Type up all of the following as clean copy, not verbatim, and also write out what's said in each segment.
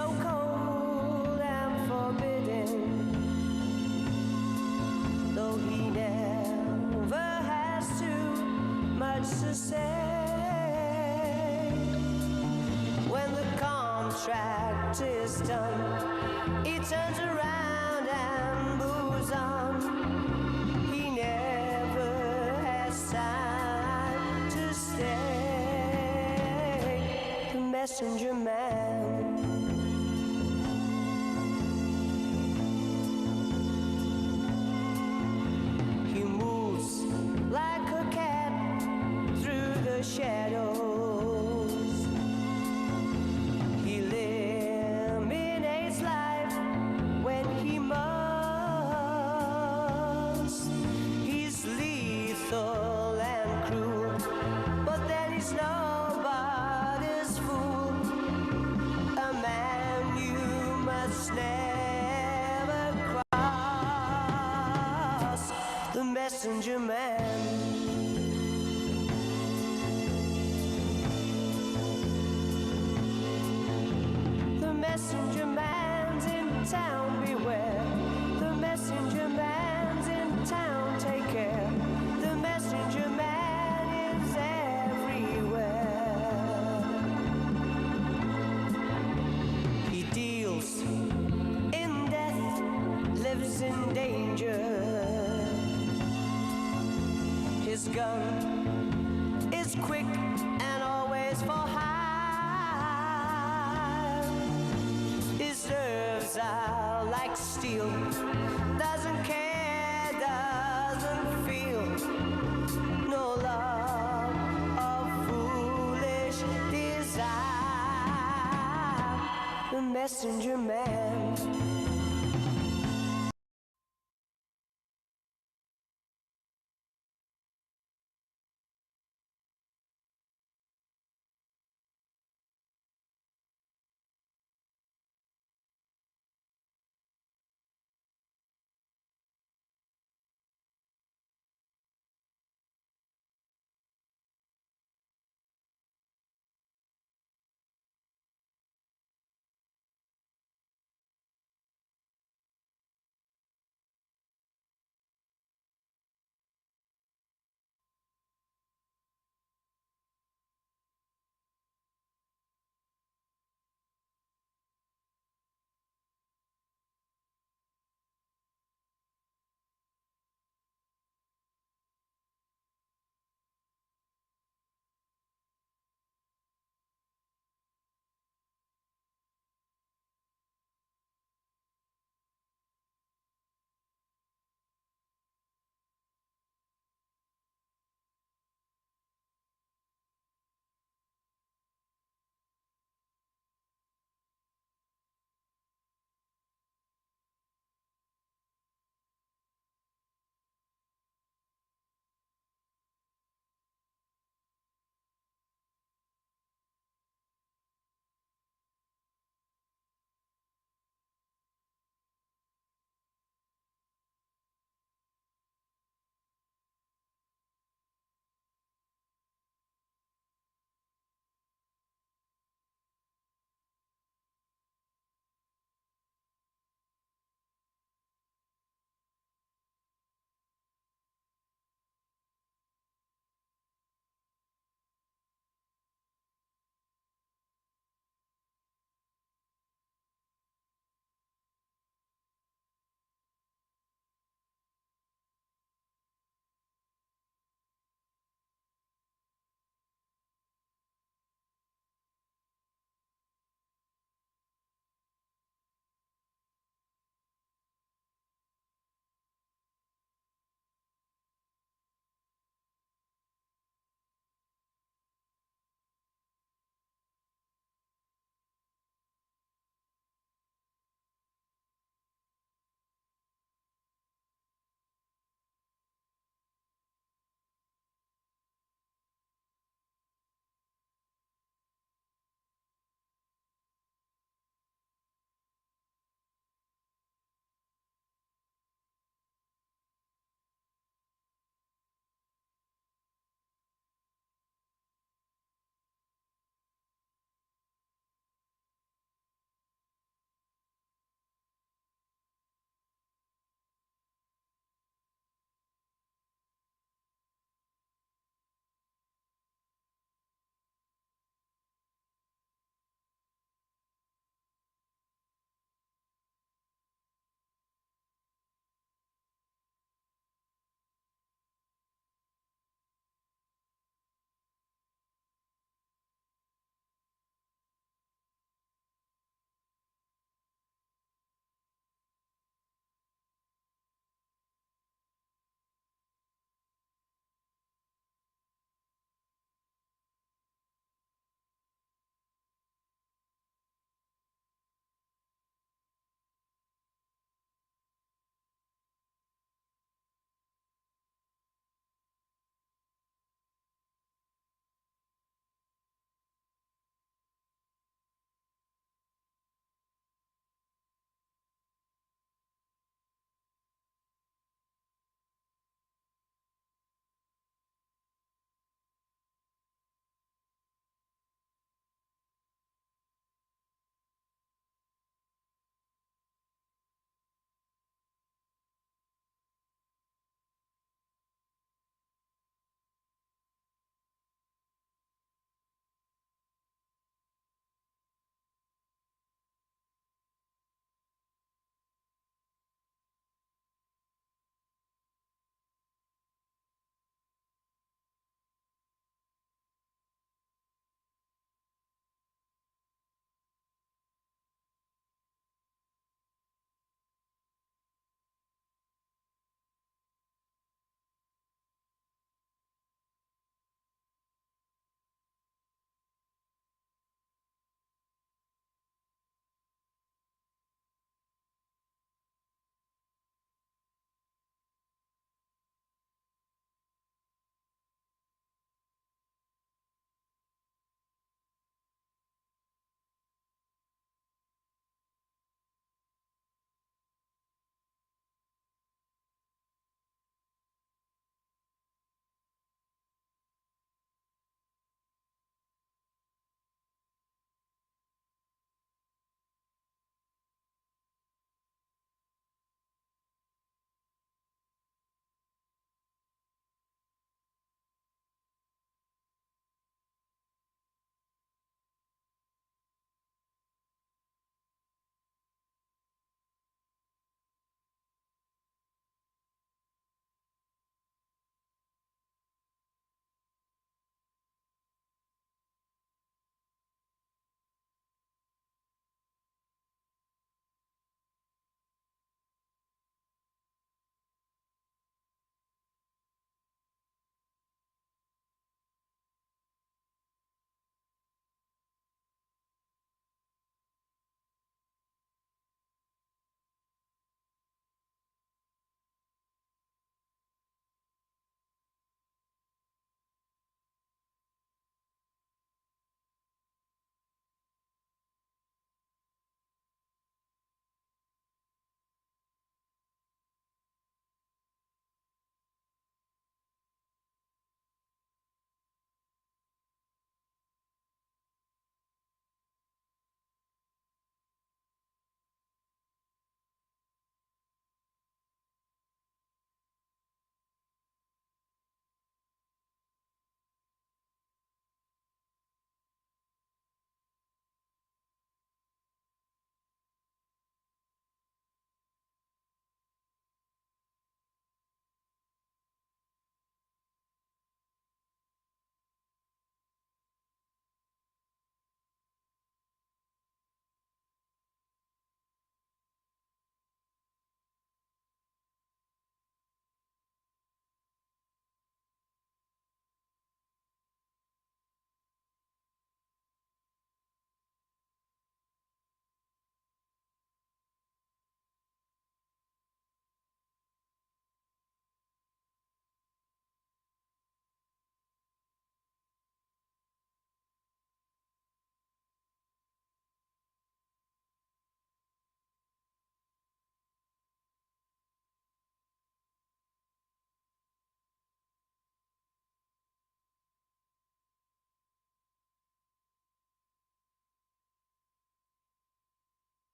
so cold and forbidding, though he never has too much to say. When the contract is done, he turns around and moves on. He never has time to stay. The messenger man. He moves like a cat through the shadows. He eliminates life when he must. He's lethal and cruel, but then he's nobody's fool. A man you must never cross. The messenger man. The messenger man's in town, beware. The messenger man's in town, take care. The messenger man is everywhere. He deals in death, lives in danger. His gun is quick and always for hire. His nerves are like steel, doesn't care, doesn't feel no love or foolish desire. The messenger man.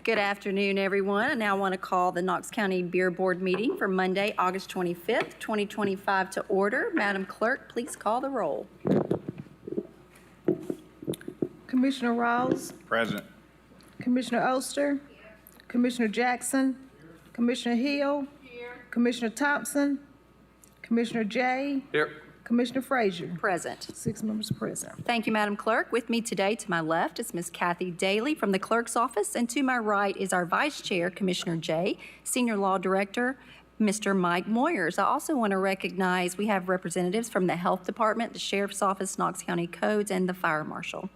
Good afternoon, everyone. I now want to call the Knox County Beer Board meeting for Monday, August 25th, 2025 to order. Madam Clerk, please call the roll. Commissioner Rawls, Present. Commissioner Oster, Commissioner Jackson, Commissioner Hill, Commissioner Thompson, Commissioner Jay, Here. Commissioner Frazier. Present. 6 members present. Thank you, Madam Clerk. With me today to my left is Ms. Kathy Daly from the Clerk's Office, and to my right is our Vice Chair, Commissioner Jay, Senior Law Director, Mr. Mike Moyers. I also want to recognize we have representatives from the Health Department, the Sheriff's Office, Knox County Codes, and the Fire Marshal.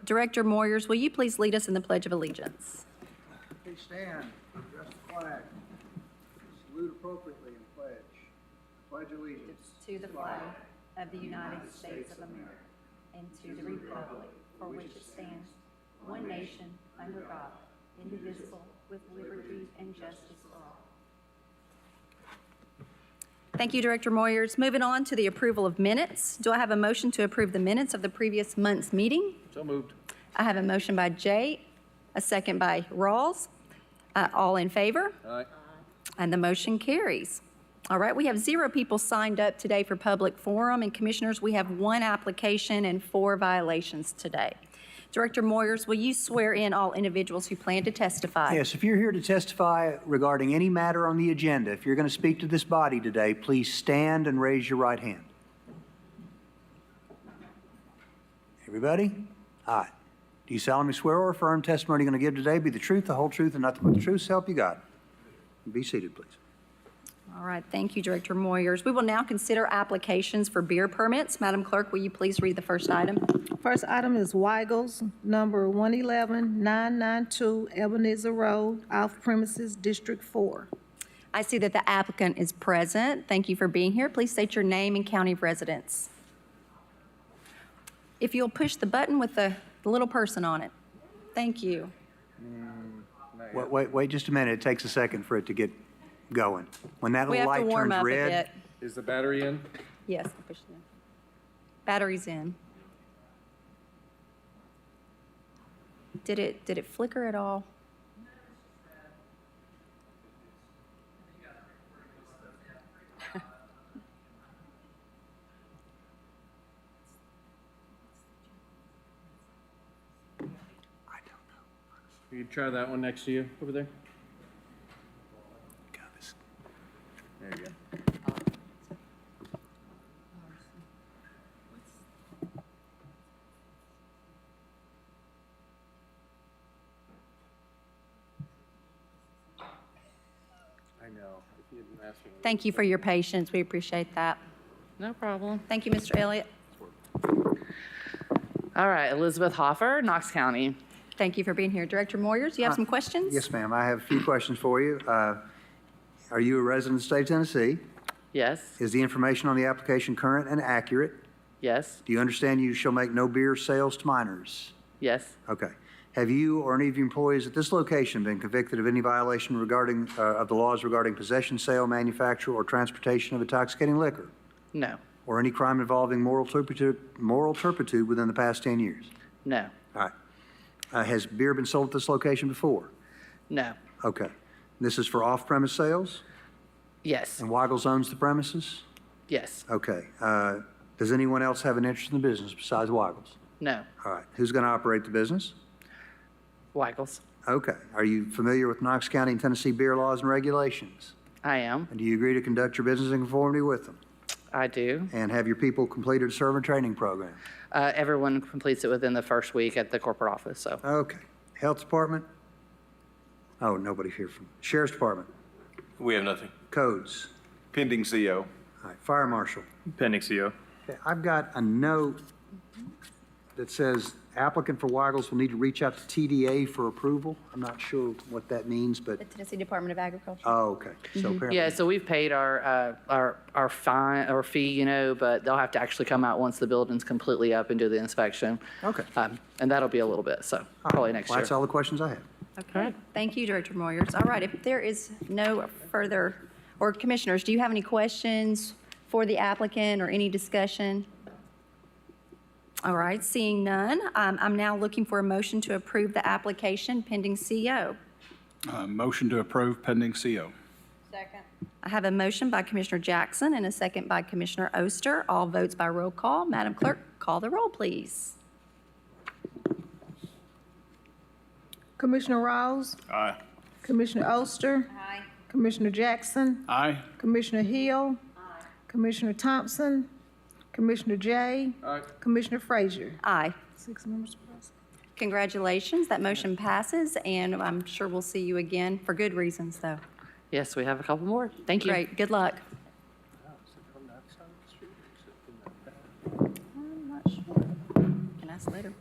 Director Moyers, will you please lead us in the Pledge of Allegiance? Please stand, address the flag, salute appropriately and pledge. Pledge allegiance. To the flag of the United States of America and to the republic for which it stands, one nation, under God, indivisible, with liberty and justice for all. Thank you, Director Moyers. Moving on to the approval of minutes. Do I have a motion to approve the minutes of the previous month's meeting? So moved. I have a motion by Jay, a second by Rawls. All in favor? Aye. And the motion carries. All right, we have 0 people signed up today for public forum, and Commissioners, we have 1 application and 4 violations today. Director Moyers, will you swear in all individuals who plan to testify? Yes, if you're here to testify regarding any matter on the agenda, if you're going to speak to this body today, please stand and raise your right hand. Everybody? Aye. Do you solemnly swear or affirm testimony you're going to give today be the truth, the whole truth, and nothing but the truth? So help you God. Be seated, please. All right, thank you, Director Moyers. We will now consider applications for beer permits. Madam Clerk, will you please read the first item? First item is Weigel's, number 111-992 Ebenezer Road, off premises, District 4. I see that the applicant is present. Thank you for being here. Please state your name and county of residence. If you'll push the button with the little person on it. Thank you. Wait just a minute. It takes a second for it to get going. When that We little have to light warm turns up a red, bit. Is the battery in? Yes, push it in. Battery's in. Did it flicker at all? You try that one next to you over there. God, this- There you go. I know. If you didn't ask me. Thank you for your patience. We appreciate that. No problem. Thank you, Mr. Elliott. All right, Elizabeth Hoffer, Knox County. Thank you for being here. Director Moyers, you have some questions? Yes, ma'am. I have a few questions for you. Are you a resident of the state of Tennessee? Yes, Is the information on the application current and accurate? yes, Do you understand you shall make no beer sales to minors? yes, Okay. Have you or any of your employees at this location been convicted of any violation regarding, of the laws regarding possession, sale, manufacture, or transportation of intoxicating liquor? no, Or any crime involving moral turpitude within the past 10 years? no, All right. Has beer been sold at this location before? no, Okay. This is for off-premise sales? yes, And Weigel's owns the premises? yes, Okay. Does anyone else have an interest in the business besides Weigel's? no. All right. Who's going to operate the business? Weigels. Okay. Are you familiar with Knox County and Tennessee beer laws and regulations? I am. And do you agree to conduct your business in conformity with them? I do. And have your people completed a servant training program? Everyone completes it within the first week at the corporate office, so. Okay. Health Department? Oh, nobody here from Sheriff's Department. We have nothing. Codes? Pending CO. All right. Fire Marshal? Pending CO. Okay, I've got a note that says applicant for Weigel's will need to reach out to TDA for approval. I'm not sure what that means, but, The Tennessee Department of Agriculture. oh, okay. So apparently. Yeah, so we've paid our fine, or fee, but they'll have to actually come out once the building's completely up and do the inspection. Okay. And that'll be a little bit, so probably next Well, year. that's all the questions I have. Okay. Thank you, Director Moyers. All right, if there is no further, or Commissioners, do you have any questions for the applicant or any discussion? All right, seeing none, I'm now looking for a motion to approve the application pending CO. Motion to approve pending CO. I have a motion by Commissioner Jackson and a second by Commissioner Oster. All votes by roll call. Madam Clerk, call the roll, please. Commissioner Rawls, Aye. Commissioner Oster. Aye. Commissioner Jackson, Aye. Commissioner Hill. Aye. Commissioner Thompson, Commissioner Jay, Aye. Commissioner Frazier. Aye. 6 members present. Congratulations, that motion passes, and I'm sure we'll see you again for good reasons, though. Yes, we have a couple more. Thank you. Great, good luck. I'm not sure. Can ask later.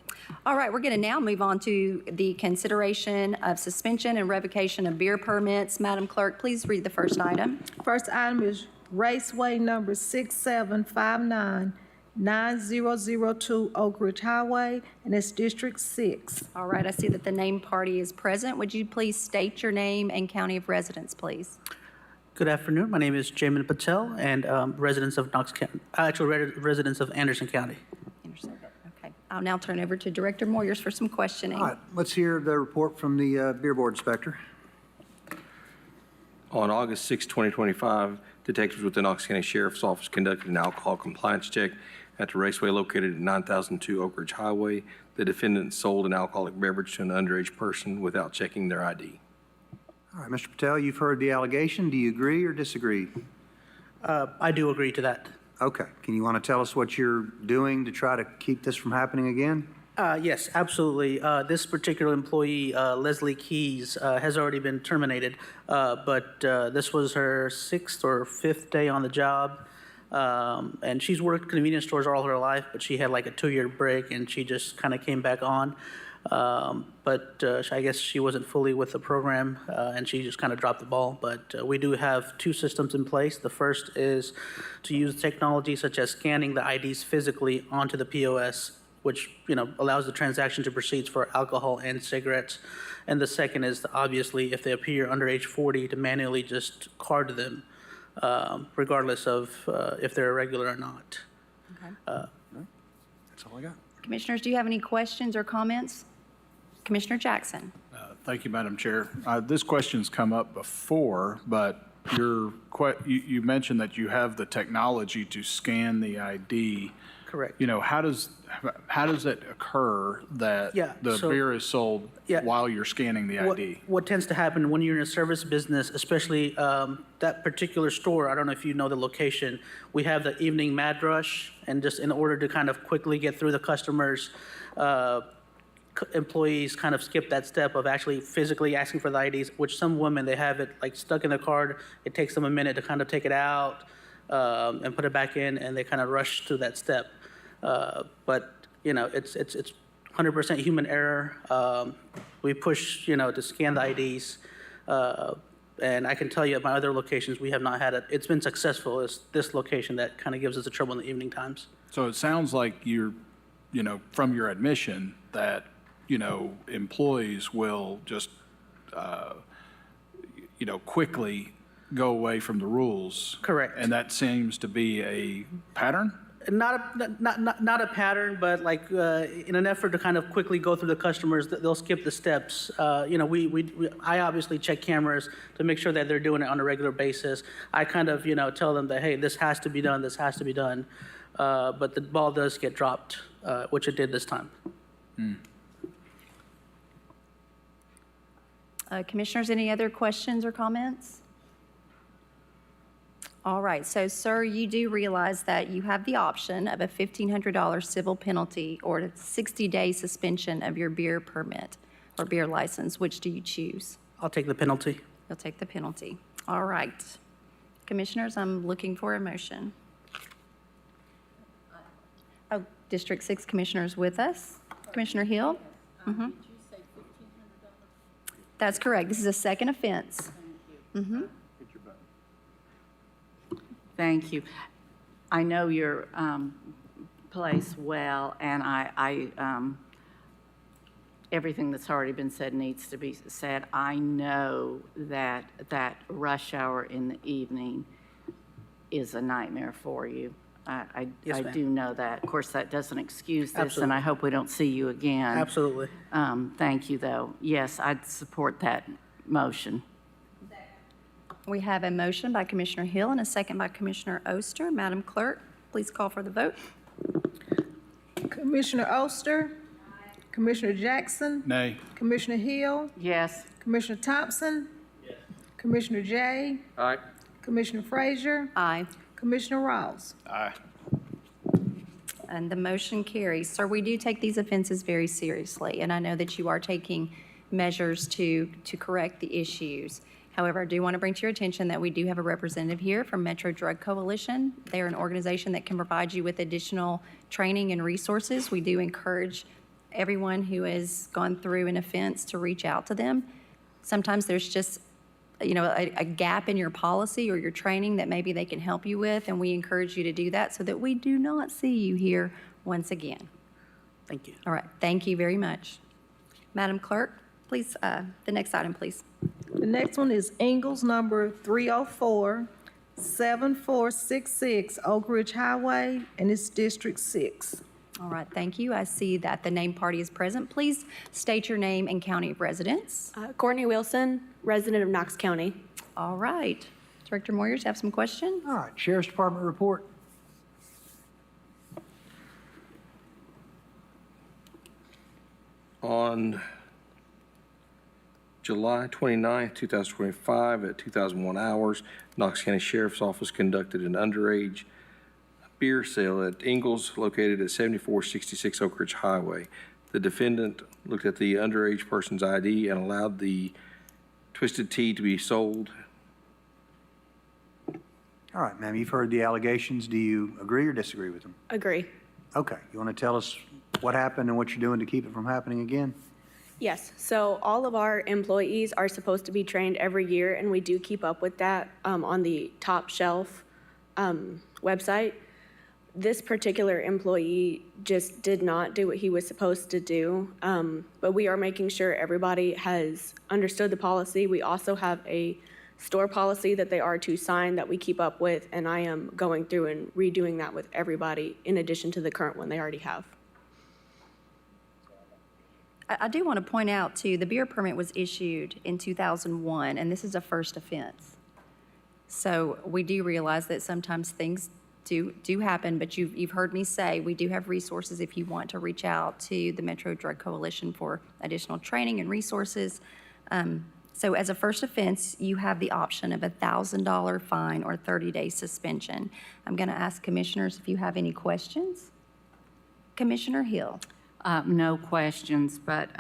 All right, we're going to now move on to the consideration of suspension and revocation of beer permits. Madam Clerk, please read the first item. First item is Raceway number 6759-9002 Oak Ridge Highway, and it's District 6. All right, I see that the named party is present. Would you please state your name and county of residence, please? Good afternoon. My name is Jamin Patel, and residents of Knox County, residents of Anderson County. Anderson. Okay, I'll now turn over to Director Moyers for some questioning. All right, let's hear the report from the Beer Board Inspector. On August 6, 2025, detectives with the Knox County Sheriff's Office conducted an alcohol compliance check at the raceway located at 9002 Oak Ridge Highway. The defendant sold an alcoholic beverage to an underage person without checking their ID. All right, Mr. Patel, you've heard the allegation. Do you agree or disagree? I do agree to that. Okay. Can you want to tell us what you're doing to try to keep this from happening again? Yes, absolutely. This particular employee, Leslie Keys, has already been terminated, but this was her 6th or 5th day on the job. And she's worked convenience stores all her life, but she had like a 2-year break, and she just kind of came back on. But I guess she wasn't fully with the program, and she just kind of dropped the ball. But we do have 2 systems in place. The first is to use technology such as scanning the IDs physically onto the POS, which, allows the transaction to proceed for alcohol and cigarettes. And the second is to, obviously, if they appear under age 40, to manually just card them, regardless of if they're irregular or not. Okay. That's all I got. Commissioners, do you have any questions or comments? Commissioner Jackson. Thank you, Madam Chair. This question's come up before, but you mentioned that you have the technology to scan the ID. Correct. How does it occur that Yeah, the so- beer is sold Yeah. while you're scanning the ID? What tends to happen when you're in a service business, especially that particular store, I don't know if you know the location, we have the evening mad rush, and just in order to kind of quickly get through the customers, employees kind of skip that step of actually physically asking for the IDs, which some women, they have it like stuck in their card. It takes them a minute to kind of take it out and put it back in, and they kind of rush through that step. But it's 100% human error. We push, to scan the IDs. And I can tell you at my other locations, we have not had it. It's been successful. It's this location that kind of gives us the trouble in the evening times. So it sounds like you're, from your admission that, employees will just, quickly go away from the rules. Correct. And that seems to be a pattern? Not a pattern, but like in an effort to kind of quickly go through the customers, they'll skip the steps. I obviously check cameras to make sure that they're doing it on a regular basis. I kind of, tell them that, hey, this has to be done, this has to be done. But the ball does get dropped, which it did this time. Commissioners, any other questions or comments? All right, so sir, you do realize that you have the option of a $1,500 civil penalty or a 60-day suspension of your beer permit or beer license. Which do you choose? I'll take the penalty. You'll take the penalty. All right. Commissioners, I'm looking for a motion. Oh, District 6 Commissioners with us. Commissioner Hill? Mhm. That's correct. This is a second offense. Mm-hmm. Thank you. I know your place well, and I everything that's already been said needs to be said. I know that that rush hour in the evening is a nightmare for you. Yes, I ma'am. do know that. Of course, that doesn't excuse this, and Absolutely. I hope we don't see you again. Absolutely. Thank you, though. Yes, I'd support that motion. We have a motion by Commissioner Hill and a second by Commissioner Oster. Madam Clerk, please call for the vote. Commissioner Oster? Commissioner Jackson? Nay. Commissioner Hill? Yes, Commissioner Thompson? Commissioner J? Aye. Commissioner Frazier? Aye. Commissioner Rawls? Aye. And the motion carries. Sir, we do take these offenses very seriously, and I know that you are taking measures to correct the issues. However, I do want to bring to your attention that we do have a representative here from Metro Drug Coalition. They're an organization that can provide you with additional training and resources. We do encourage everyone who has gone through an offense to reach out to them. Sometimes there's just a gap in your policy or your training that maybe they can help you with, and we encourage you to do that so that we do not see you here once again. Thank you. All right, thank you very much. Madam Clerk, please, the next item, please. The next one is Ingalls number 304-7466 Oak Ridge Highway, and it's District 6. All right, thank you. I see that the named party is present. Please state your name and county of residence. Courtney Wilson, resident of Knox County. All right. Director Moyers, have some questions? All right, Sheriff's Department report. On July 29, 2025, at 2001 hours, Knox County Sheriff's Office conducted an underage beer sale at Ingalls located at 7466 Oak Ridge Highway. The defendant looked at the underage person's ID and allowed the twisted tea to be sold. All right, ma'am, you've heard the allegations. Do you agree or disagree with them? Agree. Okay, you want to tell us what happened and what you're doing to keep it from happening again? Yes, so all of our employees are supposed to be trained every year, and we do keep up with that on the Top Shelf website. This particular employee just did not do what he was supposed to do, but we are making sure everybody has understood the policy. We also have a store policy that they are to sign that we keep up with, and I am going through and redoing that with everybody in addition to the current one they already have. I do want to point out, too, the beer permit was issued in 2001, and this is a first offense. So we do realize that sometimes things do happen, but you've heard me say we do have resources if you want to reach out to the Metro Drug Coalition for additional training and resources. So as a first offense, you have the option of a $1,000 fine or 30-day suspension. I'm going to ask commissioners if you have any questions. Commissioner Hill. No questions, but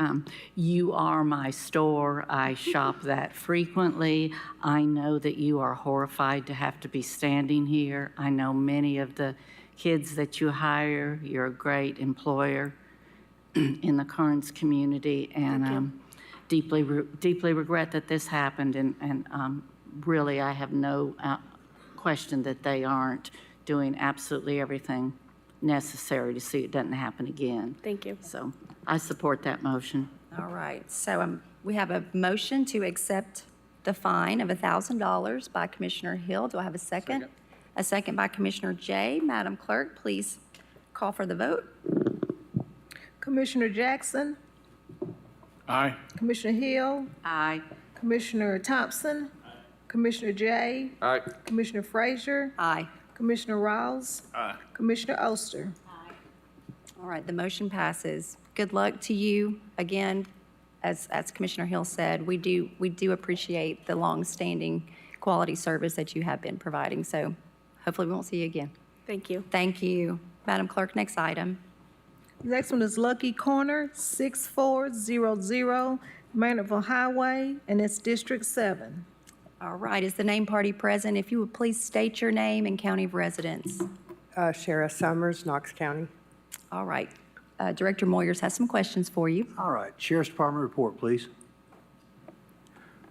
you are my store. I shop that frequently. I know that you are horrified to have to be standing here. I know many of the kids that you hire. You're a great employer in the Kearns community, and deeply regret that this happened. And really, I have no question that they aren't doing absolutely everything necessary to see it doesn't happen again. Thank you. So I support that motion. All right, so we have a motion to accept the fine of $1,000 by Commissioner Hill. Do I have a second? A second by Commissioner Jay. Madam Clerk, please call for the vote. Commissioner Jackson? Aye. Commissioner Hill? Aye. Commissioner Thompson? Commissioner J? Aye. Commissioner Frazier? Aye. Commissioner Rawls? Aye. Commissioner Oster? All right, the motion passes. Good luck to you. Again, as Commissioner Hill said, we do appreciate the long-standing quality service that you have been providing, so hopefully we won't see you again. Thank you. Thank you. Madam Clerk, next item. Next one is Lucky Corner, 6400 Manorville Highway, and it's District 7. All right, is the named party present? If you would please state your name and county of residence. Sheriff Summers, Knox County. All right. Director Moyers has some questions for you. All right, Sheriff's Department report, please.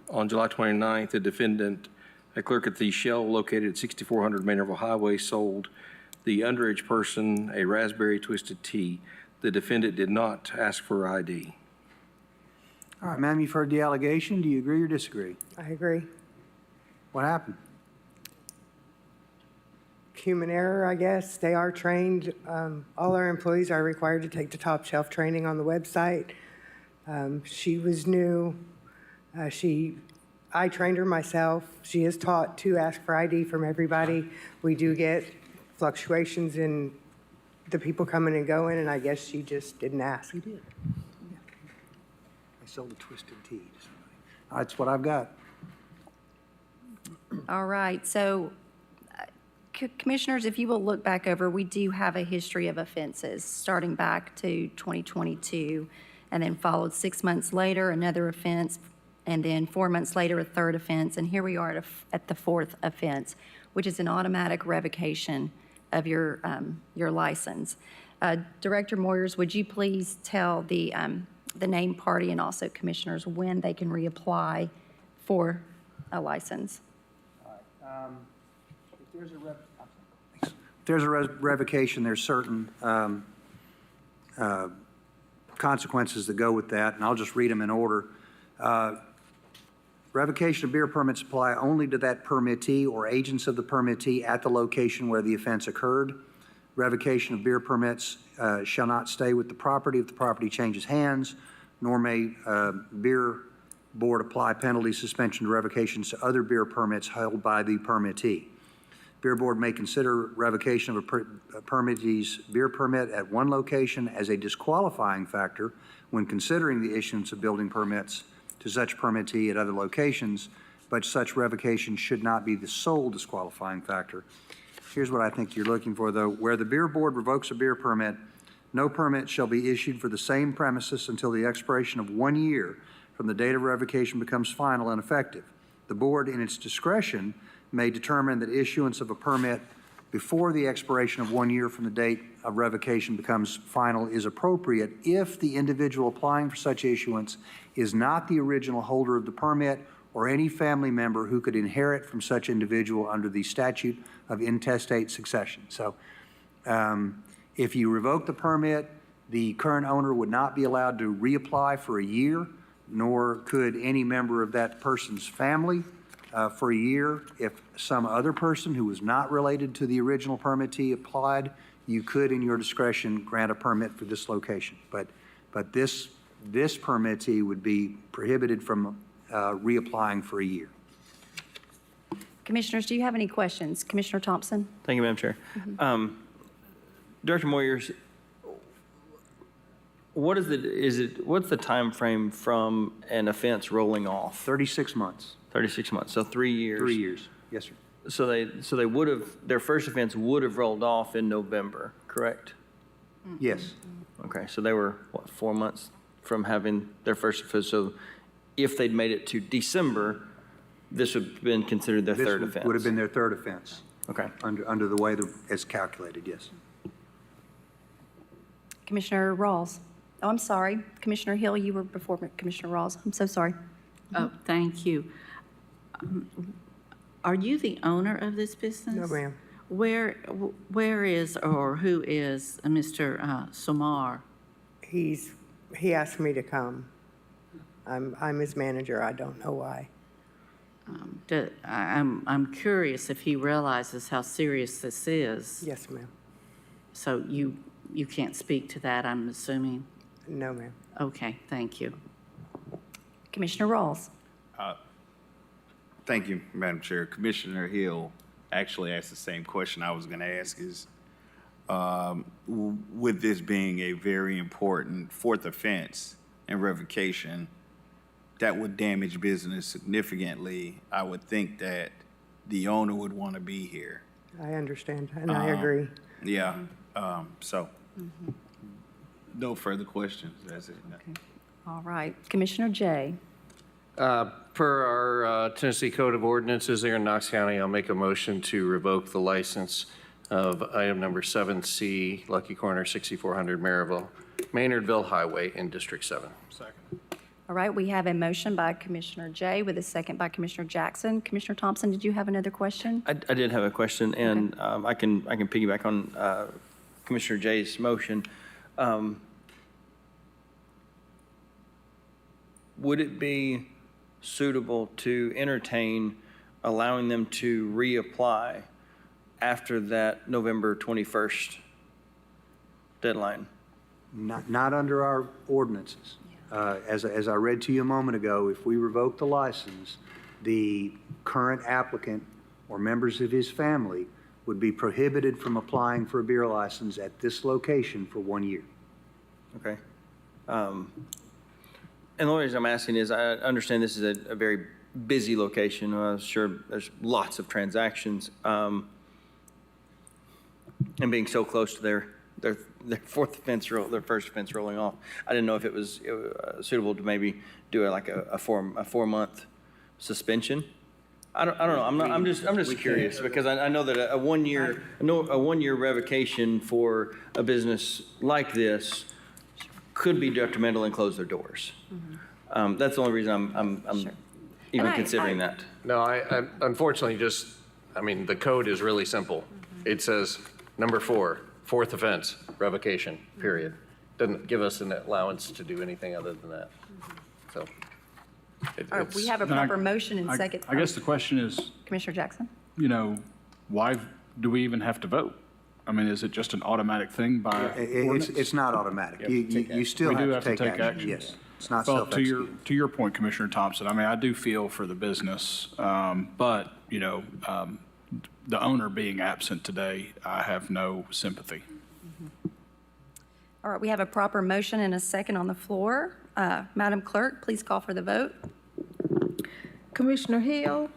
On July 29th, the defendant, a clerk at the Shell located at 6400 Manorville Highway, sold the underage person a raspberry twisted tea. The defendant did not ask for ID. All right, ma'am, you've heard the allegation. Do you agree or disagree? I agree. What happened? human error, I guess. They are trained. All our employees are required to take the top shelf training on the website. She was new. I trained her myself. She is taught to ask for ID from everybody. We do get fluctuations in the people coming and going, and I guess she just didn't ask. You did. I sold a twisted tea to somebody. That's what I've got. All right, so Commissioners, if you will look back over, we do have a history of offenses starting back to 2022, and then followed 6 months later, another offense, and then 4 months later, a third offense, and here we are at the fourth offense, which is an automatic revocation of your license. Director Moyers, would you please tell the named party and also commissioners when they can reapply for a license? If there's a revocation, there's certain consequences that go with that, and I'll just read them in order. Revocation of beer permits apply only to that permittee or agents of the permittee at the location where the offense occurred. Revocation of beer permits shall not stay with the property if the property changes hands, nor may beer board apply penalty, suspension, or revocations to other beer permits held by the permittee. Beer board may consider revocation of a permittee's beer permit at one location as a disqualifying factor when considering the issuance of building permits to such permittee at other locations, but such revocation should not be the sole disqualifying factor. Here's what I think you're looking for, though. Where the beer board revokes a beer permit, no permit shall be issued for the same premises until the expiration of 1 year from the date of revocation becomes final and effective. The board, in its discretion, may determine that issuance of a permit before the expiration of 1 year from the date of revocation becomes final is appropriate if the individual applying for such issuance is not the original holder of the permit or any family member who could inherit from such individual under the statute of intestate succession. So if you revoke the permit, the current owner would not be allowed to reapply for a year, nor could any member of that person's family for a year. If some other person who was not related to the original permittee applied, you could, in your discretion, grant a permit for this location. But this permittee would be prohibited from reapplying for a year. Commissioners, do you have any questions? Commissioner Thompson? Thank you, Madam Chair. Director Moyers, what's the time frame from an offense rolling off? 36 months. 36 months, so 3 years. 3 years, yes, sir. So they would have, their first offense would have rolled off in November, correct? Yes. Okay, so they were, what, 4 months from having their first offense? So if they'd made it to December, this would have been considered their third offense? Would have been their third offense. Okay. Under the way it's calculated, yes. Commissioner Rawls? Oh, I'm sorry. Commissioner Hill, you were before Commissioner Rawls. I'm so sorry. Oh, thank you. Are you the owner of this business? No, ma'am. Where is or who is Mr. Somar? He asked me to come. I'm his manager. I don't know why. I'm curious if he realizes how serious this is. Yes, ma'am. So you can't speak to that, I'm assuming? No, ma'am. Okay, thank you. Commissioner Rawls? Thank you, Madam Chair. Commissioner Hill actually asked the same question I was going to ask is, with this being a very important fourth offense and revocation, that would damage business significantly. I would think that the owner would want to be here. I understand, and I agree. Yeah, no further questions. That's it. Okay. All right. Commissioner Jay? Per our Tennessee Code of Ordinances here in Knox County, I'll make a motion to revoke the license of item number 7C, Lucky Corner, 6400 Maynardville Highway in District 7. Second. All right, we have a motion by Commissioner Jay with a second by Commissioner Jackson. Commissioner Thompson, did you have another question? I did have a question, and I can piggyback on Commissioner Jay's motion. Would it be suitable to entertain allowing them to reapply after that November 21st deadline? Not under our ordinances. As I read to you a moment ago, if we revoke the license, the current applicant or members of his family would be prohibited from applying for a beer license at this location for 1 year. Okay. And the only reason I'm asking is I understand this is a very busy location. I'm sure there's lots of transactions. And being so close to their fourth offense, their first offense rolling off, I didn't know if it was suitable to maybe do a 4-month suspension. I don't know. I'm just curious because I know that a 1 year revocation for a business like this could be detrimental and close their doors. That's the only reason I'm even considering that. No, I unfortunately the code is really simple. It says number 4, fourth offense, revocation, period. Doesn't give us an allowance to do anything other than that. So. All right, we have a proper motion and second. I guess the question is, Commissioner Jackson? why do we even have to vote? I mean, is it just an automatic thing by ordinance? It's not automatic. You still We do have to take action. Yes, it's not Well, self-executing. to your point, Commissioner Thompson, I mean, I do feel for the business, but, the owner being absent today, I have no sympathy. All right, we have a proper motion and a second on the floor. Madam Clerk, please call for the vote. Commissioner Hill?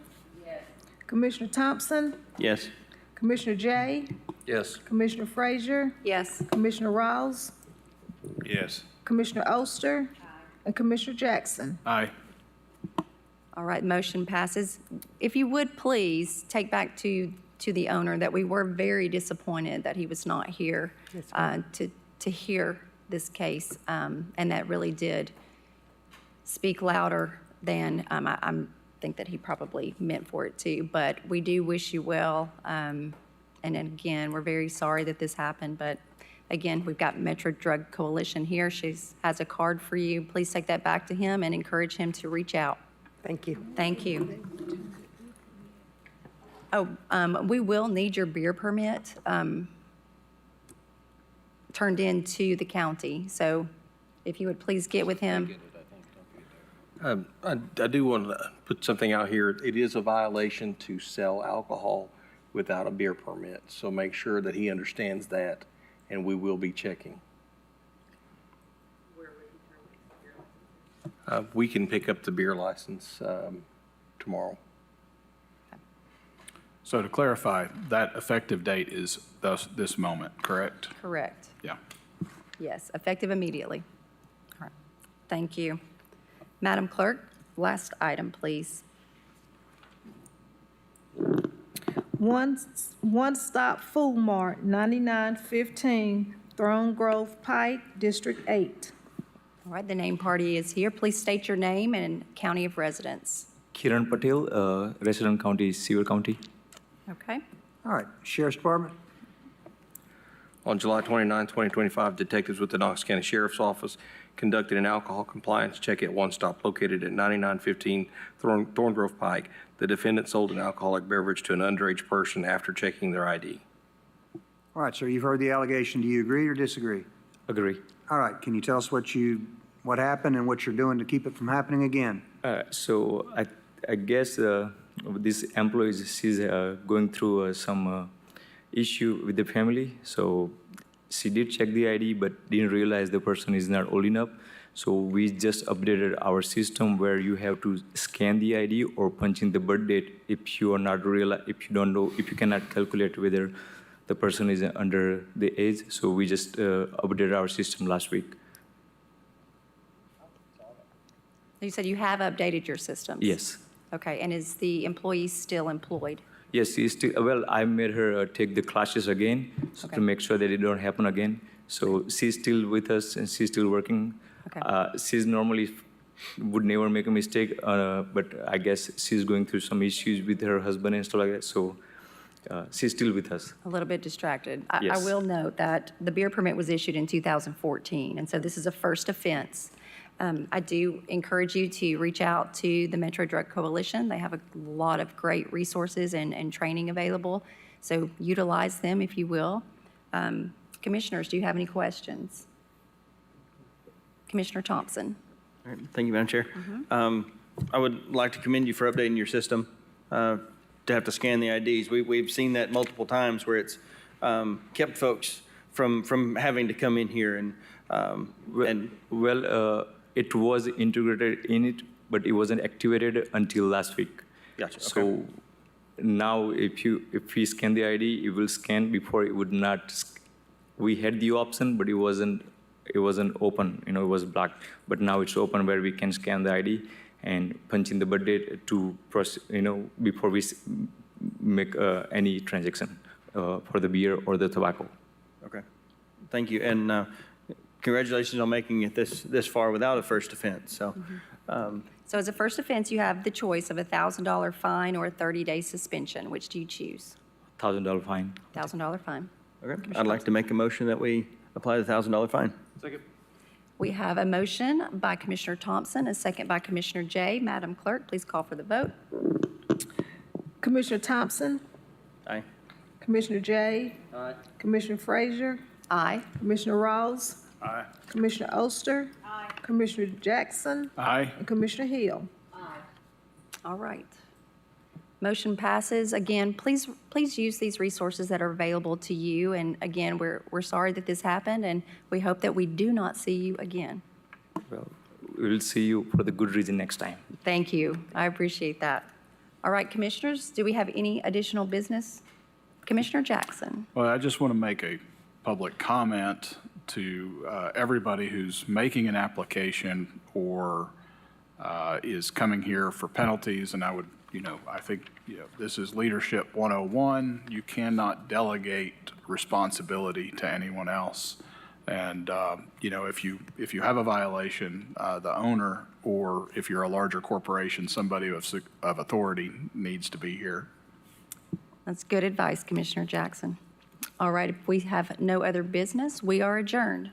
Yes. Commissioner Thompson? Yes. Commissioner Jay? Yes. Commissioner Frazier? Yes. Commissioner Rawls? Yes. Commissioner Oster? And Commissioner Jackson? Aye. All right, motion passes. If you would please take back to the owner that we were very disappointed that he was not here to hear this case, and that really did speak louder than I think that he probably meant for it to. But we do wish you well, and again, we're very sorry that this happened. But again, we've got Metro Drug Coalition here. She has a card for you. Please take that back to him and encourage him to reach out. Thank you. Thank you. Oh, we will need your beer permit turned in to the county. So if you would please get with him. I do want to put something out here. It is a violation to sell alcohol without a beer permit. So make sure that he understands that, and we will be checking. We can pick up the beer license tomorrow. So to clarify, that effective date is this moment, correct? Correct. Yeah. Yes, effective immediately. All right. Thank you. Madam Clerk, last item, please. One Stop Food Mart, 9915 Throne Grove Pike, District 8. All right, the name party is here. Please state your name and county of residence. Kiran Patel, resident county is Sewer County. Okay. All right, Sheriff's Department? On July 29, 2025, detectives with the Knox County Sheriff's Office conducted an alcohol compliance check at One Stop located at 9915 Thorn Grove Pike. The defendant sold an alcoholic beverage to an underage person after checking their ID. All right, sir, you've heard the allegation. Do you agree or disagree? Agree. All right, can you tell us what happened and what you're doing to keep it from happening again? So I guess this employee, she's going through some issue with the family. So she did check the ID, but didn't realize the person is not old enough. So we just updated our system where you have to scan the ID or punch in the birth date if you are not if you don't know, if you cannot calculate whether the person is under the age. So we just updated our system last week. You said you have updated your systems? Yes. Okay, and is the employee still employed? Yes, she's still, well, I made her take the classes again Okay. to make sure that it don't happen again. So she's still with us and she's still working. Okay. She's normally would never make a mistake, but I guess she's going through some issues with her husband and stuff like that. So she's still with us. A little bit distracted. I Yes. will note that the beer permit was issued in 2014, and so this is a first offense. I do encourage you to reach out to the Metro Drug Coalition. They have a lot of great resources and training available. So utilize them if you will. Commissioners, do you have any questions? Commissioner Thompson. All right, thank you, Madam Chair. I would like to commend you for updating your system to have to scan the IDs. We've seen that multiple times where it's kept folks from having to come in here and it was integrated in it, but it wasn't activated until last week. Gotcha. Okay. So now if we scan the ID, it will scan. Before it would not. We had the option, but it wasn't open. It was black. But now it's open where we can scan the ID and punch in the birth date to process. Before we make any transaction for the beer or the tobacco. Okay. Thank you. And congratulations on making it this far without a first offense. So. So as a first offense, you have the choice of a $1,000 fine or a 30-day suspension. Which do you choose? $1,000 fine. $1,000 fine. Okay. I'd like to make a motion that we apply the $1,000 fine. Second. We have a motion by Commissioner Thompson, a second by Commissioner Jay. Madam Clerk, please call for the vote. Commissioner Thompson? Aye. Commissioner Jay? Aye. Commissioner Frazier? Aye. Commissioner Rawls? Aye. Commissioner Oster? Aye. Commissioner Jackson? Aye. And Commissioner Hill. All right. Motion passes. Again, please use these resources that are available to you. And again, we're sorry that this happened, and we hope that we do not see you again. Well, we will see you for the good reason next time. Thank you. I appreciate that. All right, commissioners, do we have any additional business? Commissioner Jackson. Well, I just want to make a public comment to everybody who's making an application or is coming here for penalties, and I would, I think, this is Leadership 101. You cannot delegate responsibility to anyone else. And, if you have a violation, the owner, or if you're a larger corporation, somebody of authority needs to be here. That's good advice, Commissioner Jackson. All right, if we have no other business, we are adjourned.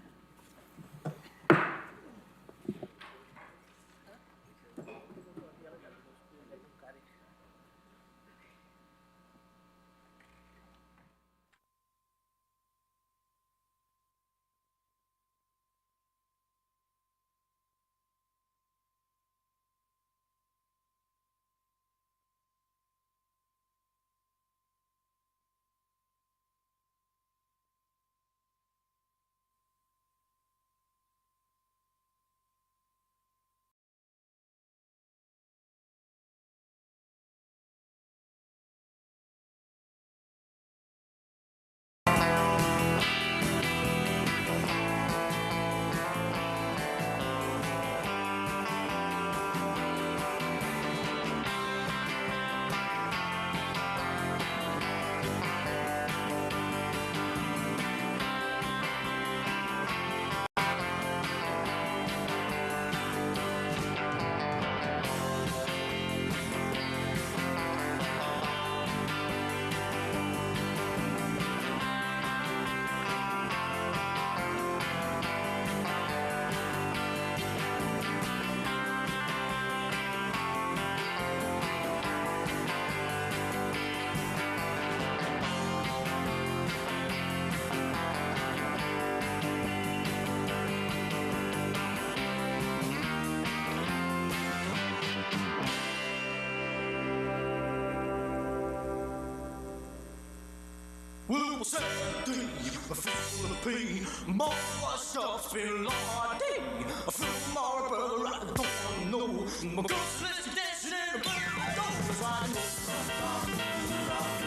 Well, Saturday, I feel the pain. More stuff's been long day. I feel my brother, I don't know. My ghost lets you dancing in the bird. Goes right and goes.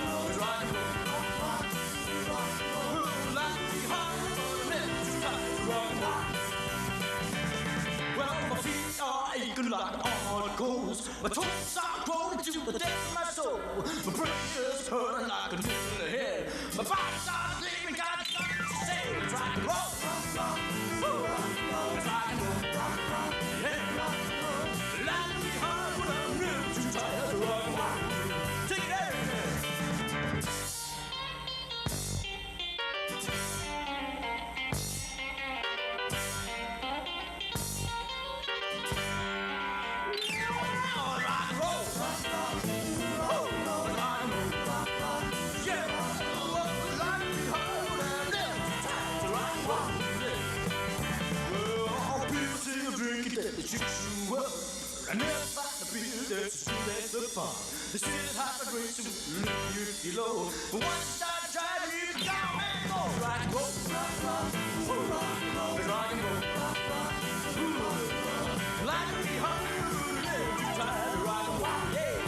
Goes right and goes. Well, like me hard, but I'm never too tired to rock and roll. Well, my feet are aching like hard goes. My toes are growing to the depth of my soul. My brain is hurting like a needle in the head. My body's not leaving, got something to say. It's rock and roll. It's rock and roll. Yeah. Like me hard, but I'm never too tired to rock and roll. Take it there. Rock and roll. Yeah. fun. The city's hot for grace to lift you if you low. But once you start driving, you can down and go. Rock and roll, rock, rock, roll, rock and roll. Rock and roll, rock, rock, roll. Like to be hungry, never too tired to rock and roll, yeah.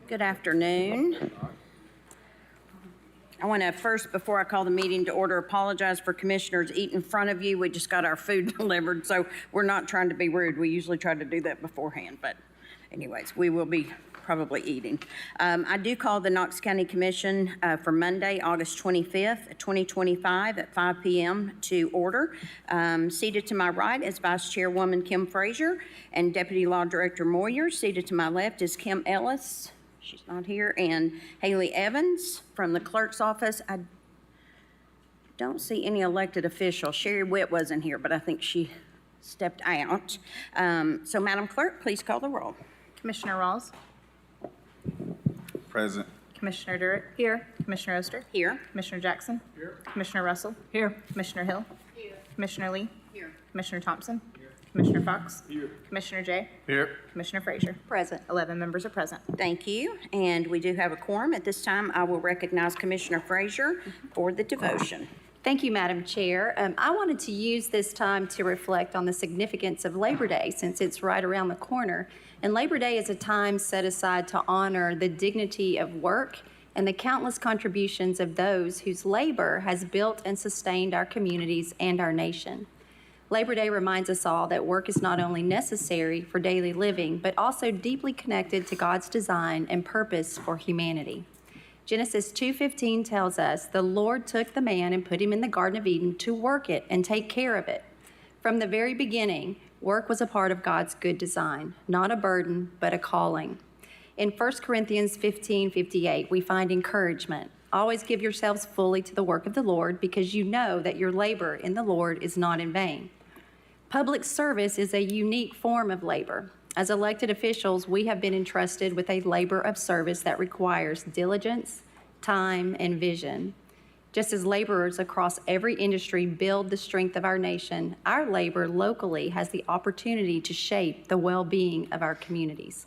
Good afternoon. I want to first, before I call the meeting to order, apologize for commissioners eating in front of you. We just got our food delivered, so we're not trying to be rude. We usually try to do that beforehand, but anyways, we will be probably eating. I do call the Knox County Commission for Monday, August 25th, 2025 at 5 p.m. to order. Seated to my right is Vice Chairwoman Kim Frazier and Deputy Law Director Moyer. Seated to my left is Kim Ellis. She's not here. And Haley Evans from the clerk's office. I don't see any elected officials. Sherry Witt wasn't here, but I think she stepped out. So Madam Clerk, please call the roll. Commissioner Rawls? Present. Commissioner Durrett? Here. Commissioner Oster? Here. Commissioner Jackson? Here. Commissioner Russell? Here. Commissioner Hill? Here. Commissioner Lee? Here. Commissioner Thompson? Here. Commissioner Fox? Here. Commissioner Jay? Here. Commissioner Frazier? Present. 11 members are present. Thank you. And we do have a quorum. At this time, I will recognize Commissioner Frazier for the devotion. Thank you, Madam Chair. I wanted to use this time to reflect on the significance of Labor Day since it's right around the corner. And Labor Day is a time set aside to honor the dignity of work and the countless contributions of those whose labor has built and sustained our communities and our nation. Labor Day reminds us all that work is not only necessary for daily living, but also deeply connected to God's design and purpose for humanity. Genesis 2:15 tells us, "The Lord took the man and put him in the Garden of Eden to work it and take care of it." From the very beginning, work was a part of God's good design, not a burden, but a calling. In 1 Corinthians 15:58, we find encouragement. Always give yourselves fully to the work of the Lord, because you know that your labor in the Lord is not in vain. Public service is a unique form of labor. As elected officials, we have been entrusted with a labor of service that requires diligence, time, and vision. Just as laborers across every industry build the strength of our nation, our labor locally has the opportunity to shape the well-being of our communities.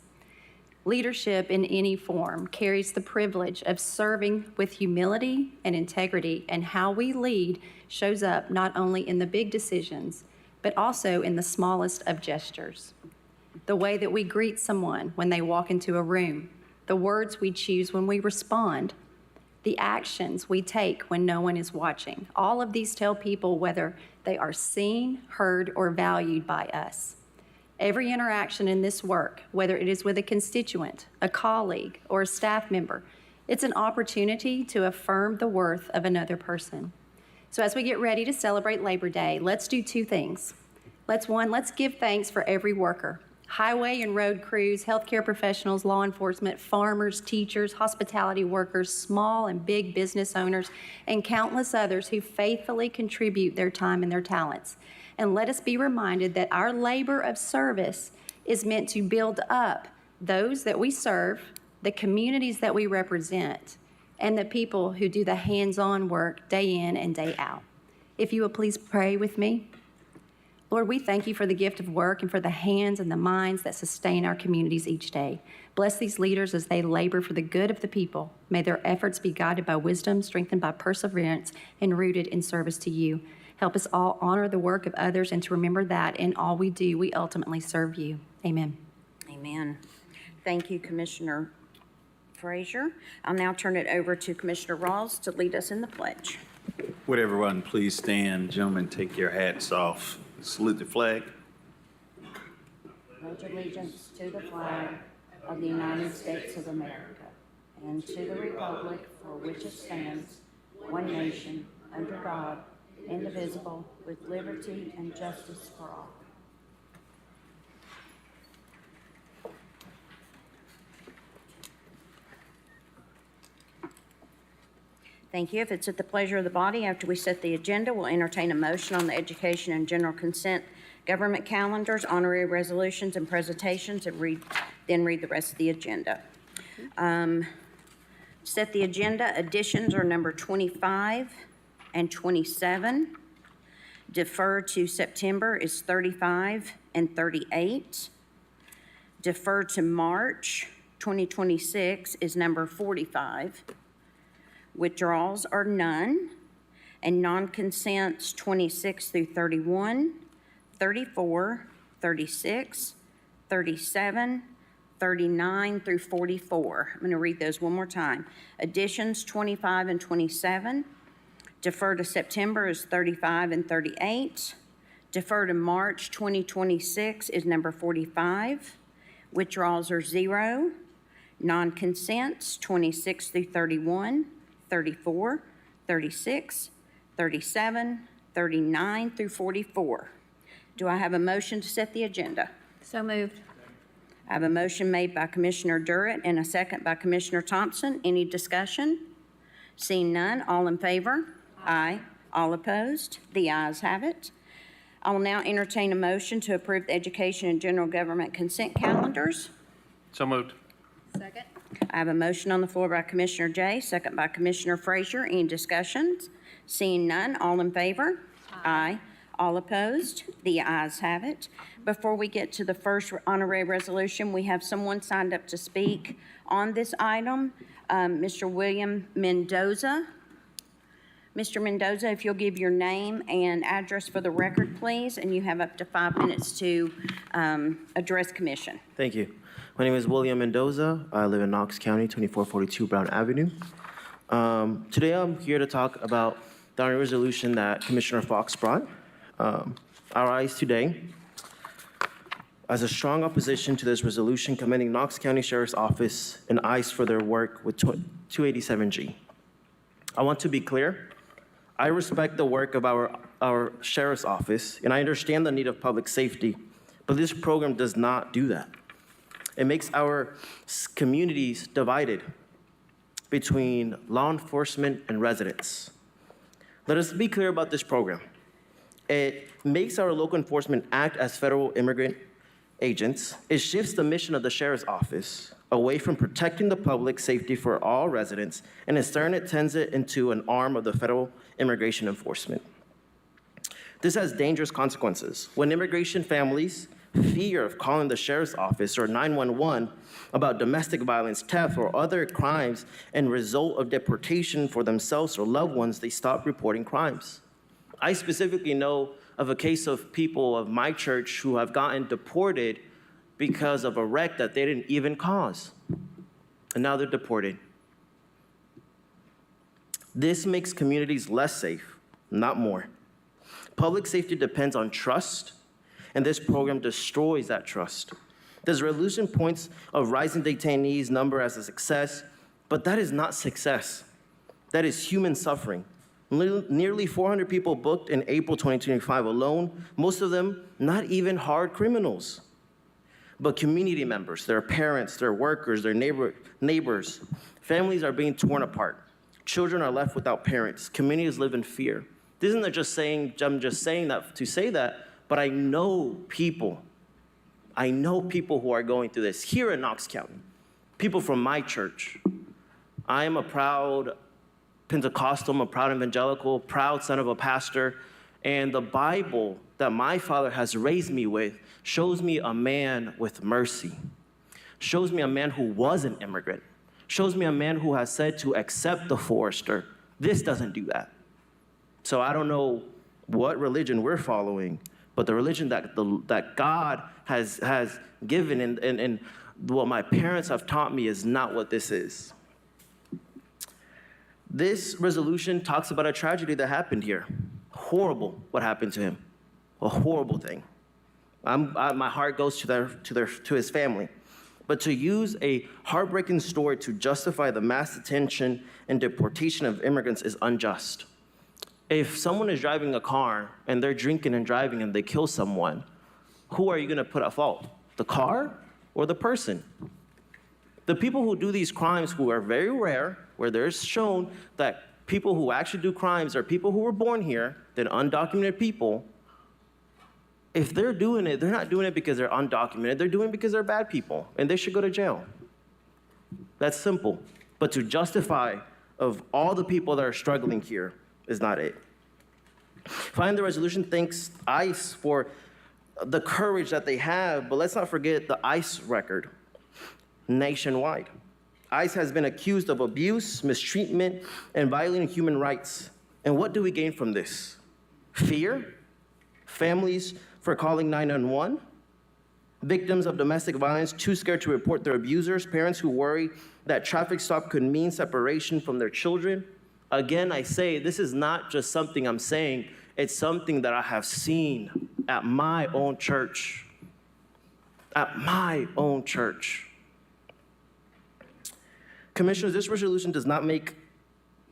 Leadership in any form carries the privilege of serving with humility and integrity, and how we lead shows up not only in the big decisions, but also in the smallest of gestures. The way that we greet someone when they walk into a room, the words we choose when we respond, the actions we take when no one is watching. All of these tell people whether they are seen, heard, or valued by us. Every interaction in this work, whether it is with a constituent, a colleague, or a staff member, it's an opportunity to affirm the worth of another person. So as we get ready to celebrate Labor Day, let's do two things. Let's give thanks for every worker. Highway and road crews, healthcare professionals, law enforcement, farmers, teachers, hospitality workers, small and big business owners, and countless others who faithfully contribute their time and their talents. And let us be reminded that our labor of service is meant to build up those that we serve, the communities that we represent, and the people who do the hands-on work day in and day out. If you will please pray with me. Lord, we thank you for the gift of work and for the hands and the minds that sustain our communities each day. Bless these leaders as they labor for the good of the people. May their efforts be guided by wisdom, strengthened by perseverance, and rooted in service to you. Help us all honor the work of others and to remember that in all we do, we ultimately serve you. Amen. Amen. Thank you, Commissioner Frazier. I'll now turn it over to Commissioner Rawls to lead us in the pledge. Would everyone please stand? Gentlemen, take your hats off. Salute the flag. Pledge allegiance to the flag of the United States of America and to the republic for which it stands, one nation, under God, indivisible, with liberty and justice for all. Thank you. If it's at the pleasure of the body, after we set the agenda, we'll entertain a motion on the education and general consent government calendars, honorary resolutions, and presentations, and then read the rest of the agenda. Set the agenda. Additions are number 25 and 27. Defer to September is 35 and 38. Defer to March 2026 is number 45. Withdrawals are none, and non-consents 26 through 31, 34, 36, 37, 39 through 44. I'm going to read those one more time. Additions 25 and 27. Defer to September is 35 and 38. Defer to March 2026 is number 45. Withdrawals are 0. Non-consents 26 through 31, 34, 36, 37, 39 through 44. Do I have a motion to set the agenda? So moved. I have a motion made by Commissioner Durrett and a second by Commissioner Thompson. Any discussion? Seeing none, all in favor? Aye. All opposed? The ayes have it. I will now entertain a motion to approve the education and general government consent calendars. So moved. Second. I have a motion on the floor by Commissioner Jay, second by Commissioner Frazier. Any discussions? Seeing none, all in favor? Aye. All opposed? The ayes have it. Before we get to the first honorary resolution, we have someone signed up to speak on this item, Mr. William Mendoza. Mr. Mendoza, if you'll give your name and address for the record, please, and you have up to 5 minutes to address commission. Thank you. My name is William Mendoza. I live in Knox County, 2442 Brown Avenue. Today I'm here to talk about the honorary resolution that Commissioner Fox brought. Our ayes today, as a strong opposition to this resolution, commending Knox County Sheriff's Office and ICE for their work with 287G. I want to be clear. I respect the work of our Sheriff's Office, and I understand the need of public safety, but this program does not do that. It makes our communities divided between law enforcement and residents. Let us be clear about this program. It makes our local enforcement act as federal immigrant agents. It shifts the mission of the Sheriff's Office away from protecting the public safety for all residents, and instead it turns it into an arm of the federal immigration enforcement. This has dangerous consequences. When immigration families fear of calling the Sheriff's Office or 911 about domestic violence, theft, or other crimes and result of deportation for themselves or loved ones, they stop reporting crimes. I specifically know of a case of people of my church who have gotten deported because of a wreck that they didn't even cause. And now they're deported. This makes communities less safe, not more. Public safety depends on trust, and this program destroys that trust. This resolution points a rising detainees number as a success, but that is not success. That is human suffering. Nearly 400 people booked in April 2025 alone, most of them not even hard criminals, but community members, their parents, their workers, their neighbors. Families are being torn apart. Children are left without parents. Communities live in fear. This isn't just saying, I'm just saying that to say that, but I know people who are going through this here in Knox County, people from my church. I am a proud Pentecostal, I'm a proud evangelical, proud son of a pastor, and the Bible that my father has raised me with shows me a man with mercy, shows me a man who was an immigrant, shows me a man who has said to accept the forester. This doesn't do that. So I don't know what religion we're following, but the religion that God has given and what my parents have taught me is not what this is. This resolution talks about a tragedy that happened here. Horrible what happened to him. A horrible thing. My heart goes to his family. But to use a heartbreaking story to justify the mass detention and deportation of immigrants is unjust. If someone is driving a car and they're drinking and driving and they kill someone, who are you going to put at fault? The car or the person? The people who do these crimes, who are very rare, where there's shown that people who actually do crimes are people who were born here, than undocumented people, if they're doing it, they're not doing it because they're undocumented, they're doing it because they're bad people, and they should go to jail. That's simple. But to justify of all the people that are struggling here is not it. Finally, the resolution thanks ICE for the courage that they have, but let's not forget the ICE record nationwide. ICE has been accused of abuse, mistreatment, and violating human rights. And what do we gain from this? Fear? Families for calling 911? victims of domestic violence too scared to report their abusers, parents who worry that traffic stop could mean separation from their children. Again, I say this is not just something I'm saying, it's something that I have seen at my own church. At my own church. Commissioners, this resolution does not make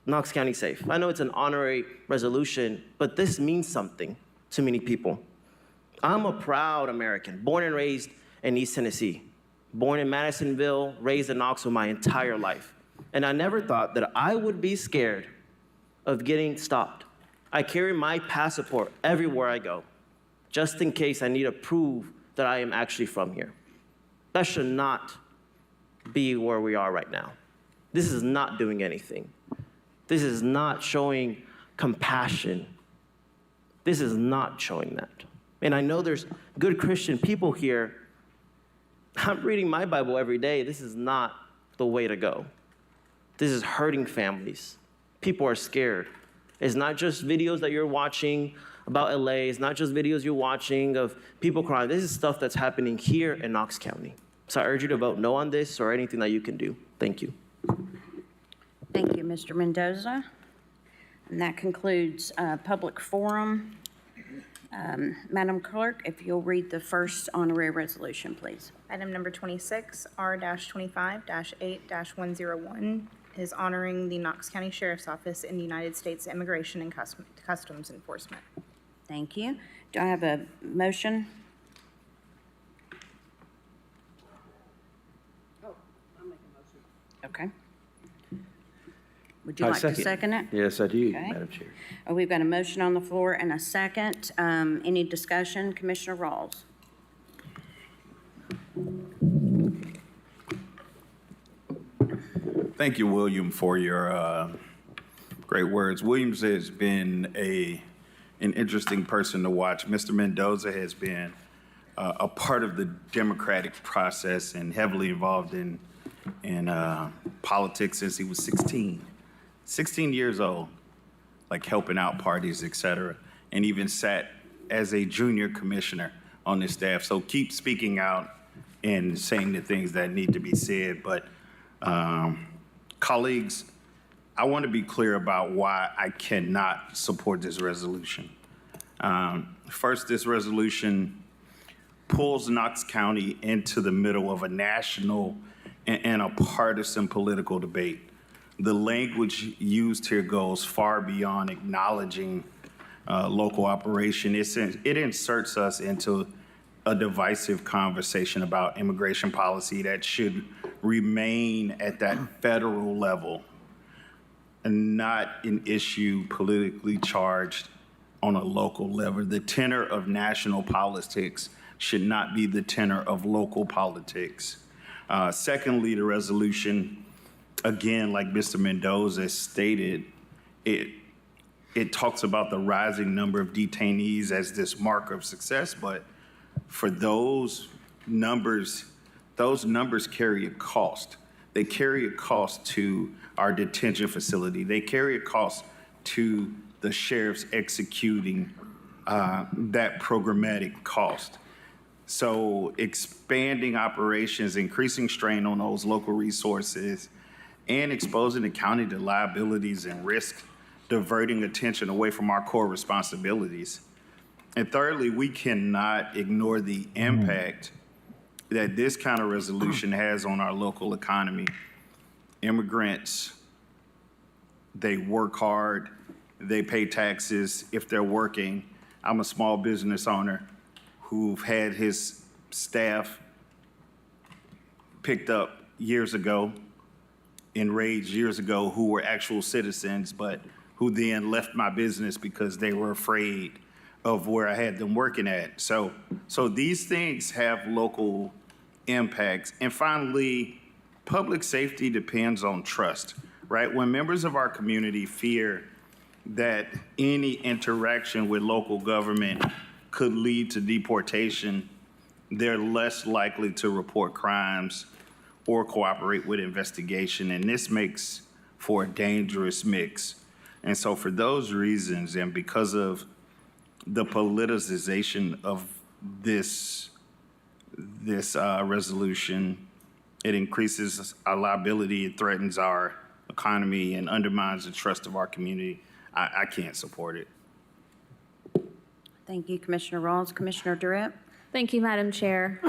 Knox County safe. I know it's an honorary resolution, but this means something to many people. I'm a proud American, born and raised in East Tennessee, born in Madisonville, raised in Knoxville my entire life. And I never thought that I would be scared of getting stopped. I carry my passport everywhere I go, just in case I need to prove that I am actually from here. That should not be where we are right now. This is not doing anything. This is not showing compassion. This is not showing that. And I know there's good Christian people here. I'm reading my Bible every day. This is not the way to go. This is hurting families. People are scared. It's not just videos that you're watching about LA. It's not just videos you're watching of people crying. This is stuff that's happening here in Knox County. So I urge you to vote no on this or anything that you can do. Thank you. Thank you, Mr. Mendoza. And that concludes public forum. Madam Clerk, if you'll read the first honorary resolution, please. Item number 26, R-25-8-101, is honoring the Knox County Sheriff's Office in the United States Immigration and Customs Enforcement. Thank you. Do I have a motion? Oh, I'll make a motion. Okay. Would you like to second it? Yes, I do, Okay. Madam Chair. We've got a motion on the floor and a second. Any discussion? Commissioner Rawls. Thank you, William, for your great words. Williams has been an interesting person to watch. Mr. Mendoza has been a part of the democratic process and heavily involved in politics since he was 16 years old, like helping out parties, et cetera, and even sat as a junior commissioner on this staff. So keep speaking out and saying the things that need to be said. But colleagues, I want to be clear about why I cannot support this resolution. First, this resolution pulls Knox County into the middle of a national and a partisan political debate. The language used here goes far beyond acknowledging local operation. It inserts us into a divisive conversation about immigration policy that should remain at that federal level and not an issue politically charged on a local level. The tenor of national politics should not be the tenor of local politics. Secondly, the resolution, again, like Mr. Mendoza stated, it talks about the rising number of detainees as this marker of success, but for those numbers carry a cost. They carry a cost to our detention facility. They carry a cost to the sheriffs executing that programmatic cost. So expanding operations, increasing strain on those local resources, and exposing the county to liabilities and risk, diverting attention away from our core responsibilities. And thirdly, we cannot ignore the impact that this kind of resolution has on our local economy. Immigrants, they work hard, they pay taxes if they're working. I'm a small business owner who've had his staff picked up years ago, enraged years ago, who were actual citizens, but who then left my business because they were afraid of where I had them working at. So these things have local impacts. And finally, public safety depends on trust, right? When members of our community fear that any interaction with local government could lead to deportation, they're less likely to report crimes or cooperate with investigation. And this makes for a dangerous mix. And so for those reasons, and because of the politicization of this this resolution. It increases our liability, it threatens our economy, and undermines the trust of our community. I can't support it. Thank you, Commissioner Rawls. Commissioner Durrett? Thank you, Madam Chair.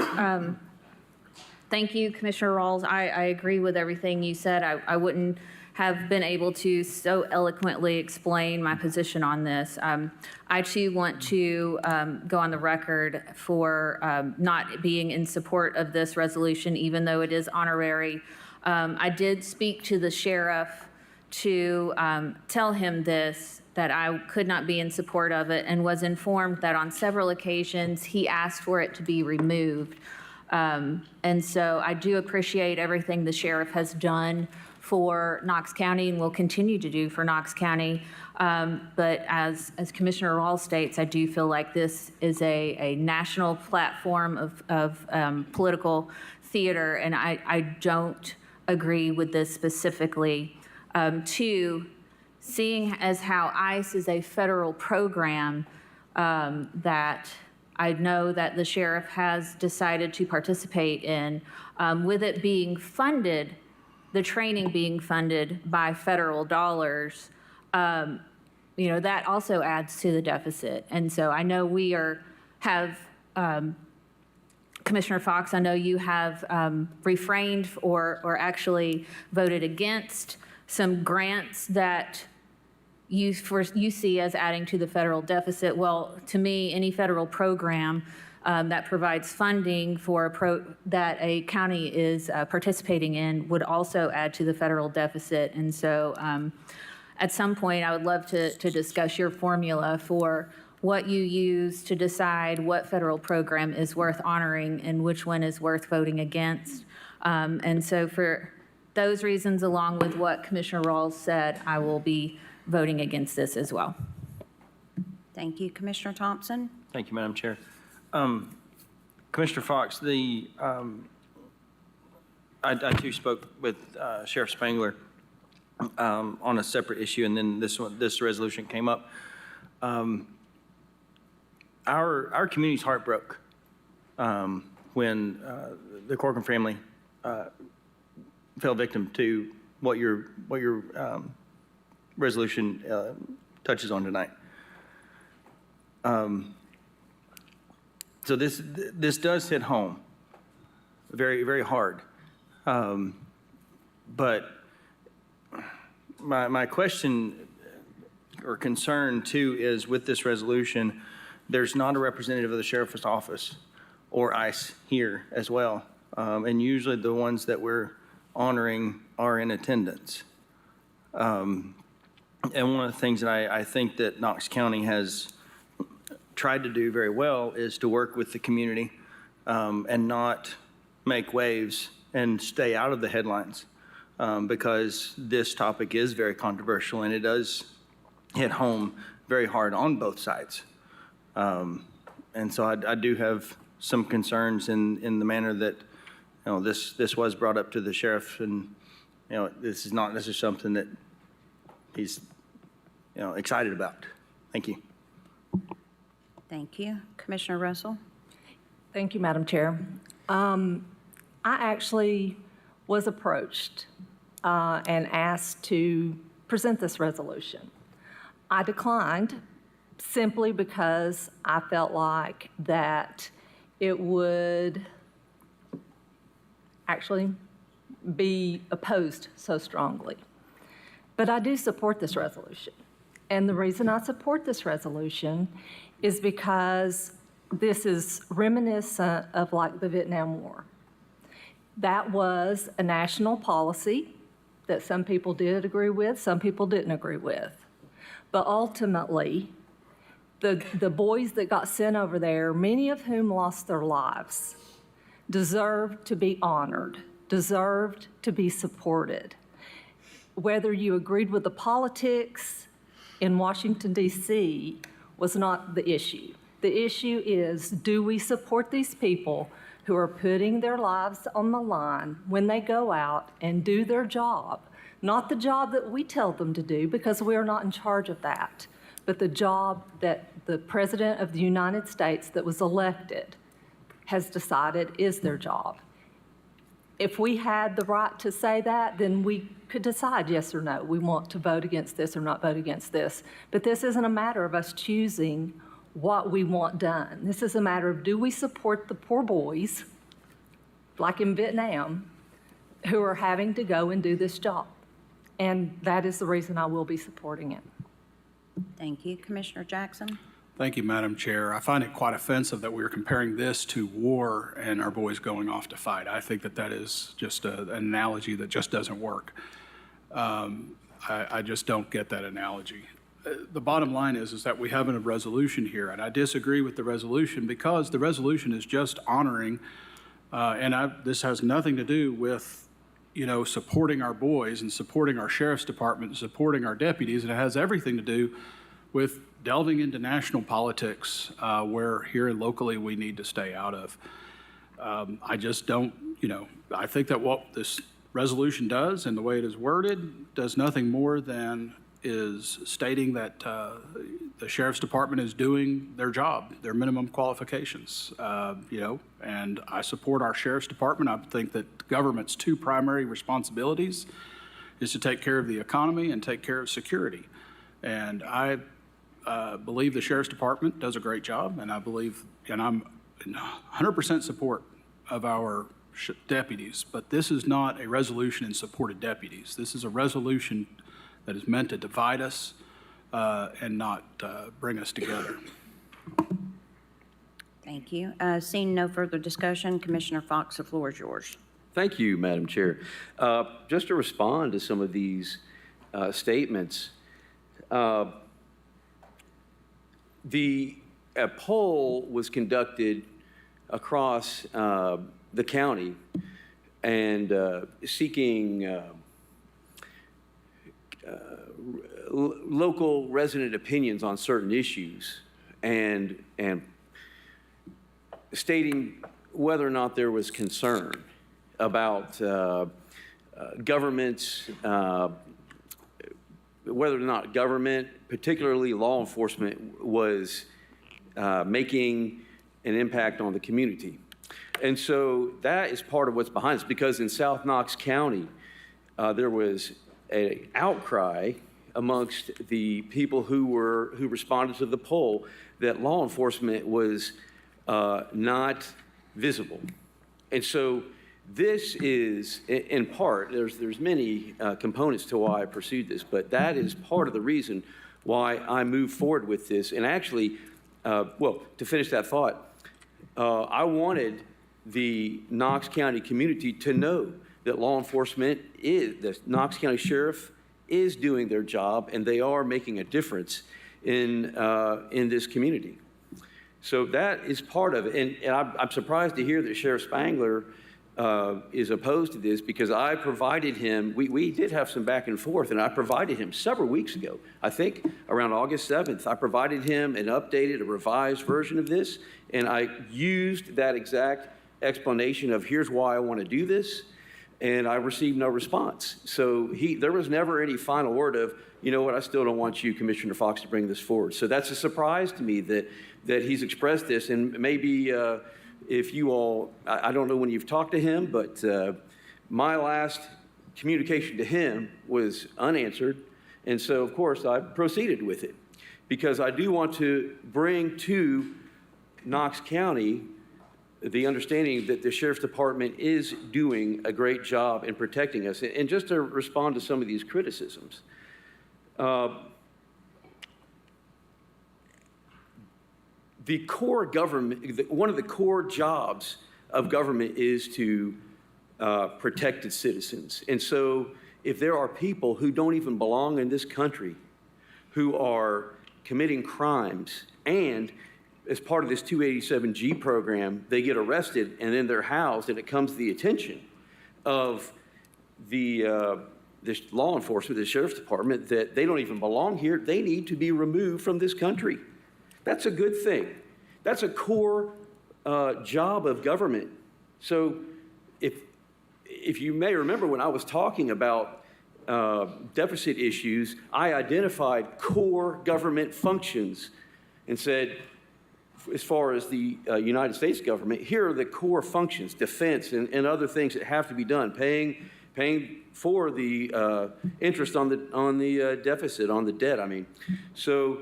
Thank you, Commissioner Rawls. I agree with everything you said. I wouldn't have been able to so eloquently explain my position on this. I too want to go on the record for not being in support of this resolution, even though it is honorary. I did speak to the sheriff to tell him this, that I could not be in support of it, and was informed that on several occasions he asked for it to be removed. And so I do appreciate everything the sheriff has done for Knox County and will continue to do for Knox County. But as Commissioner Rawls states, I do feel like this is a national platform of political theater, and I don't agree with this specifically. Two, seeing as how ICE is a federal program that I know that the sheriff has decided to participate in, with it being funded, the training being funded by federal dollars, that also adds to the deficit. And so I know we have Commissioner Fox, I know you have refrained or actually voted against some grants that you see as adding to the federal deficit. Well, to me, any federal program that provides funding for that a county is participating in would also add to the federal deficit. And so at some point, I would love to discuss your formula for what you use to decide what federal program is worth honoring and which one is worth voting against. And so for those reasons, along with what Commissioner Rawls said, I will be voting against this as well. Thank you, Commissioner Thompson. Thank you, Madam Chair. Commissioner Fox, I too spoke with Sheriff Spangler on a separate issue, and then this resolution came up. Our community's heart broke when the Corcoran family fell victim to what your resolution touches on tonight. So this does hit home very, very hard. But my question or concern too is with this resolution, there's not a representative of the Sheriff's Office or ICE here as well. And usually the ones that we're honoring are in attendance. And one of the things that I think that Knox County has tried to do very well is to work with the community and not make waves and stay out of the headlines because this topic is very controversial and it does hit home very hard on both sides. And so I do have some concerns in the manner that this was brought up to the sheriff, and this is not necessarily something that he's excited about. Thank you. Thank you. Commissioner Russell? Thank you, Madam Chair. I actually was approached and asked to present this resolution. I declined simply because I felt like that it would actually be opposed so strongly. But I do support this resolution. And the reason I support this resolution is because this is reminiscent of like the Vietnam War. That was a national policy that some people did agree with, some people didn't agree with. But ultimately, the boys that got sent over there, many of whom lost their lives, deserved to be honored, deserved to be supported. Whether you agreed with the politics in Washington, D.C. was not the issue. The issue is, do we support these people who are putting their lives on the line when they go out and do their job? Not the job that we tell them to do, because we are not in charge of that, but the job that the President of the United States that was elected has decided is their job. If we had the right to say that, then we could decide yes or no. We want to vote against this or not vote against this. But this isn't a matter of us choosing what we want done. This is a matter of, do we support the poor boys, like in Vietnam, who are having to go and do this job? And that is the reason I will be supporting it. Thank you. Commissioner Jackson? Thank you, Madam Chair. I find it quite offensive that we're comparing this to war and our boys going off to fight. I think that that is just an analogy that just doesn't work. I just don't get that analogy. The bottom line is that we have a resolution here, and I disagree with the resolution because the resolution is just honoring, this has nothing to do with, supporting our boys and supporting our sheriff's department and supporting our deputies. And it has everything to do with delving into national politics, where here and locally we need to stay out of. I just don't, I think that what this resolution does and the way it is worded does nothing more than is stating that the sheriff's department is doing their job, their minimum qualifications, and I support our sheriff's department. I think that government's two primary responsibilities is to take care of the economy and take care of security. And I believe the sheriff's department does a great job, and I believe, and I'm in 100% support of our deputies, but this is not a resolution in support of deputies. This is a resolution that is meant to divide us and not bring us together. Thank you. Seeing no further discussion, Commissioner Fox, the floor is yours. Thank you, Madam Chair. Just to respond to some of these statements, a poll was conducted across the county and seeking local resident opinions on certain issues and stating whether or not there was concern about governments, whether or not government, particularly law enforcement, was making an impact on the community. And so that is part of what's behind this, because in South Knox County, there was an outcry amongst the people who responded to the poll that law enforcement was not visible. And so this is, in part, there's many components to why I pursued this, but that is part of the reason why I moved forward with this. And actually, to finish that thought, I wanted the Knox County community to know that law enforcement the Knox County Sheriff is doing their job, and they are making a difference in this community. So that is part of it. And I'm surprised to hear that Sheriff Spangler is opposed to this, because I provided him, we did have some back and forth, and I provided him several weeks ago, I think around August 7th, I provided him an updated, a revised version of this, and I used that exact explanation of here's why I want to do this, and I received no response. So there was never any final word of, you know what, I still don't want you, Commissioner Fox, to bring this forward. So that's a surprise to me that he's expressed this, and maybe if you all, I don't know when you've talked to him, but my last communication to him was unanswered, and so of course I proceeded with it, because I do want to bring to Knox County the understanding that the Sheriff's Department is doing a great job in protecting us. And just to respond to some of these criticisms, the core government, one of the core jobs of government is to protect its citizens. And so if there are people who don't even belong in this country, who are committing crimes, and as part of this 287G program, they get arrested and then they're housed, and it comes to the attention of the law enforcement, the Sheriff's Department, that they don't even belong here. They need to be removed from this country. That's a good thing. That's a core job of government. So if you may remember, when I was talking about deficit issues, I identified core government functions and said, as far as the United States government, here are the core functions, defense and other things that have to be done, paying for the interest on the deficit, on the debt, I mean. So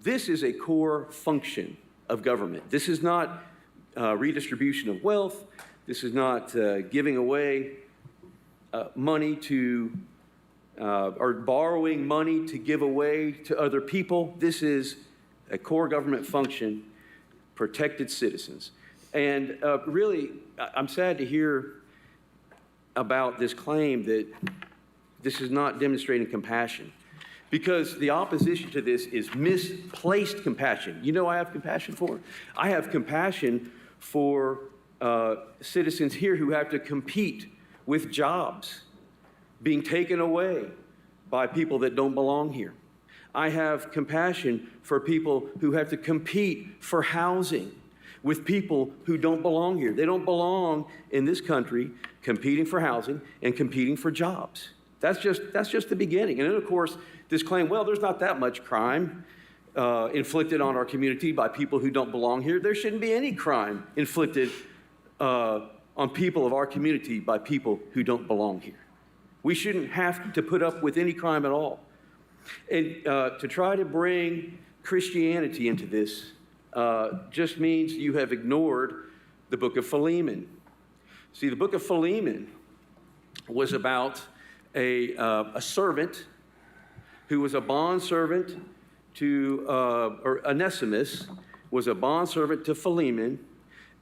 this is a core function of government. This is not redistribution of wealth. This is not giving away money to, or borrowing money to give away to other people. This is a core government function, protected citizens. And really, I'm sad to hear about this claim that this is not demonstrating compassion, because the opposition to this is misplaced compassion. You know I have compassion for? I have compassion for citizens here who have to compete with jobs being taken away by people that don't belong here. I have compassion for people who have to compete for housing with people who don't belong here. They don't belong in this country competing for housing and competing for jobs. That's just the beginning. And then, of course, this claim, well, there's not that much crime inflicted on our community by people who don't belong here. There shouldn't be any crime inflicted on people of our community by people who don't belong here. We shouldn't have to put up with any crime at all. And to try to bring Christianity into this just means you have ignored the book of Philemon. See, the book of Philemon was about a servant who was a bondservant to, or Onesimus was a bondservant to Philemon,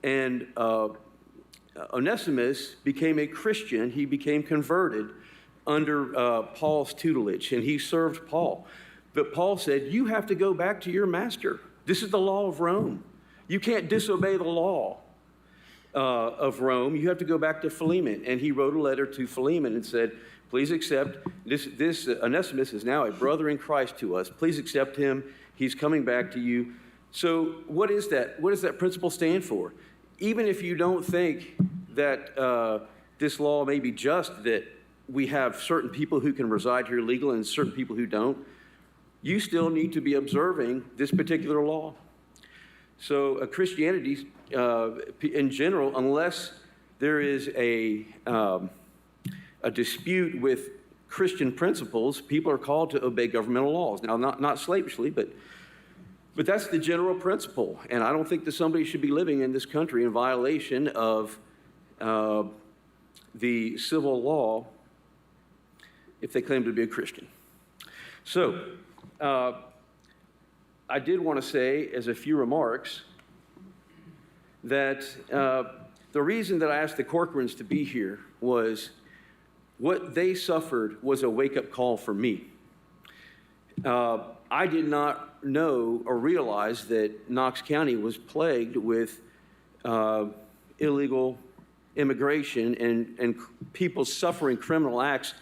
and Onesimus became a Christian. He became converted under Paul's tutelage, and he served Paul. But Paul said, you have to go back to your master. This is the law of Rome. You can't disobey the law of Rome. You have to go back to Philemon. And he wrote a letter to Philemon and said, please accept, this Onesimus is now a brother in Christ to us. Please accept him. He's coming back to you. So what is that? What does that principle stand for? Even if you don't think that this law may be just, that we have certain people who can reside here legally and certain people who don't, you still need to be observing this particular law. So Christianity, in general, unless there is a dispute with Christian principles, people are called to obey governmental laws. Now, not slavishly, but that's the general principle. And I don't think that somebody should be living in this country in violation of the civil law if they claim to be a Christian. So I did want to say, as a few remarks, that the reason that I asked the Corcorans to be here was what they suffered was a wake-up call for me. I did not know or realize that Knox County was plagued with illegal immigration and people suffering criminal acts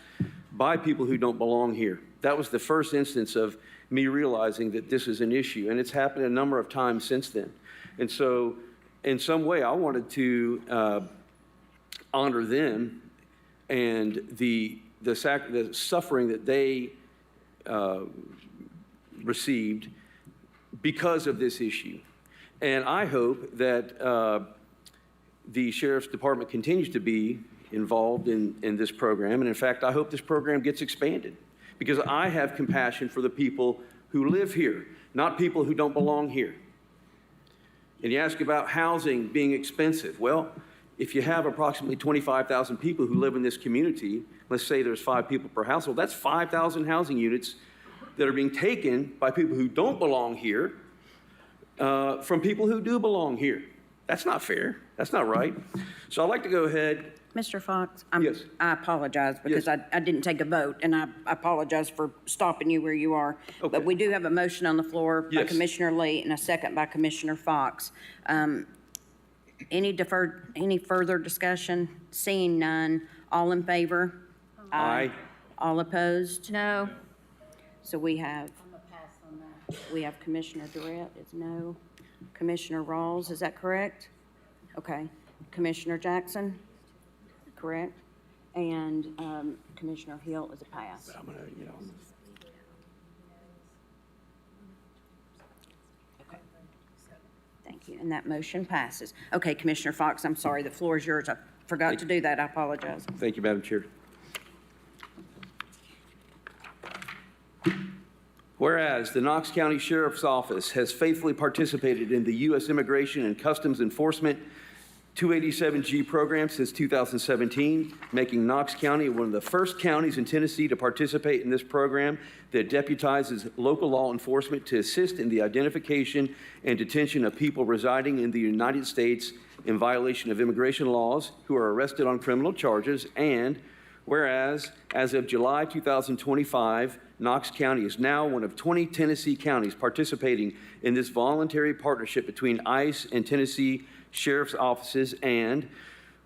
by people who don't belong here. That was the first instance of me realizing that this is an issue, and it's happened a number of times since then. And so, in some way, I wanted to honor them and the suffering that they received because of this issue. And I hope that the Sheriff's Department continues to be involved in this program. And in fact, I hope this program gets expanded, because I have compassion for the people who live here, not people who don't belong here. And you ask about housing being expensive. Well, if you have approximately 25,000 people who live in this community, let's say there's 5 people per household, that's 5,000 housing units that are being taken by people who don't belong here from people who do belong here. That's not fair. That's not right. So I'd like to go ahead. Mr. Fox, Yes. I apologize because I didn't take a vote, and I apologize for stopping you where you are. Okay. But we do have a motion on the floor by Yes. Commissioner Lee and a second by Commissioner Fox. Any further discussion? Seeing none, all in favor? Aye. All opposed? No. So we have, we have Commissioner Durrett is no. Commissioner Rawls, is that correct? Okay. Commissioner Jackson? Correct. And Commissioner Hill is a pass. Okay. you, and that motion passes. Okay, Commissioner Fox, I'm sorry, the floor is yours. I forgot to do that. I apologize. Thank you, Madam Chair. Whereas the Knox County Sheriff's Office has faithfully participated in the U.S. Immigration and Customs Enforcement 287G program since 2017, making Knox County one of the first counties in Tennessee to participate in this program that deputizes local law enforcement to assist in the identification and detention of people residing in the United States in violation of immigration laws who are arrested on criminal charges. And whereas, as of July 2025, Knox County is now one of 20 Tennessee counties participating in this voluntary partnership between ICE and Tennessee Sheriff's offices. And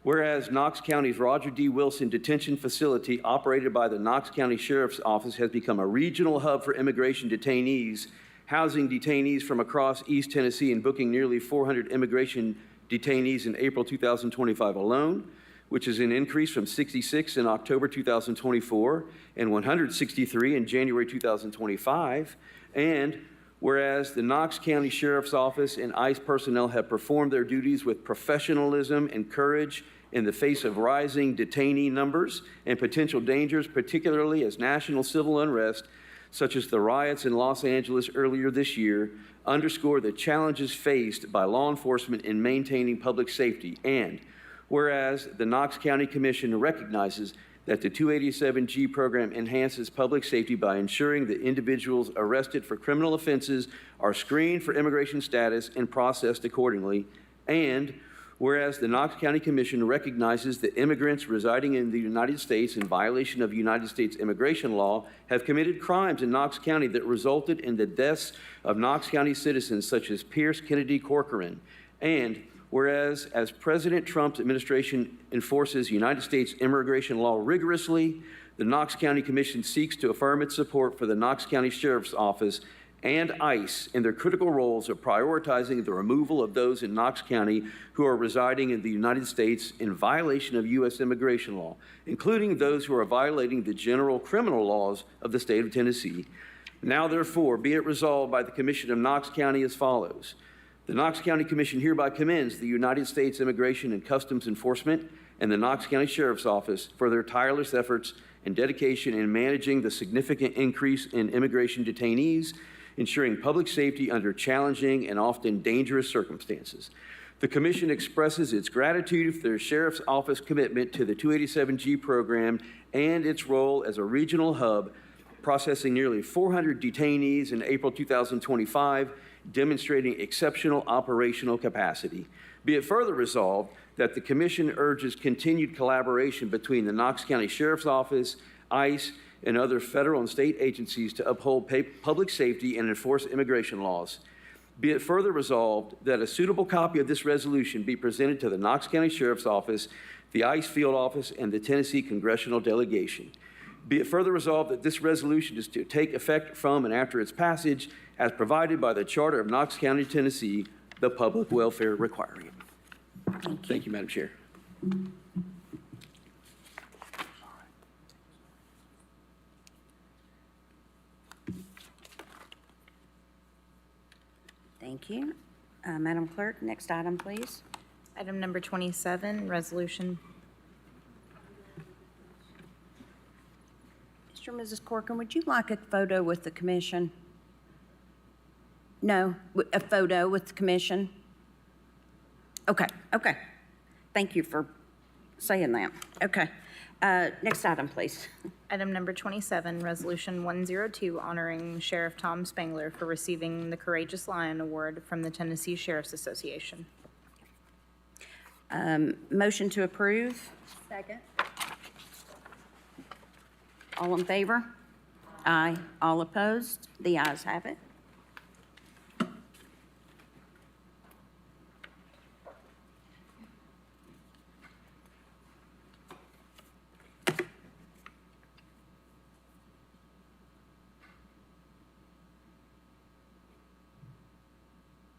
whereas Knox County's Roger D. Wilson Detention Facility, operated by the Knox County Sheriff's Office, has become a regional hub for immigration detainees, housing detainees from across East Tennessee and booking nearly 400 immigration detainees in April 2025 alone, which is an increase from 66 in October 2024 and 163 in January 2025. And whereas the Knox County Sheriff's Office and ICE personnel have performed their duties with professionalism and courage in the face of rising detainee numbers and potential dangers, particularly as national civil unrest, such as the riots in Los Angeles earlier this year, underscore the challenges faced by law enforcement in maintaining public safety. And whereas the Knox County Commission recognizes that the 287G program enhances public safety by ensuring that individuals arrested for criminal offenses are screened for immigration status and processed accordingly. And whereas the Knox County Commission recognizes that immigrants residing in the United States in violation of United States immigration law have committed crimes in Knox County that resulted in the deaths of Knox County citizens such as Pierce Kennedy Corcoran. And whereas, as President Trump's administration enforces United States immigration law rigorously, the Knox County Commission seeks to affirm its support for the Knox County Sheriff's Office and ICE in their critical roles of prioritizing the removal of those in Knox County who are residing in the United States in violation of U.S. immigration law, including those who are violating the general criminal laws of the state of Tennessee. Now, therefore, be it resolved by the Commission of Knox County as follows. The Knox County Commission hereby commends the United States Immigration and Customs Enforcement and the Knox County Sheriff's Office for their tireless efforts and dedication in managing the significant increase in immigration detainees, ensuring public safety under challenging and often dangerous circumstances. The Commission expresses its gratitude for the Sheriff's Office commitment to the 287G program and its role as a regional hub, processing nearly 400 detainees in April 2025, demonstrating exceptional operational capacity. Be it further resolved that the Commission urges continued collaboration between the Knox County Sheriff's Office, ICE, and other federal and state agencies to uphold public safety and enforce immigration laws. Be it further resolved that a suitable copy of this resolution be presented to the Knox County Sheriff's Office, the ICE Field Office, and the Tennessee Congressional Delegation. Be it further resolved that this resolution is to take effect from and after its passage as provided by the Charter of Knox County, Tennessee, the public welfare requiring it. Thank you, Madam Chair. Thank you. Madam Clerk, next item, please. Item number 27, resolution. Mr. and Mrs. Corcoran, would you like a photo with the commission? No, a photo with the commission? Okay, okay. Thank you for saying that. Okay. Next item, please. Item number 27, resolution 102, honoring Sheriff Tom Spangler for receiving the Courageous Lion Award from the Tennessee Sheriff's Association. Motion to approve. Second. All in favor? Aye. All opposed? The ayes have it.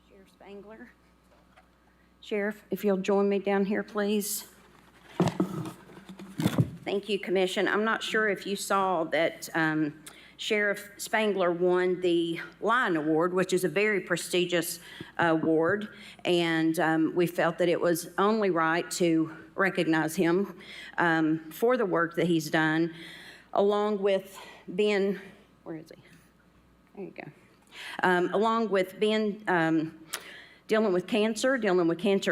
Sheriff Spangler. Sheriff, if you'll join me down here, please. Thank you, Commission. I'm not sure if you saw that Sheriff Spangler won the Lion Award, which is a very prestigious award, and we felt that it was only right to recognize him for the work that he's done, along with being, where is he? There you go. Along with being dealing with cancer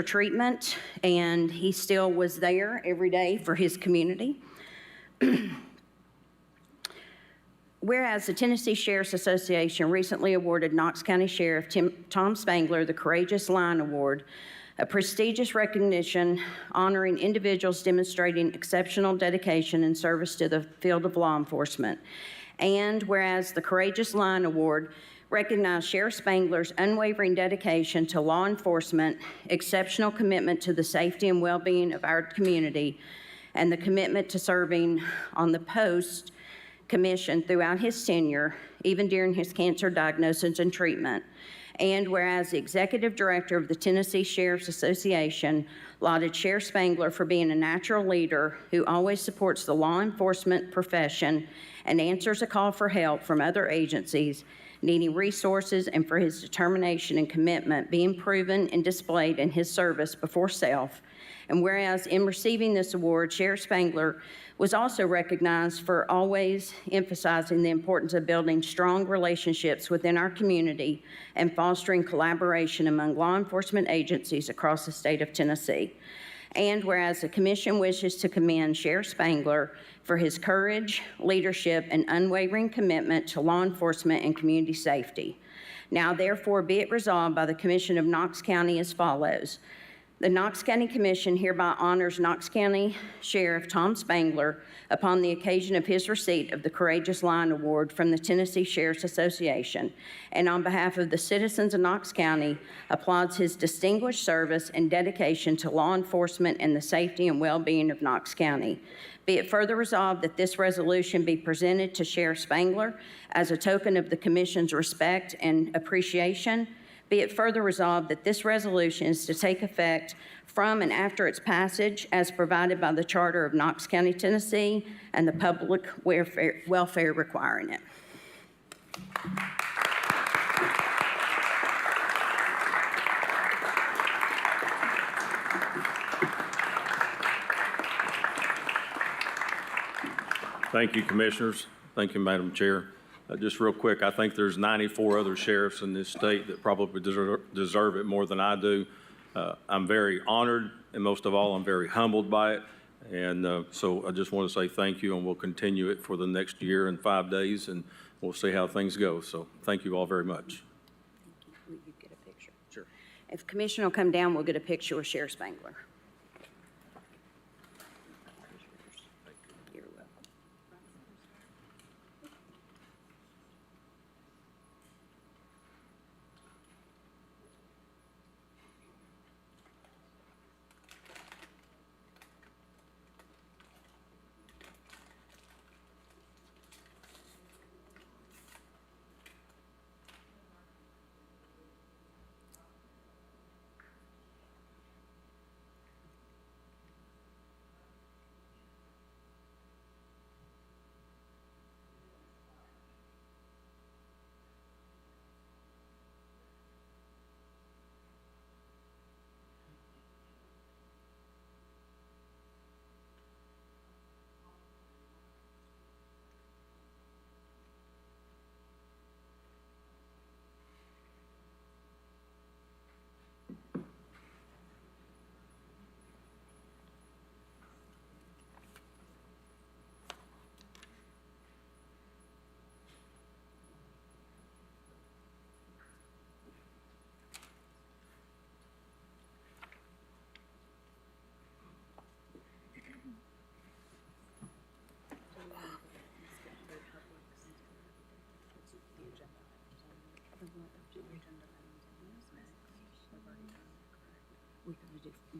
treatment, and he still was there every day for his community. Whereas the Tennessee Sheriff's Association recently awarded Knox County Sheriff Tom Spangler the Courageous Lion Award, a prestigious recognition honoring individuals demonstrating exceptional dedication and service to the field of law enforcement. And whereas the Courageous Lion Award recognized Sheriff Spangler's unwavering dedication to law enforcement, exceptional commitment to the safety and well-being of our community, and the commitment to serving on the post commission throughout his tenure, even during his cancer diagnosis and treatment. And whereas the executive director of the Tennessee Sheriff's Association lauded Sheriff Spangler for being a natural leader who always supports the law enforcement profession and answers a call for help from other agencies needing resources, and for his determination and commitment being proven and displayed in his service before self. And whereas in receiving this award, Sheriff Spangler was also recognized for always emphasizing the importance of building strong relationships within our community and fostering collaboration among law enforcement agencies across the state of Tennessee. And whereas the commission wishes to commend Sheriff Spangler for his courage, leadership, and unwavering commitment to law enforcement and community safety. Now therefore be it resolved by the Commission of Knox County as follows. The Knox County Commission hereby honors Knox County Sheriff Tom Spangler upon the occasion of his receipt of the Courageous Lion Award from the Tennessee Sheriff's Association, and on behalf of the citizens of Knox County, applauds his distinguished service and dedication to law enforcement and the safety and well-being of Knox County. Be it further resolved that this resolution be presented to Sheriff Spangler as a token of the Commission's respect and appreciation. Be it further resolved that this resolution is to take effect from and after its passage as provided by the Charter of Knox County, Tennessee, and the public welfare requiring it. Thank you, Commissioners. Thank you, Madam Chair. Just real quick, I think there's 94 other sheriffs in this state that probably deserve it more than I do. I'm very honored, and most of all, I'm very humbled by it. And so I just want to say thank you, and we'll continue it for the next year and 5 days, and we'll see how things go. So thank you all very much. Will you get a picture? Sure. If Commissioner will come down, we'll get a picture with Sheriff Spangler.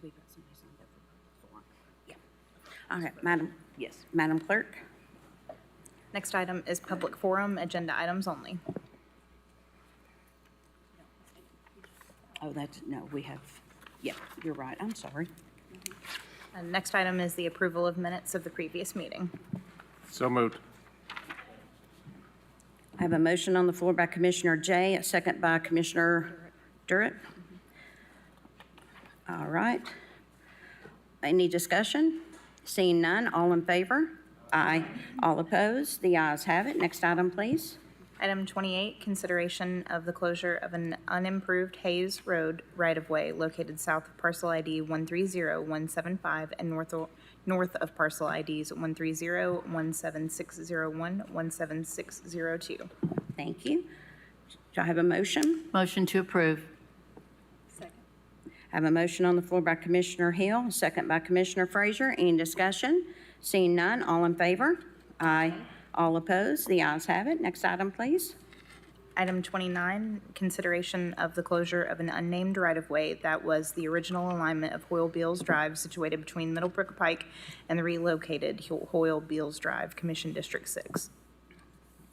We've got somebody signed up for public forum. Yeah. All right, Madam, yes, Madam Clerk. Next item is public forum, agenda items only. Oh, that's, no, we have, yeah, you're right, I'm sorry. And next item is the approval of minutes of the previous meeting. So moved. I have a motion on the floor by Commissioner Jay, a second by Commissioner Durrett. All right. Any discussion? Seeing none, all in favor? Aye. All opposed? The ayes have it. Next item, please. Item 28, consideration of the closure of an unimproved Hayes Road right-of-way located south of parcel ID 130175 and north of parcel IDs 130, 17601, 17602. Thank you. Do I have a motion? Motion to approve. I have a motion on the floor by Commissioner Hill, a second by Commissioner Frazier. Any discussion? Seeing none, all in favor? Aye. All opposed? The ayes have it. Next item, please. Item 29, consideration of the closure of an unnamed right-of-way that was the original alignment of Hoyle Beals Drive situated between Middlebrook Pike and the relocated Hoyle Beals Drive, Commission District 6.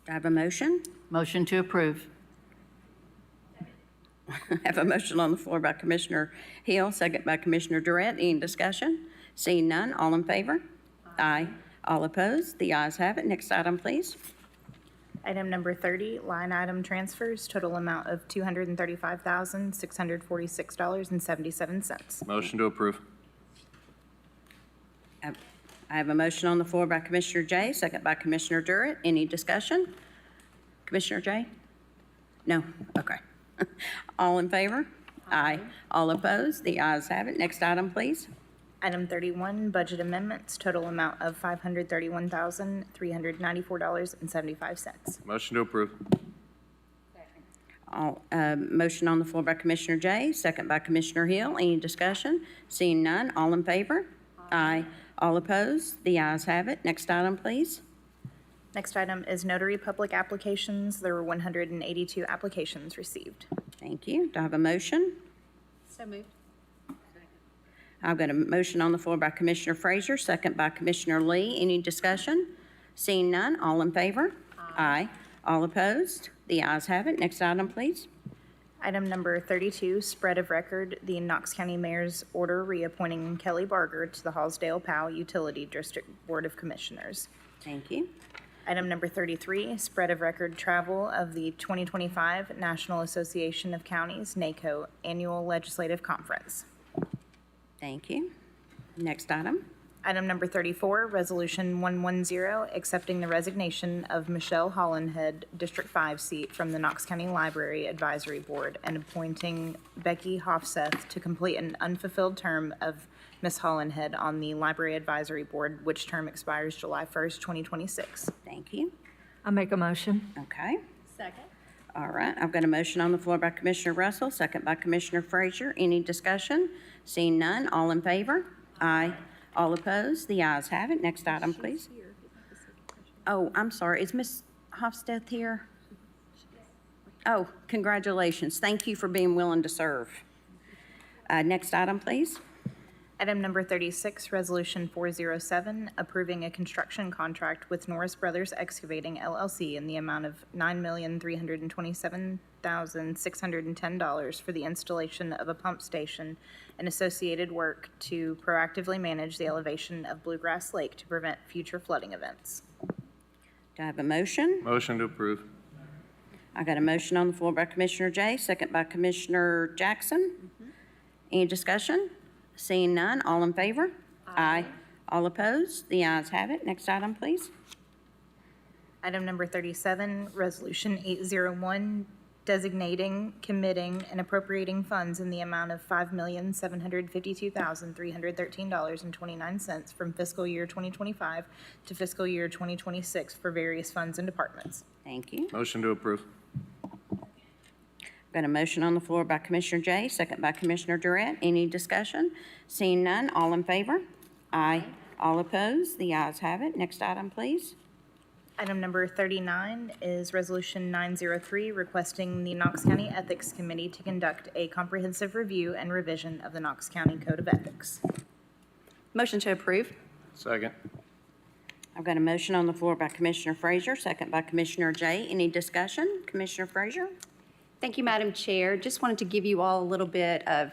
Do I have a motion? Motion to approve. I have a motion on the floor by Commissioner Hill, second by Commissioner Durrett. Any discussion? Seeing none, all in favor? Aye. All opposed? The ayes have it. Next item, please. Item number 30, line item transfers, total amount of $235,646.77. Motion to approve. I have a motion on the floor by Commissioner Jay, second by Commissioner Durrett. Any discussion? Commissioner Jay? No? Okay. All in favor? Aye. All opposed? The ayes have it. Next item, please. Item 31, budget amendments, total amount of $531,394.75. Motion to approve. Motion on the floor by Commissioner Jay, second by Commissioner Hill. Any discussion? Seeing none, all in favor? Aye. All opposed? The ayes have it. Next item, please. Next item is notary public applications. There were 182 applications received. Thank you. Do I have a motion? So moved. I've got a motion on the floor by Commissioner Frazier, second by Commissioner Lee. Any discussion? Seeing none, all in favor? Aye. All opposed? The ayes have it. Next item, please. Item number 32, spread of record, the Knox County Mayor's order reappointing Kelly Barger to the Hallsdale-Powell Utility District Board of Commissioners. Thank you. Item number 33, spread of record travel of the 2025 National Association of Counties, NACO Annual Legislative Conference. Thank you. Next item. Item number 34, Resolution 110, accepting the resignation of Michelle Hollenhead, District 5 seat from the Knox County Library Advisory Board and appointing Becky Hofseth to complete an unfulfilled term of Ms. Hollenhead on the Library Advisory Board, which term expires July 1st, 2026. Thank you. I make a motion. Okay. Second. All right. I've got a motion on the floor by Commissioner Russell, second by Commissioner Frazier. Any discussion? Seeing none, all in favor? Aye. All opposed? The ayes have it. Next item, please. Oh, I'm sorry. Is Ms. Hofsteth here? Oh, congratulations. Thank you for being willing to serve. Next item, please. Item number 36, Resolution 407, approving a construction contract with Norris Brothers Excavating LLC in the amount of $9,327,610 for the installation of a pump station and associated work to proactively manage the elevation of Bluegrass Lake to prevent future flooding events. Do I have a motion? Motion to approve. I got a motion on the floor by Commissioner Jay, second by Commissioner Jackson. Any discussion? Seeing none, all in favor? Aye. All opposed? The ayes have it. Next item, please. Item number 37, Resolution 801, designating, committing, and appropriating funds in the amount of $5,752,313.29 from fiscal year 2025 to fiscal year 2026 for various funds and departments. Thank you. Motion to approve. Got a motion on the floor by Commissioner Jay, second by Commissioner Durrett. Any discussion? Seeing none, all in favor? Aye. All opposed? The ayes have it. Next item, please. Item number 39 is Resolution 903, requesting the Knox County Ethics Committee to conduct a comprehensive review and revision of the Knox County Code of Ethics. Motion to approve. Second. I've got a motion on the floor by Commissioner Frazier, second by Commissioner Jay. Any discussion? Commissioner Frazier? Thank you, Madam Chair. Just wanted to give you all a little bit of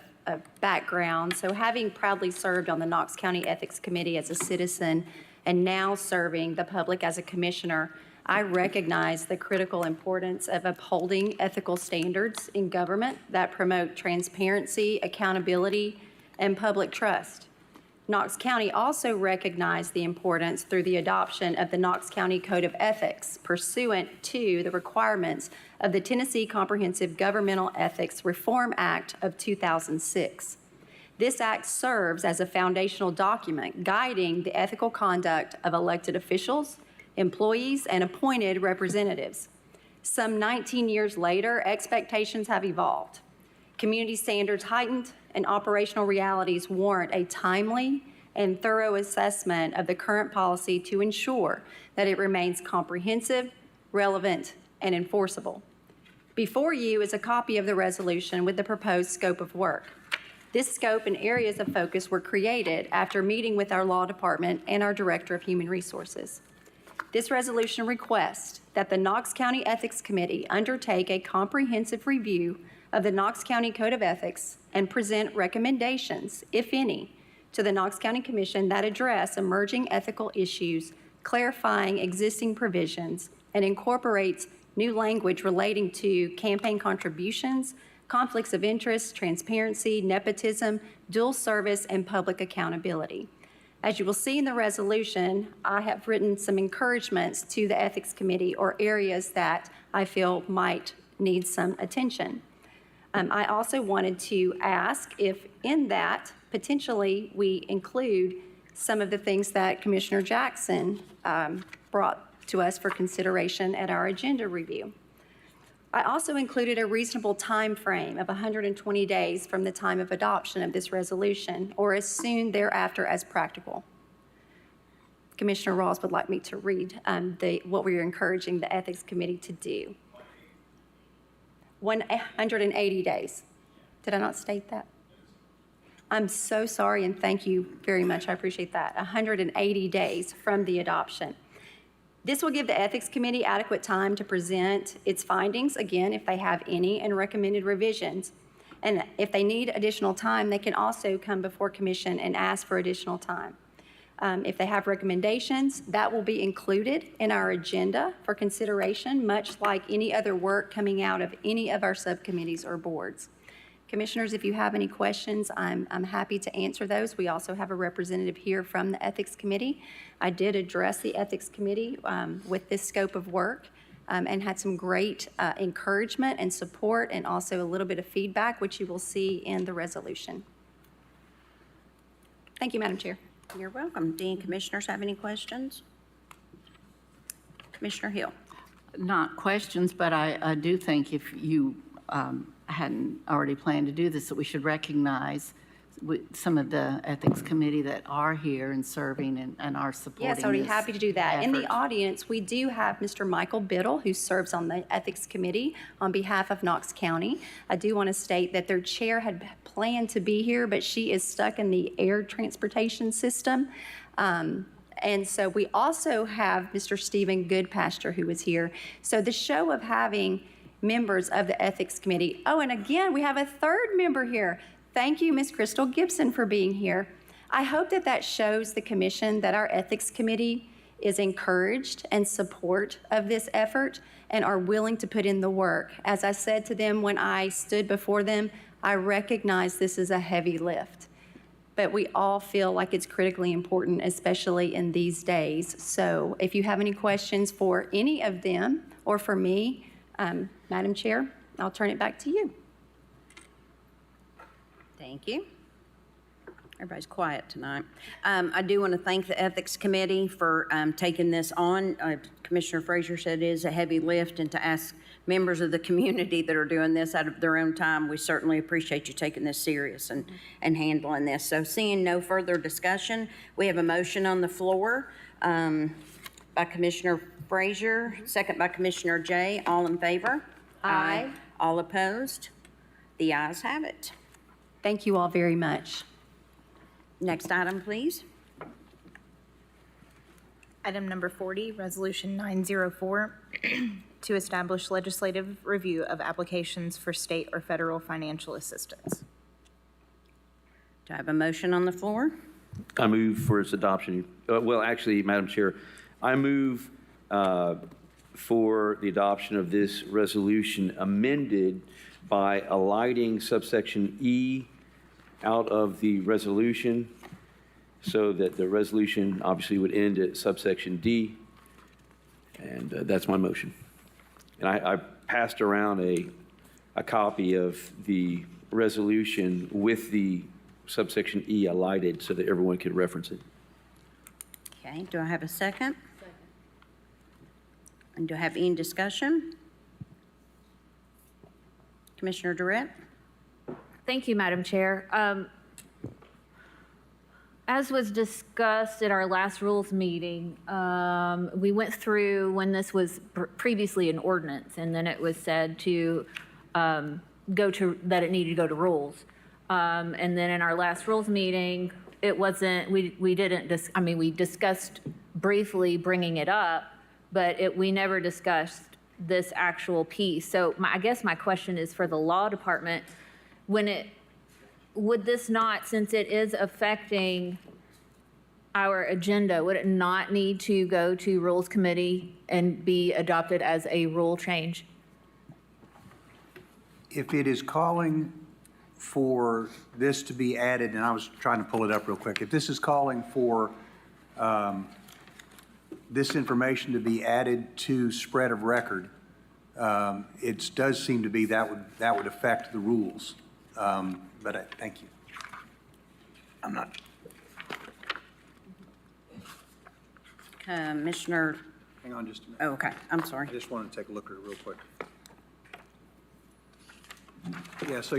background. So having proudly served on the Knox County Ethics Committee as a citizen and now serving the public as a commissioner, I recognize the critical importance of upholding ethical standards in government that promote transparency, accountability, and public trust. Knox County also recognized the importance through the adoption of the Knox County Code of Ethics pursuant to the requirements of the Tennessee Comprehensive Governmental Ethics Reform Act of 2006. This act serves as a foundational document guiding the ethical conduct of elected officials, employees, and appointed representatives. Some 19 years later, expectations have evolved. Community standards heightened, and operational realities warrant a timely and thorough assessment of the current policy to ensure that it remains comprehensive, relevant, and enforceable. Before you is a copy of the resolution with the proposed scope of work. This scope and areas of focus were created after meeting with our law department and our Director of Human Resources. This resolution requests that the Knox County Ethics Committee undertake a comprehensive review of the Knox County Code of Ethics and present recommendations, if any, to the Knox County Commission that address emerging ethical issues, clarifying existing provisions, and incorporates new language relating to campaign contributions, conflicts of interest, transparency, nepotism, dual service, and public accountability. As you will see in the resolution, I have written some encouragements to the Ethics Committee or areas that I feel might need some attention. I also wanted to ask if in that, potentially, we include some of the things that Commissioner Jackson brought to us for consideration at our agenda review. I also included a reasonable time frame of 120 days from the time of adoption of this resolution, or as soon thereafter as practical. Commissioner Rawls would like me to read what we're encouraging the Ethics Committee to do. 180 days. Did I not state that? I'm so sorry, and thank you very much. I appreciate that. 180 days from the adoption. This will give the Ethics Committee adequate time to present its findings, again, if they have any, and recommended revisions. And if they need additional time, they can also come before Commission and ask for additional time. If they have recommendations, that will be included in our agenda for consideration, much like any other work coming out of any of our subcommittees or boards. Commissioners, if you have any questions, I'm happy to answer those. We also have a representative here from the Ethics Committee. I did address the Ethics Committee with this scope of work and had some great encouragement and support, and also a little bit of feedback, which you will see in the resolution. Thank you, Madam Chair. You're welcome. Do any commissioners have any questions? Commissioner Hill. Not questions, but I do think if you hadn't already planned to do this, that we should recognize some of the Ethics Committee that are here and serving and are supporting Yes, I would be this happy to do that. In the effort. audience, we do have Mr. Michael Biddle, who serves on the Ethics Committee on behalf of Knox County. I do want to state that their chair had planned to be here, but she is stuck in the air transportation system. And so we also have Mr. Stephen Goodpasture, who is here. So the show of having members of the Ethics Committee. Oh, and again, we have a third member here. Thank you, Ms. Crystal Gibson, for being here. I hope that that shows the commission that our Ethics Committee is encouraged and support of this effort and are willing to put in the work. As I said to them when I stood before them, I recognize this is a heavy lift, but we all feel like it's critically important, especially in these days. So if you have any questions for any of them or for me, Madam Chair, I'll turn it back to you. Thank you. Everybody's quiet tonight. I do want to thank the Ethics Committee for taking this on. Commissioner Frazier said it is a heavy lift, and to ask members of the community that are doing this out of their own time, we certainly appreciate you taking this serious and handling this. So seeing no further discussion, we have a motion on the floor by Commissioner Frazier, second by Commissioner Jay. All in favor? Aye. All opposed? The ayes have it. Thank you all very much. Next item, please. Item number 40, Resolution 904, to establish legislative review of applications for state or federal financial assistance. Do I have a motion on the floor? I move for its adoption. Well, actually, Madam Chair, I move for the adoption of this resolution amended by alighting subsection E out of the resolution so that the resolution obviously would end at subsection D. And that's my motion. And I passed around a copy of the resolution with the subsection E alighted so that everyone could reference it. Okay, do I have a second? And do I have any discussion? Commissioner Durrett? Thank you, Madam Chair. As was discussed at our last rules meeting, we went through when this was previously an ordinance, and then it was said to that it needed to go to rules. And then in our last rules meeting, it wasn't, we discussed briefly bringing it up, but we never discussed this actual piece. So I guess my question is for the law department, would this not, since it is affecting our agenda, would it not need to go to Rules Committee and be adopted as a rule change? If it is calling for this to be added, and I was trying to pull it up real quick, if this is calling for this information to be added to spread of record, it does seem to be that would affect the rules. But thank you. I'm not. Commissioner. Hang on just a minute. Oh, okay, I'm sorry. I just wanted to take a look at it real quick. Yeah, so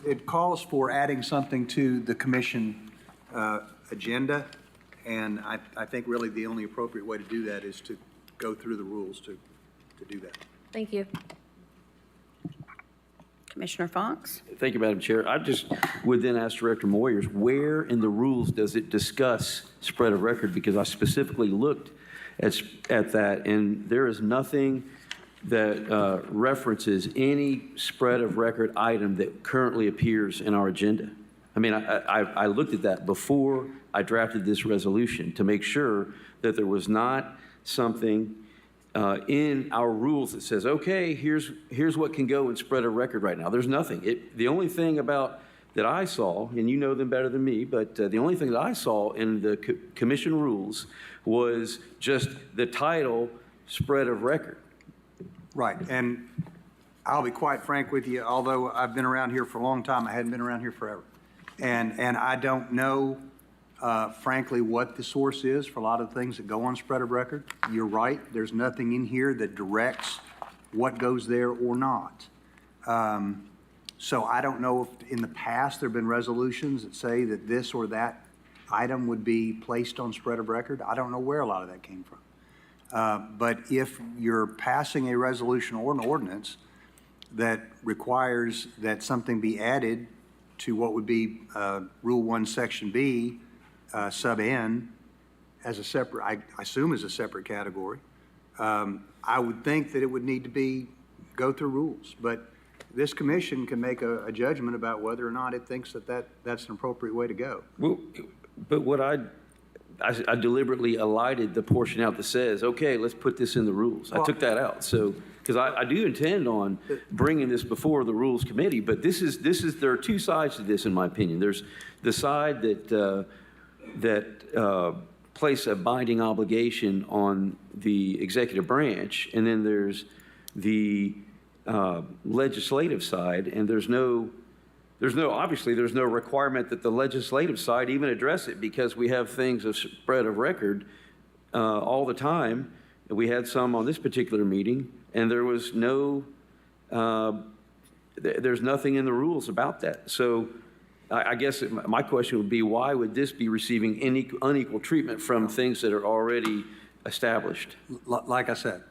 it calls for adding something to the commission agenda, and I think really the only appropriate way to do that is to go through the rules to do that. Thank you. Commissioner Fox? Thank you, Madam Chair. I just would then ask Director Moyers, where in the rules does it discuss spread of record? Because I specifically looked at that, and there is nothing that references any spread of record item that currently appears in our agenda. I mean, I looked at that before I drafted this resolution to make sure that there was not something in our rules that says, okay, here's what can go in spread of record right now. There's nothing. The only thing about that I saw, and you know them better than me, but the only thing that I saw in the commission rules was just the title, spread of record. Right, and I'll be quite frank with you, although I've been around here for a long time, I hadn't been around here forever. And I don't know, frankly, what the source is for a lot of things that go on spread of record. You're right, there's nothing in here that directs what goes there or not. So I don't know if in the past there have been resolutions that say that this or that item would be placed on spread of record. I don't know where a lot of that came from. But if you're passing a resolution or an ordinance that requires that something be added to what would be Rule 1, Section B, sub N, as a separate, I assume as a separate category, I would think that it would need to go through rules. But this commission can make a judgment about whether or not it thinks that's an appropriate way to go. Well, but what I deliberately alighted the portion out that says, okay, let's put this in the rules. I took that out. So, because I do intend on bringing this before the Rules Committee, but there are two sides to this, in my opinion. There's the side that place a binding obligation on the executive branch, and then there's the legislative side, and obviously there's no requirement that the legislative side even address it, because we have things of spread of record all the time. We had some on this particular meeting, and there was there's nothing in the rules about that. So I guess my question would be, why would this be receiving any unequal treatment from things that are already established? Like I said,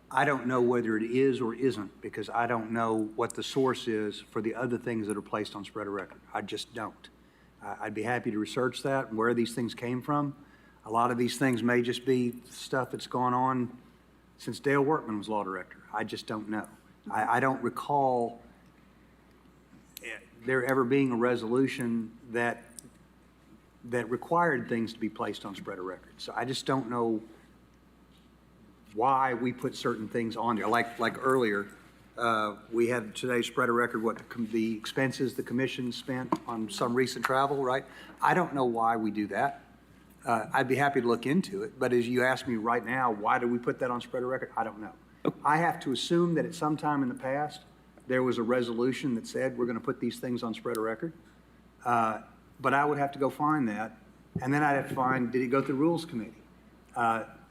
I don't know whether it is or isn't, because I don't know what the source is for the other things that are placed on spread of record. I just don't. I'd be happy to research that and where these things came from. A lot of these things may just be stuff that's gone on since Dale Workman was law director. I just don't know. I don't recall there ever being a resolution that required things to be placed on spread of record. So I just don't know why we put certain things on there. Like earlier, we had today spread a record what the expenses the commission spent on some recent travel, right? I don't know why we do that. I'd be happy to look into it, but as you ask me right now, why do we put that on spread a record? I don't know. I have to assume that at some time in the past, there was a resolution that said we're going to put these things on spread a record. But I would have to go find that, and then I'd have to find, did it go through Rules Committee?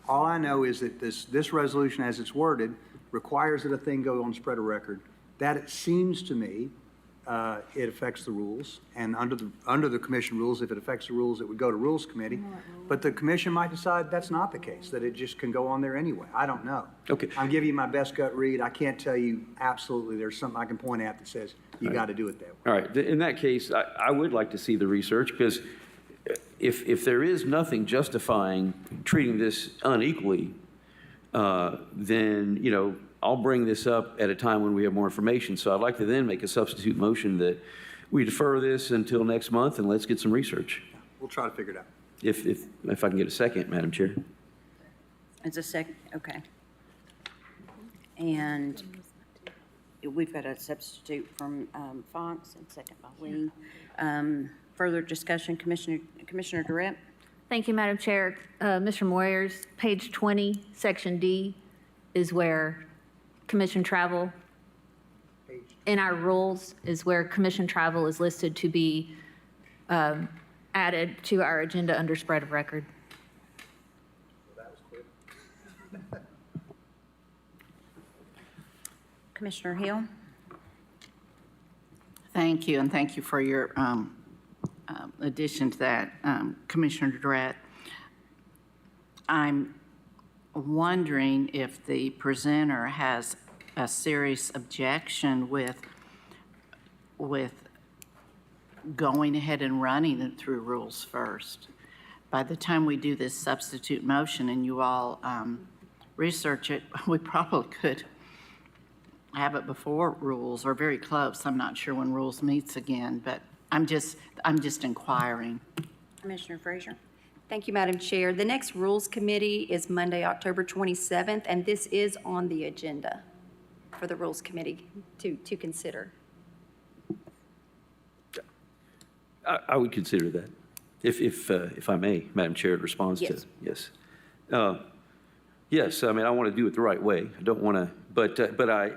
All I know is that this resolution, as it's worded, requires that a thing go on spread a record. That, it seems to me, it affects the rules, and under the commission rules, if it affects the rules, it would go to Rules Committee. But the commission might decide that's not the case, that it just can go on there anyway. I don't know. Okay. I'm giving you my best gut read. I can't tell you absolutely there's something I can point at that says you got to do it that way. All right, in that case, I would like to see the research, because if there is nothing justifying treating this unequally, then, you know, I'll bring this up at a time when we have more information. So I'd like to then make a substitute motion that we defer this until next month, and let's get some research. We'll try to figure it out. If I can get a second, Madam Chair. It's a second, okay. And we've got a substitute from Fox and second by Lee. Further discussion, Commissioner Durrett? Thank you, Madam Chair. Mr. Moyers, page 20, section D is where commission travel, in our rules, is where commission travel is listed to be added to our agenda under spread of record. Commissioner Hill? Thank you, and thank you for your addition to that, Commissioner Durrett. I'm wondering if the presenter has a serious objection with going ahead and running it through rules first. By the time we do this substitute motion and you all research it, we probably could have it before rules, or very close. I'm not sure when rules meets again, but I'm just inquiring. Commissioner Frazier? Thank you, Madam Chair. The next Rules Committee is Monday, October 27th, and this is on the agenda for the Rules Committee to consider. I would consider that, if I may, Madam Chair, in response to. Yes. Yes. Yes, I mean, I want to do it the right way. I don't want to, but I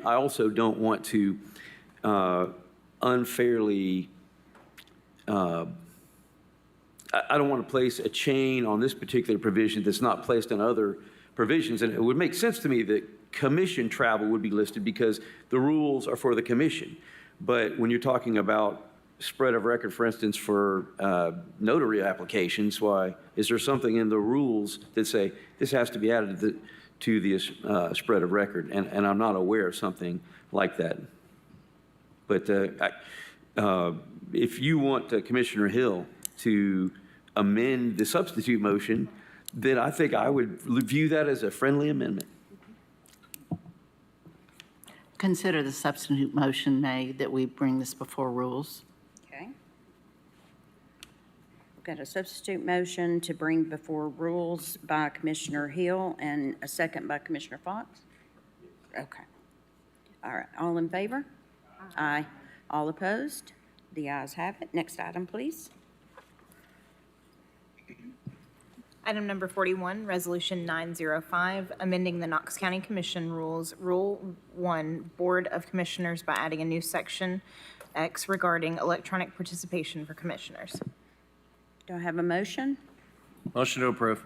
also don't want to unfairly, I don't want to place a chain on this particular provision that's not placed on other provisions. And it would make sense to me that commission travel would be listed because the rules are for the commission. But when you're talking about spread of record, for instance, for notary applications, why is there something in the rules that say this has to be added to the spread of record? And I'm not aware of something like that. But if you want Commissioner Hill to amend the substitute motion, then I think I would view that as a friendly amendment. Consider the substitute motion made that we bring this before rules. Okay. We've got a substitute motion to bring before rules by Commissioner Hill and a second by Commissioner Fox? Okay. All right, all in favor? Aye. All opposed? The ayes have it. Next item, please. Item number 41, Resolution 905, amending the Knox County Commission Rules, Rule 1, Board of Commissioners by adding a new section X regarding electronic participation for commissioners. Do I have a motion? Motion to approve.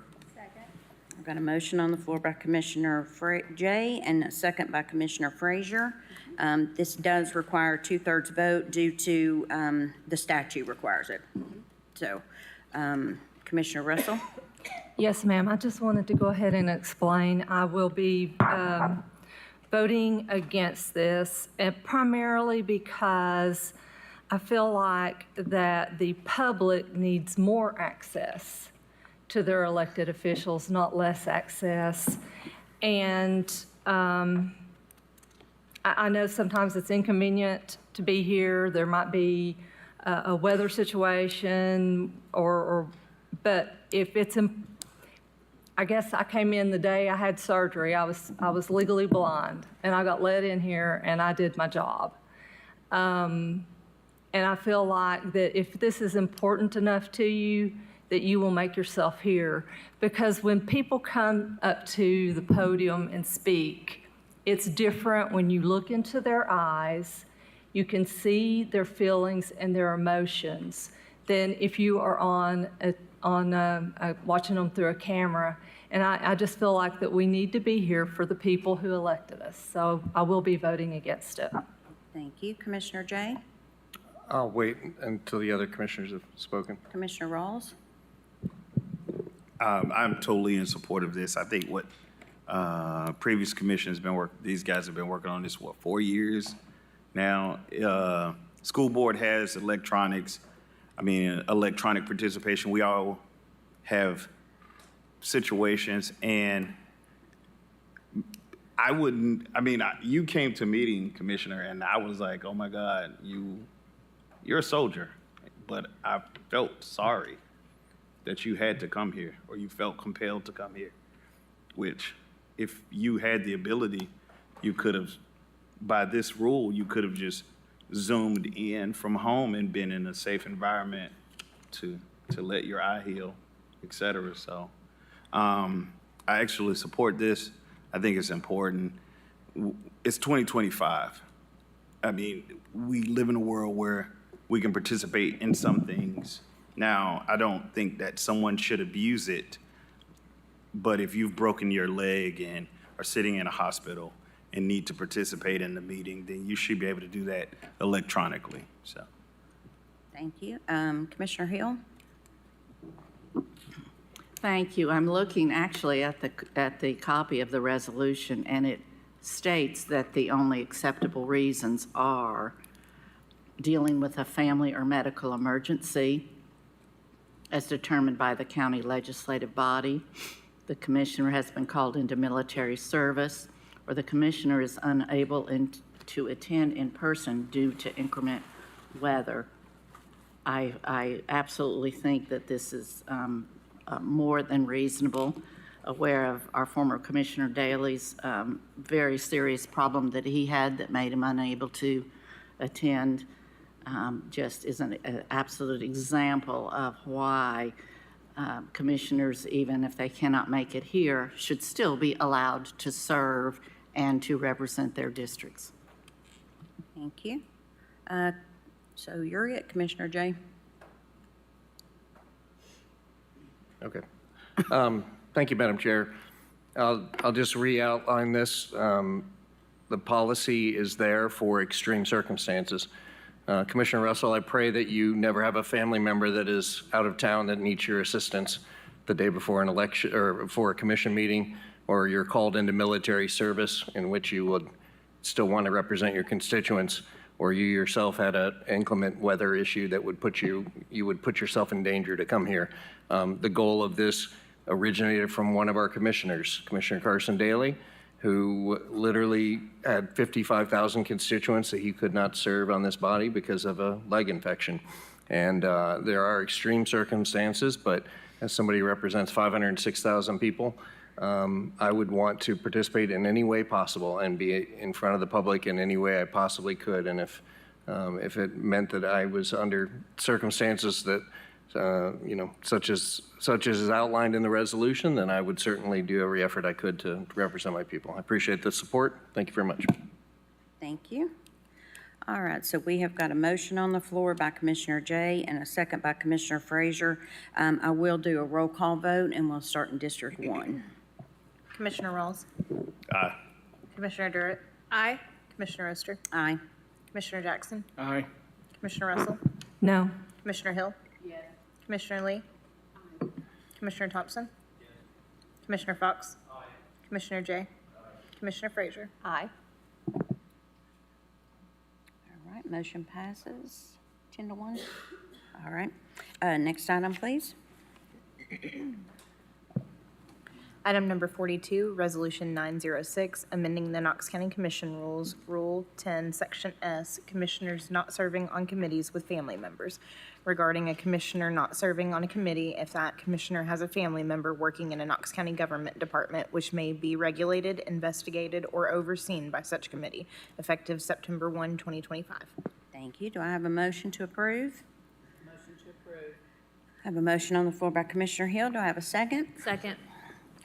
I've got a motion on the floor by Commissioner Jay and a second by Commissioner Frazier. This does require a 2/3 vote due to the statute requires it. So, Commissioner Russell? Yes, ma'am. I just wanted to go ahead and explain. I will be voting against this, and primarily because I feel like that the public needs more access to their elected officials, not less access. And I know sometimes it's inconvenient to be here. There might be a weather situation, but if it's I guess I came in the day I had surgery. I was legally blind, and I got let in here, and I did my job. And I feel like that if this is important enough to you, that you will make yourself hear. Because when people come up to the podium and speak, it's different when you look into their eyes, you can see their feelings and their emotions, than if you are watching them through a camera. And I just feel like that we need to be here for the people who elected us. So I will be voting against it. Thank you. Commissioner Jay? I'll wait until the other commissioners have spoken. Commissioner Rawls? I'm totally in support of this. I think what previous commissions these guys have been working on this, 4 years now. School board has electronic participation. We all have situations, and you came to meeting, Commissioner, and I was like, oh my God, you're a soldier. But I felt sorry that you had to come here, or you felt compelled to come here, which if you had the ability, you could have, by this rule, you could have just zoomed in from home and been in a safe environment to let your eye heal, et cetera. So I actually support this. I think it's important. It's 2025. I mean, we live in a world where we can participate in some things. Now, I don't think that someone should abuse it, but if you've broken your leg and are sitting in a hospital and need to participate in the meeting, then you should be able to do that electronically. So, Thank you. Commissioner Hill? Thank you. I'm looking actually at the copy of the resolution, and it states that the only acceptable reasons are dealing with a family or medical emergency as determined by the county legislative body, the commissioner has been called into military service, or the commissioner is unable to attend in person due to inclement weather. I absolutely think that this is more than reasonable, aware of our former Commissioner Daley's very serious problem that he had that made him unable to attend. Just is an absolute example of why commissioners, even if they cannot make it here, should still be allowed to serve and to represent their districts. Thank you. So you're it, Commissioner Jay. Okay. Thank you, Madam Chair. I'll just re-outline this. The policy is there for extreme circumstances. Commissioner Russell, I pray that you never have a family member that is out of town that needs your assistance the day before an election or before a commission meeting, or you're called into military service in which you would still want to represent your constituents, or you yourself had an inclement weather issue that would you would put yourself in danger to come here. The goal of this originated from one of our commissioners, Commissioner Carson Daly, who literally had 55,000 constituents that he could not serve on this body because of a leg infection. And there are extreme circumstances, but as somebody who represents 506,000 people, I would want to participate in any way possible and be in front of the public in any way I possibly could. And if it meant that I was under circumstances that such as is outlined in the resolution, then I would certainly do every effort I could to represent my people. I appreciate the support. Thank you very much. Thank you. All right, so we have got a motion on the floor by Commissioner Jay and a second by Commissioner Frazier. I will do a roll call vote, and we'll start in District 1. Commissioner Rawls? Aye. Commissioner Durrett? Aye. Commissioner Oster? Aye. Commissioner Jackson? Aye. Commissioner Russell? No. Commissioner Hill? Yes. Commissioner Lee? Aye. Commissioner Thompson? Yes. Commissioner Fox? Aye. Commissioner Jay? Aye. Commissioner Frazier? Aye. All right, motion passes 10-1. All right, next item, please. Item number 42, Resolution 906, amending the Knox County Commission Rules, Rule 10, Section S, Commissioners not serving on committees with family members. regarding a commissioner not serving on a committee if that commissioner has a family member working in a Knox County government department which may be regulated, investigated, or overseen by such committee, effective September 1, 2025. Thank you. Do I have a motion to approve? Motion to approve. I have a motion on the floor by Commissioner Hill. Do I have a second? Second.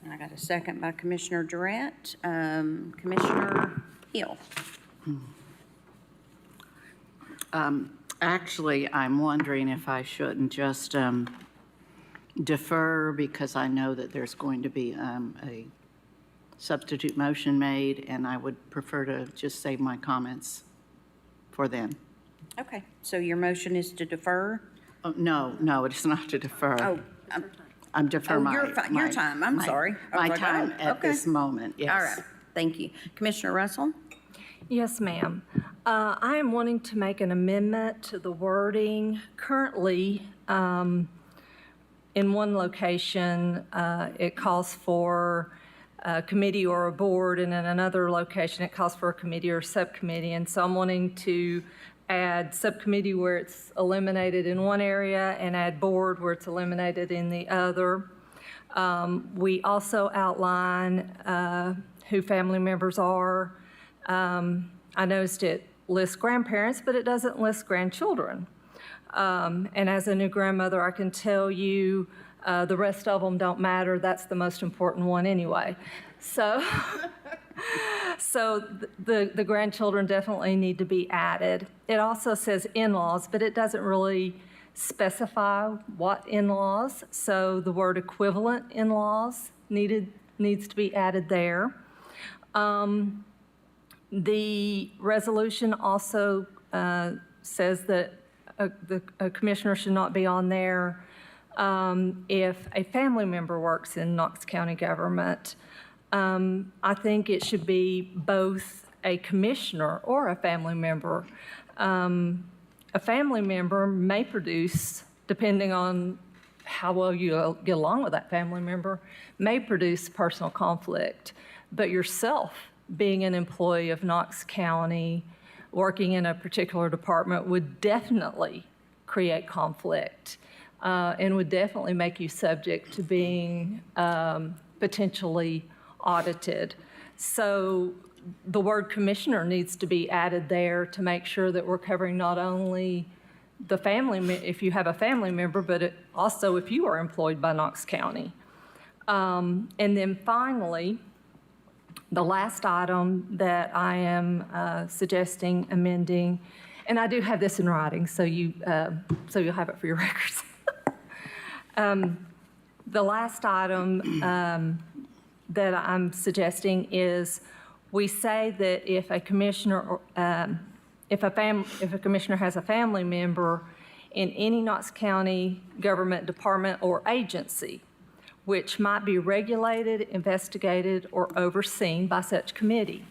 And I got a second by Commissioner Durrett. Commissioner Hill. Actually, I'm wondering if I shouldn't just defer, because I know that there's going to be a substitute motion made, and I would prefer to just save my comments for then. Okay, so your motion is to defer? Oh, no, it's not to defer. Oh, I'm defer my. your time, I'm sorry. I was My like, time oh, at okay. this moment, yes. All right, thank you. Commissioner Russell? Yes, ma'am. I am wanting to make an amendment to the wording. Currently, in one location, it calls for a committee or a board, and in another location, it calls for a committee or subcommittee. And so I'm wanting to add subcommittee where it's eliminated in one area and add board where it's eliminated in the other. We also outline who family members are. I noticed it lists grandparents, but it doesn't list grandchildren. And as a new grandmother, I can tell you the rest of them don't matter. That's the most important one anyway. So, the grandchildren definitely need to be added. It also says in-laws, but it doesn't really specify what in-laws. So the word equivalent in-laws needs to be added there. The resolution also says that a commissioner should not be on there if a family member works in Knox County government. I think it should be both a commissioner or a family member. A family member may produce, depending on how well you get along with that family member, may produce personal conflict. But yourself, being an employee of Knox County, working in a particular department would definitely create conflict and would definitely make you subject to being potentially audited. So the word commissioner needs to be added there to make sure that we're covering not only the family, if you have a family member, but also if you are employed by Knox County. And then finally, the last item that I am suggesting amending, and I do have this in writing, so you'll have it for your records. The last item that I'm suggesting is we say that if a commissioner, if a commissioner has a family member in any Knox County government department or agency, which might be regulated, investigated, or overseen by such committee.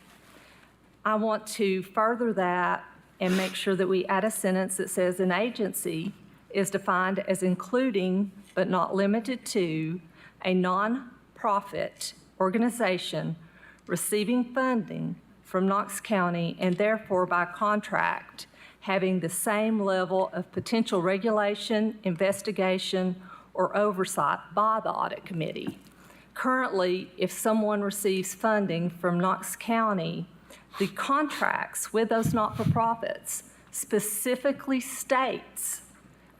I want to further that and make sure that we add a sentence that says an agency is defined as including, but not limited to, a nonprofit organization receiving funding from Knox County and therefore by contract having the same level of potential regulation, investigation, or oversight by the audit committee. Currently, if someone receives funding from Knox County, the contracts with those not-for-profits specifically states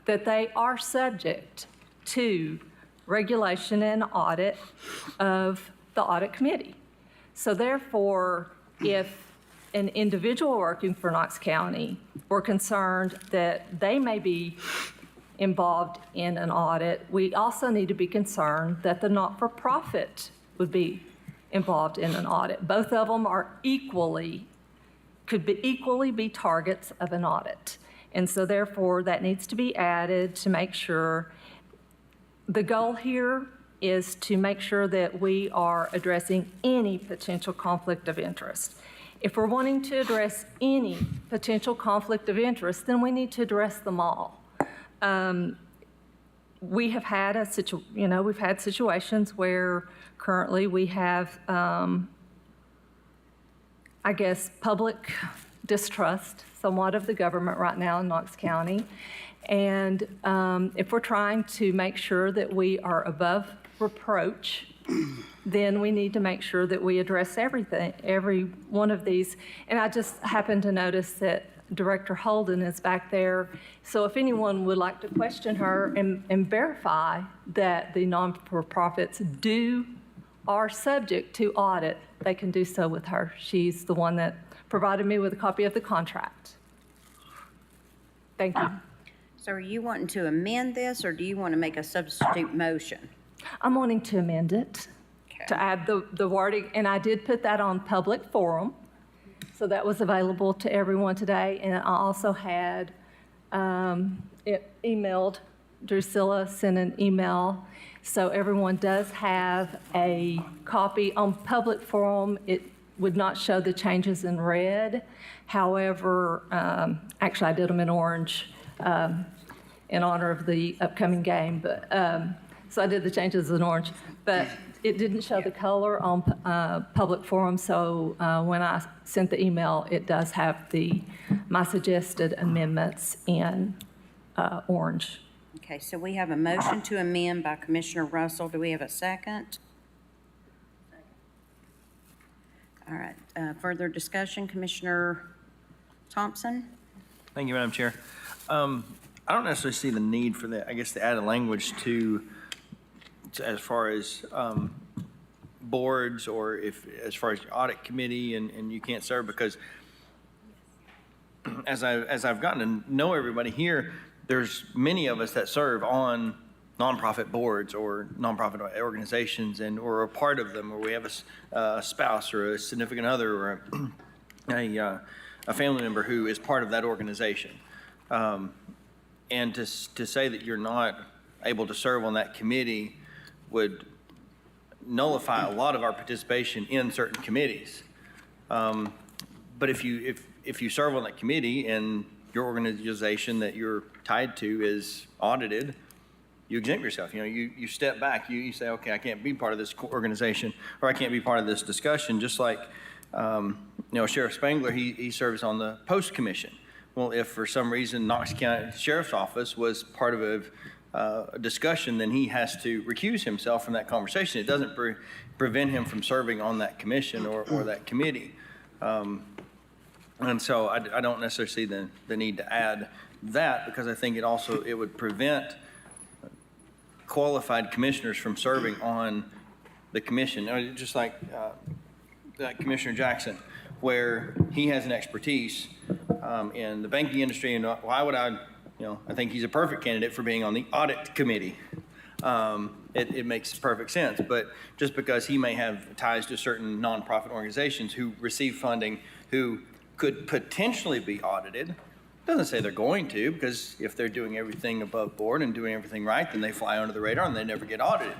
that they are subject to regulation and audit of the audit committee. So therefore, if an individual working for Knox County were concerned that they may be involved in an audit, we also need to be concerned that the not-for-profit would be involved in an audit. Both of them are could equally be targets of an audit. And so therefore, that needs to be added to make sure. The goal here is to make sure that we are addressing any potential conflict of interest. If we're wanting to address any potential conflict of interest, then we need to address them all. We have had we've had situations where currently we have, public distrust somewhat of the government right now in Knox County. And if we're trying to make sure that we are above reproach, then we need to make sure that we address everything, every one of these. And I just happened to notice that Director Holden is back there. So if anyone would like to question her and verify that the non-for-profits are subject to audit, they can do so with her. She's the one that provided me with a copy of the contract. Thank you. So are you wanting to amend this, or do you want to make a substitute motion? I'm wanting to amend it, to add the wording, and I did put that on public forum, so that was available to everyone today. And I also had emailed, Drusilla sent an email, so everyone does have a copy. On public forum, it would not show the changes in red. However, actually I did them in orange in honor of the upcoming game, but so I did the changes in orange, but it didn't show the color on public forum, so when I sent the email, it does have my suggested amendments in orange. Okay, so we have a motion to amend by Commissioner Russell. Do we have a second? All right, further discussion, Commissioner Thompson? Thank you, Madam Chair. I don't necessarily see the need for the added language to as far as boards, or as far as your audit committee and you can't serve, because as I've gotten to know everybody here, there's many of us that serve on nonprofit boards or nonprofit organizations, and or a part of them, or we have a spouse or a significant other or a family member who is part of that organization. And to say that you're not able to serve on that committee would nullify a lot of our participation in certain committees. But if you serve on that committee and your organization that you're tied to is audited, you exempt yourself. You step back. You say, okay, I can't be part of this organization, or I can't be part of this discussion. Just like Sheriff Spangler, he serves on the Post Commission. Well, if for some reason Knox County Sheriff's Office was part of a discussion, then he has to recuse himself from that conversation. It doesn't prevent him from serving on that commission or that committee. And so I don't necessarily see the need to add that, because I think it would prevent qualified commissioners from serving on the commission. Just like Commissioner Jackson, where he has an expertise in the banking industry, and why would I think he's a perfect candidate for being on the audit committee. It makes perfect sense, but just because he may have ties to certain nonprofit organizations who receive funding, who could potentially be audited, doesn't say they're going to, because if they're doing everything above board and doing everything right, then they fly under the radar and they never get audited.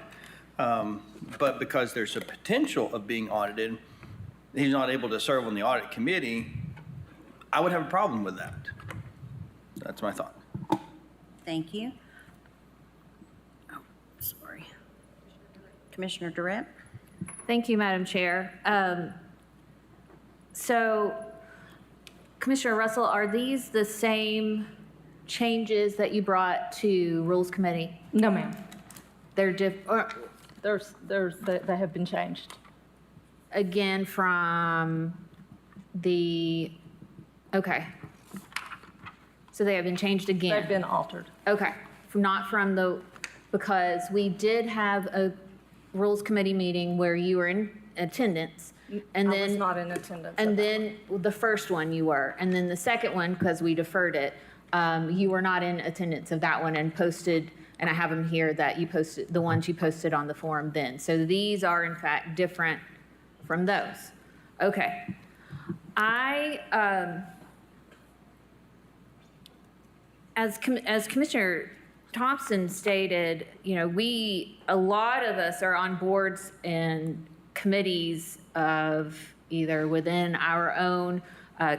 But because there's a potential of being audited, he's not able to serve on the audit committee, I would have a problem with that. That's my thought. Thank you. Oh, sorry. Commissioner Durrett? Thank you, Madam Chair. So, Commissioner Russell, are these the same changes that you brought to Rules Committee? No, ma'am. They're They have been changed. again from the, okay. So they have been changed again? They've been altered. Okay, not from because we did have a Rules Committee meeting where you were in attendance, and then. I was not in attendance. And then the first one you were, and then the second one, because we deferred it, you were not in attendance of that one and posted, and I have them here that you posted, the ones you posted on the forum then. So these are in fact different from those. Okay. As Commissioner Thompson stated, a lot of us are on boards and committees of either within our own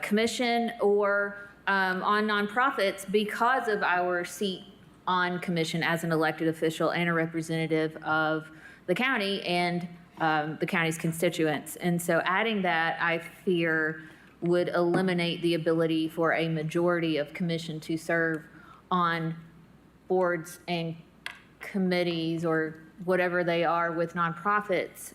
commission or on nonprofits because of our seat on commission as an elected official and a representative of the county and the county's constituents. And so adding that, I fear, would eliminate the ability for a majority of commission to serve on boards and committees or whatever they are with nonprofits.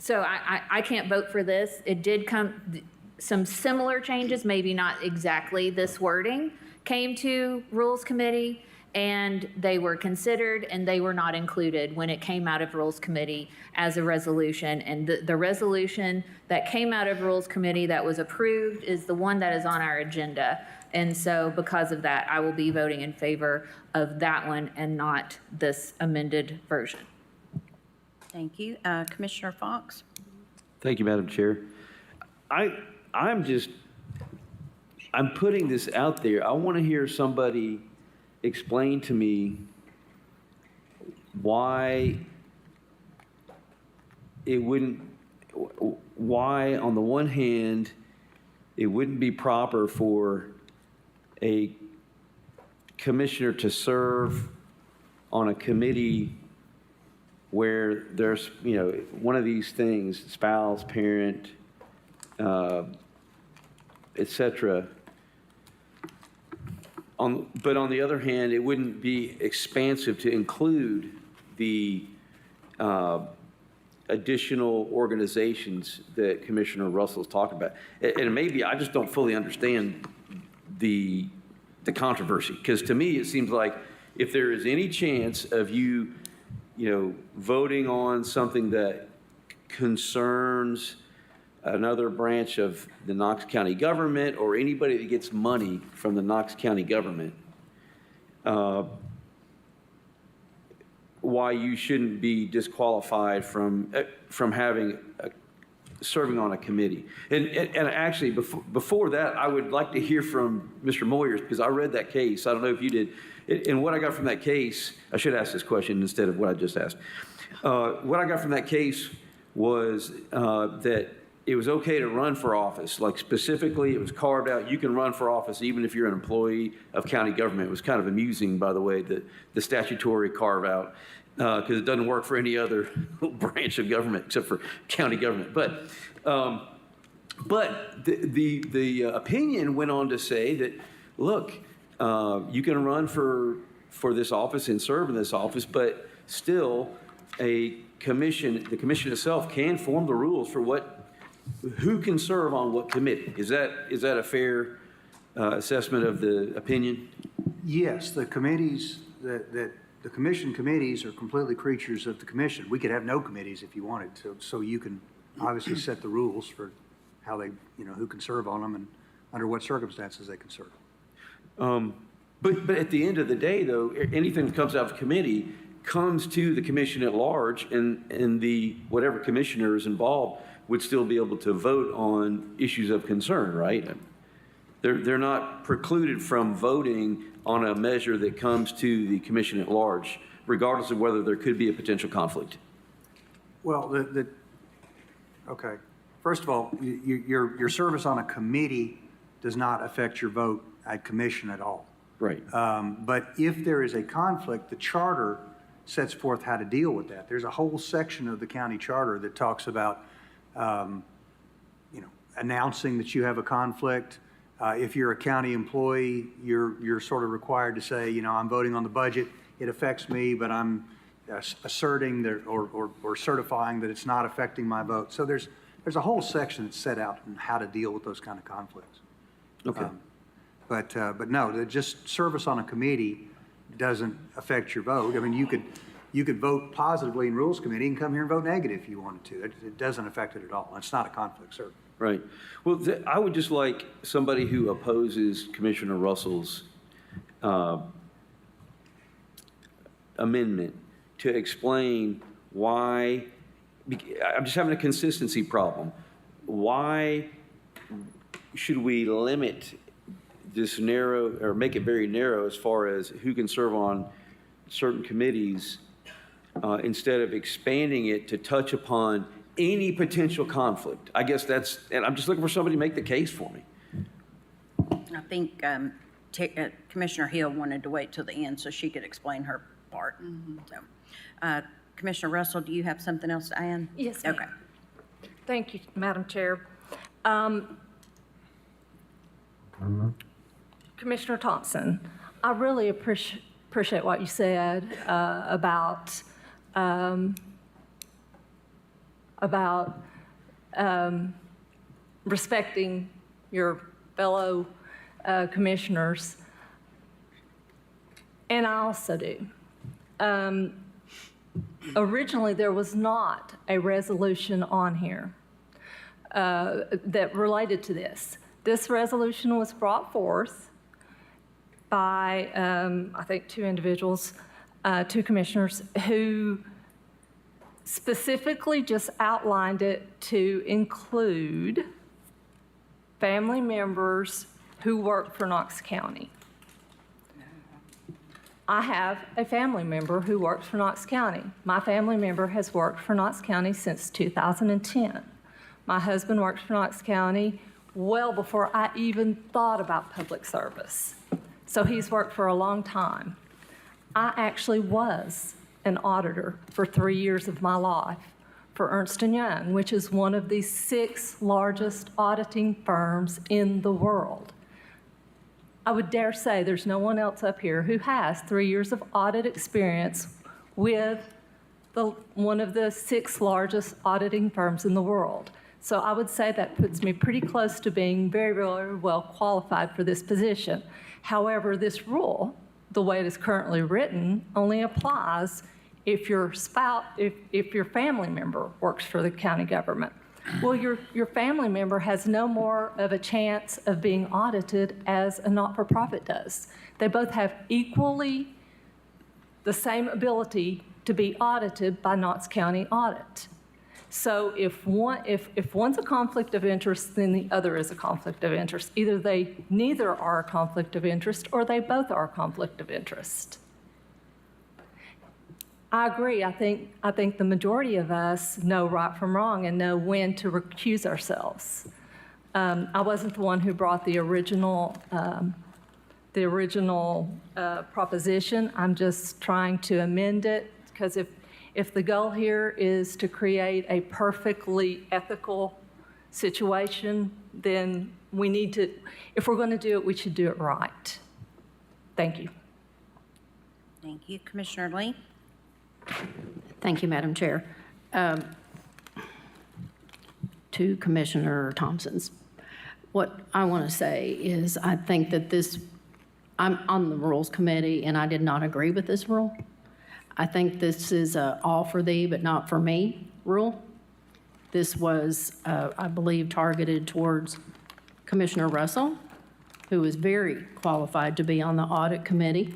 So I can't vote for this. It did come, some similar changes, maybe not exactly this wording, came to Rules Committee, and they were considered, and they were not included when it came out of Rules Committee as a resolution. And the resolution that came out of Rules Committee that was approved is the one that is on our agenda. And so because of that, I will be voting in favor of that one and not this amended version. Thank you. Commissioner Fox? Thank you, Madam Chair. I'm putting this out there. I want to hear somebody explain to me why on the one hand, it wouldn't be proper for a commissioner to serve on a committee where there's, one of these things, spouse, parent, et cetera. But on the other hand, it wouldn't be expansive to include the additional organizations that Commissioner Russell's talking about. And maybe I just don't fully understand the controversy, because to me, it seems like if there is any chance of you voting on something that concerns another branch of the Knox County government or anybody that gets money from the Knox County government, why you shouldn't be disqualified from serving on a committee. And actually, before that, I would like to hear from Mr. Moyers, because I read that case. I don't know if you did. And what I got from that case, I should ask this question instead of what I just asked. What I got from that case was that it was okay to run for office. Like specifically, it was carved out, you can run for office even if you're an employee of county government. It was kind of amusing, by the way, that the statutory carve out, because it doesn't work for any other branch of government except for county government. But the opinion went on to say that, look, you can run for this office and serve in this office, but still the commission itself can form the rules for who can serve on what committee. Is that a fair assessment of the opinion? Yes, the committees, the commission committees are completely creatures of the commission. We could have no committees if you wanted to, so you can obviously set the rules for how they, who can serve on them and under what circumstances they can serve. But at the end of the day, though, anything that comes out of committee comes to the commission at large, and the whatever commissioner is involved would still be able to vote on issues of concern, right? They're not precluded from voting on a measure that comes to the commission at large, regardless of whether there could be a potential conflict. Well, okay. First of all, your service on a committee does not affect your vote at commission at all. Right. But if there is a conflict, the charter sets forth how to deal with that. There's a whole section of the county charter that talks about, announcing that you have a conflict. If you're a county employee, you're sort of required to say, I'm voting on the budget. It affects me, but I'm asserting that or certifying that it's not affecting my vote. So there's a whole section that's set out on how to deal with those kind of conflicts. Okay. But no, just service on a committee doesn't affect your vote. I mean, you could vote positively in Rules Committee and come here and vote negative if you wanted to. It doesn't affect it at all. It's not a conflict, sir. Right. Well, I would just like somebody who opposes Commissioner Russell's amendment to explain why. I'm just having a consistency problem. Why should we limit this narrow, or make it very narrow as far as who can serve on certain committees, instead of expanding it to touch upon any potential conflict? I guess and I'm just looking for somebody to make the case for me. I think Commissioner Hill wanted to wait till the end so she could explain her part. So, Commissioner Russell, do you have something else to add? Yes, ma'am. Okay. Thank you, Madam Chair. Commissioner Thompson, I really appreciate what you said about respecting your fellow commissioners, and I also do. Originally, there was not a resolution on here that related to this. This resolution was brought forth by, I think, two individuals, two commissioners, who specifically just outlined it to include family members who work for Knox County. I have a family member who works for Knox County. My family member has worked for Knox County since 2010. My husband works for Knox County well before I even thought about public service. So he's worked for a long time. I actually was an auditor for 3 years of my life for Ernst & Young, which is one of the 6 largest auditing firms in the world. I would dare say there's no one else up here who has 3 years of audit experience with one of the 6 largest auditing firms in the world. So I would say that puts me pretty close to being very, very well qualified for this position. However, this rule, the way it is currently written, only applies if your spouse, if your family member works for the county government. Well, your family member has no more of a chance of being audited as a not-for-profit does. They both have equally the same ability to be audited by Knox County Audit. So if one's a conflict of interest, then the other is a conflict of interest. Either neither are a conflict of interest, or they both are a conflict of interest. I agree. I think the majority of us know right from wrong and know when to recuse ourselves. I wasn't the one who brought the original proposition. I'm just trying to amend it, because if the goal here is to create a perfectly ethical situation, then we need to, if we're going to do it, we should do it right. Thank you. Thank you. Commissioner Lee? Thank you, Madam Chair. To Commissioner Thompson's, what I want to say is I think that I'm on the Rules Committee, and I did not agree with this rule. I think this is a all for thee but not for me rule. This was, I believe, targeted towards Commissioner Russell, who is very qualified to be on the Audit Committee.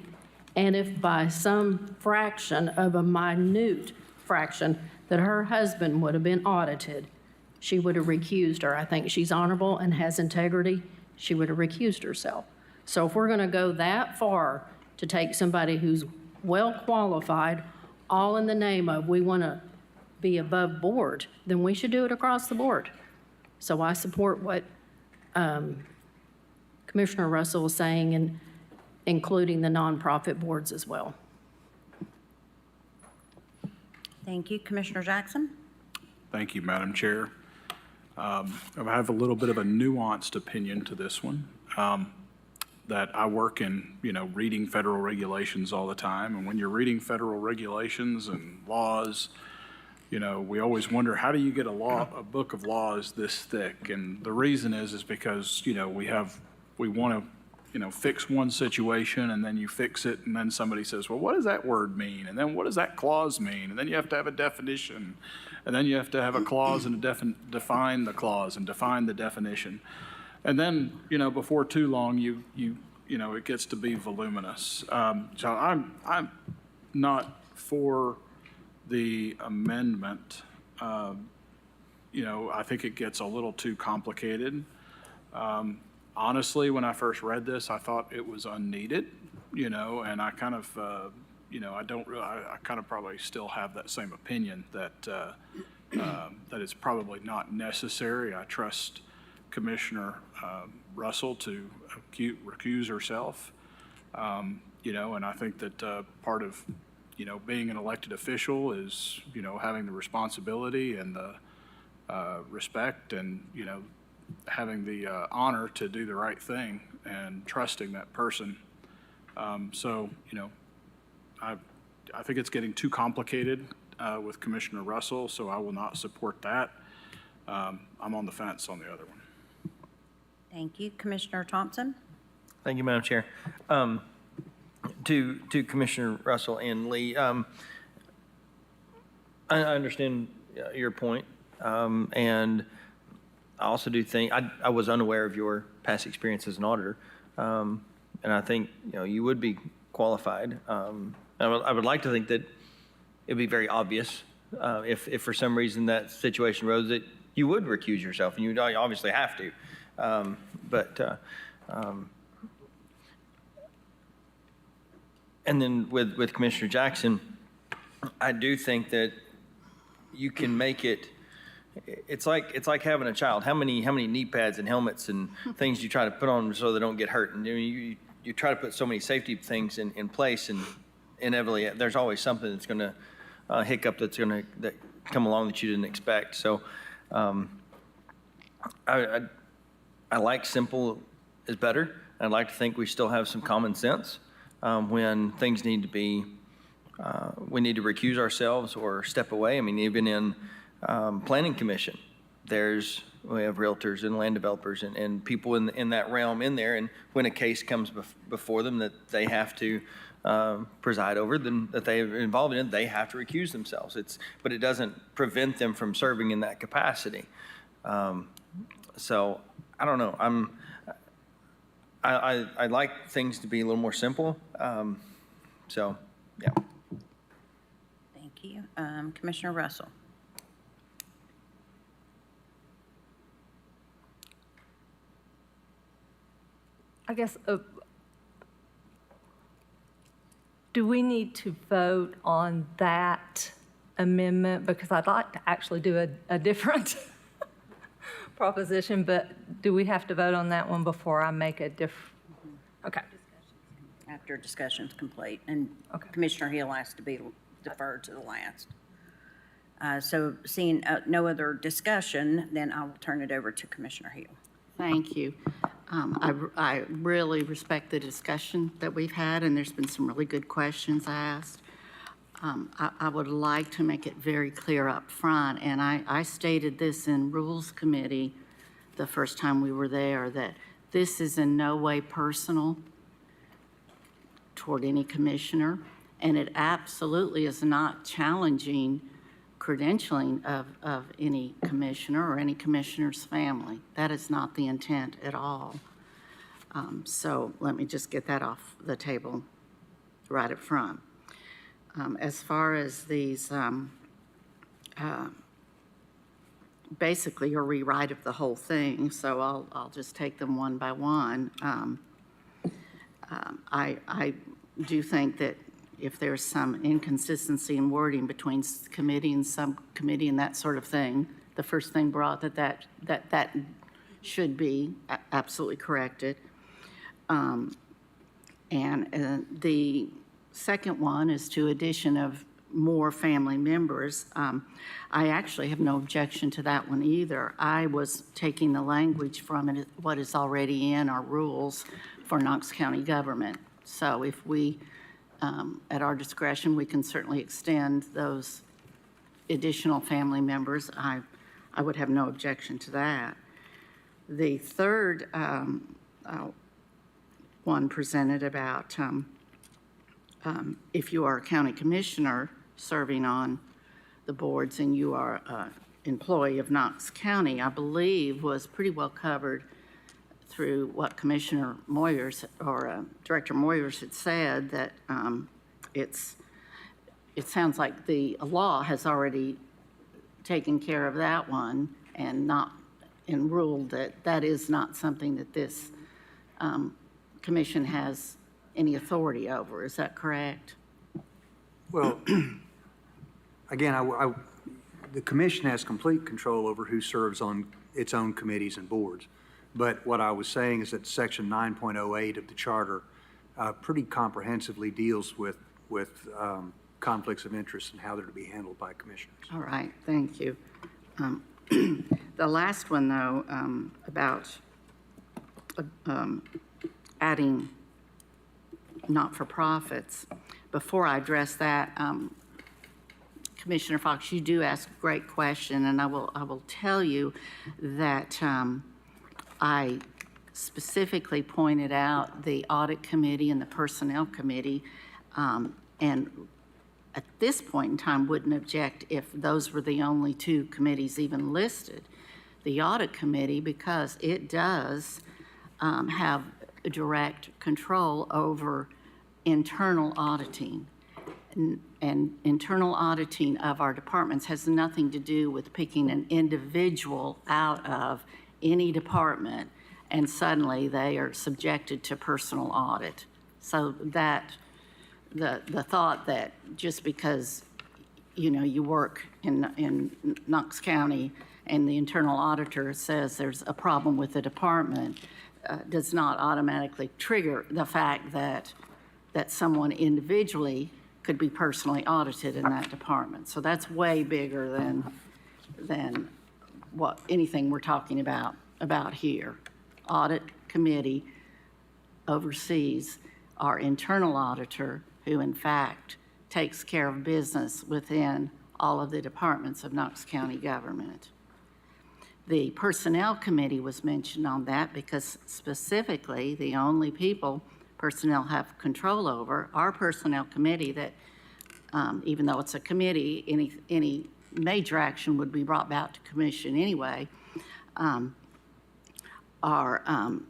And if by some fraction of a minute fraction that her husband would have been audited, she would have recused her. I think she's honorable and has integrity. She would have recused herself. So if we're going to go that far to take somebody who's well qualified, all in the name of we want to be above board, then we should do it across the board. So I support what Commissioner Russell was saying, and including the nonprofit boards as well. Thank you. Commissioner Jackson? Thank you, Madam Chair. I have a little bit of a nuanced opinion to this one. That I work in, reading federal regulations all the time. And when you're reading federal regulations and laws, we always wonder, how do you get a book of laws this thick? And the reason is because, we want to, fix one situation, and then you fix it, and then somebody says, well, what does that word mean? And then what does that clause mean? And then you have to have a definition, and then you have to have a clause and define the clause and define the definition. And then, before too long, it gets to be voluminous. So I'm not for the amendment. I think it gets a little too complicated. Honestly, when I first read this, I thought it was unneeded, and I kind of, I kind of probably still have that same opinion that it's probably not necessary. I trust Commissioner Russell to recuse herself, and I think that part of, being an elected official is, having the responsibility and the respect and, having the honor to do the right thing and trusting that person. So, I think it's getting too complicated with Commissioner Russell, so I will not support that. I'm on the fence on the other one. Thank you. Commissioner Thompson? Thank you, Madam Chair. To Commissioner Russell and Lee, I understand your point, and I also do think, I was unaware of your past experience as an auditor, and I think, you would be qualified. I would like to think that it'd be very obvious if for some reason that situation arose that you would recuse yourself, and you obviously have to. And then with Commissioner Jackson, I do think that you can make it. It's like having a child. How many knee pads and helmets and things you try to put on so they don't get hurt, and you try to put so many safety things in place, and inevitably there's always something that's going to hiccup that come along that you didn't expect. So I like simple is better. I'd like to think we still have some common sense when things need to be, we need to recuse ourselves or step away. I mean, even in Planning Commission, we have realtors and land developers and people in that realm in there. And when a case comes before them that they have to preside over, then that they are involved in, they have to recuse themselves. But it doesn't prevent them from serving in that capacity. So I don't know. I like things to be a little more simple. So, yeah. Thank you. Commissioner Russell? I guess, do we need to vote on that amendment? Because I'd like to actually do a different proposition, but do we have to vote on that one before I make a Okay. After discussion's complete, and Commissioner Hill has to be deferred to the last. So seeing no other discussion, then I will turn it over to Commissioner Hill. Thank you. I really respect the discussion that we've had, and there's been some really good questions asked. I would like to make it very clear up front, and I stated this in Rules Committee the first time we were there, that this is in no way personal toward any commissioner, and it absolutely is not challenging credentialing of any commissioner or any commissioner's family. That is not the intent at all. So let me just get that off the table right up front. As far as these, basically a rewrite of the whole thing, so I'll just take them one by one. I do think that if there's some inconsistency in wording between committee and subcommittee and that sort of thing, the first thing brought that should be absolutely corrected. And the second one is to addition of more family members. I actually have no objection to that one either. I was taking the language from it, what is already in our rules for Knox County government. So if we, at our discretion, we can certainly extend those additional family members. I would have no objection to that. The third one presented about if you are a county commissioner serving on the boards and you are an employee of Knox County, I believe was pretty well covered through what Commissioner Moyers or Director Moyers had said, that it sounds like the law has already taken care of that one and ruled that that is not something that this commission has any authority over. Is that correct? Well, again, the commission has complete control over who serves on its own committees and boards. But what I was saying is that Section 9.08 of the Charter pretty comprehensively deals with conflicts of interest and how they're to be handled by commissioners. All right, thank you. The last one, though, about adding not-for-profits, before I address that, Commissioner Fox, you do ask a great question, and I will tell you that I specifically pointed out the Audit Committee and the Personnel Committee, and at this point in time wouldn't object if those were the only two committees even listed. The Audit Committee, because it does have direct control over internal auditing. And internal auditing of our departments has nothing to do with picking an individual out of any department and suddenly they are subjected to personal audit. So that the thought that just because you work in Knox County and the internal auditor says there's a problem with the department does not automatically trigger the fact that someone individually could be personally audited in that department. So that's way bigger than what anything we're talking about here. Audit Committee oversees our internal auditor, who in fact takes care of business within all of the departments of Knox County government. The Personnel Committee was mentioned on that because specifically the only people personnel have control over, our Personnel Committee that, even though it's a committee, any major action would be brought back to commission anyway, are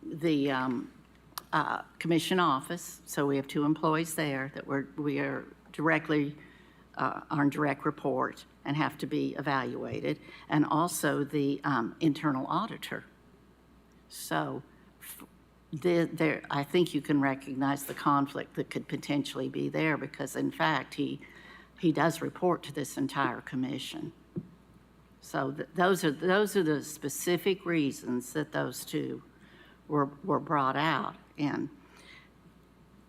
the commission office. So we have 2 employees there that we are directly on direct report and have to be evaluated, and also the internal auditor. So there, I think you can recognize the conflict that could potentially be there because, in fact, he does report to this entire commission. So those are the specific reasons that those 2 were brought out. And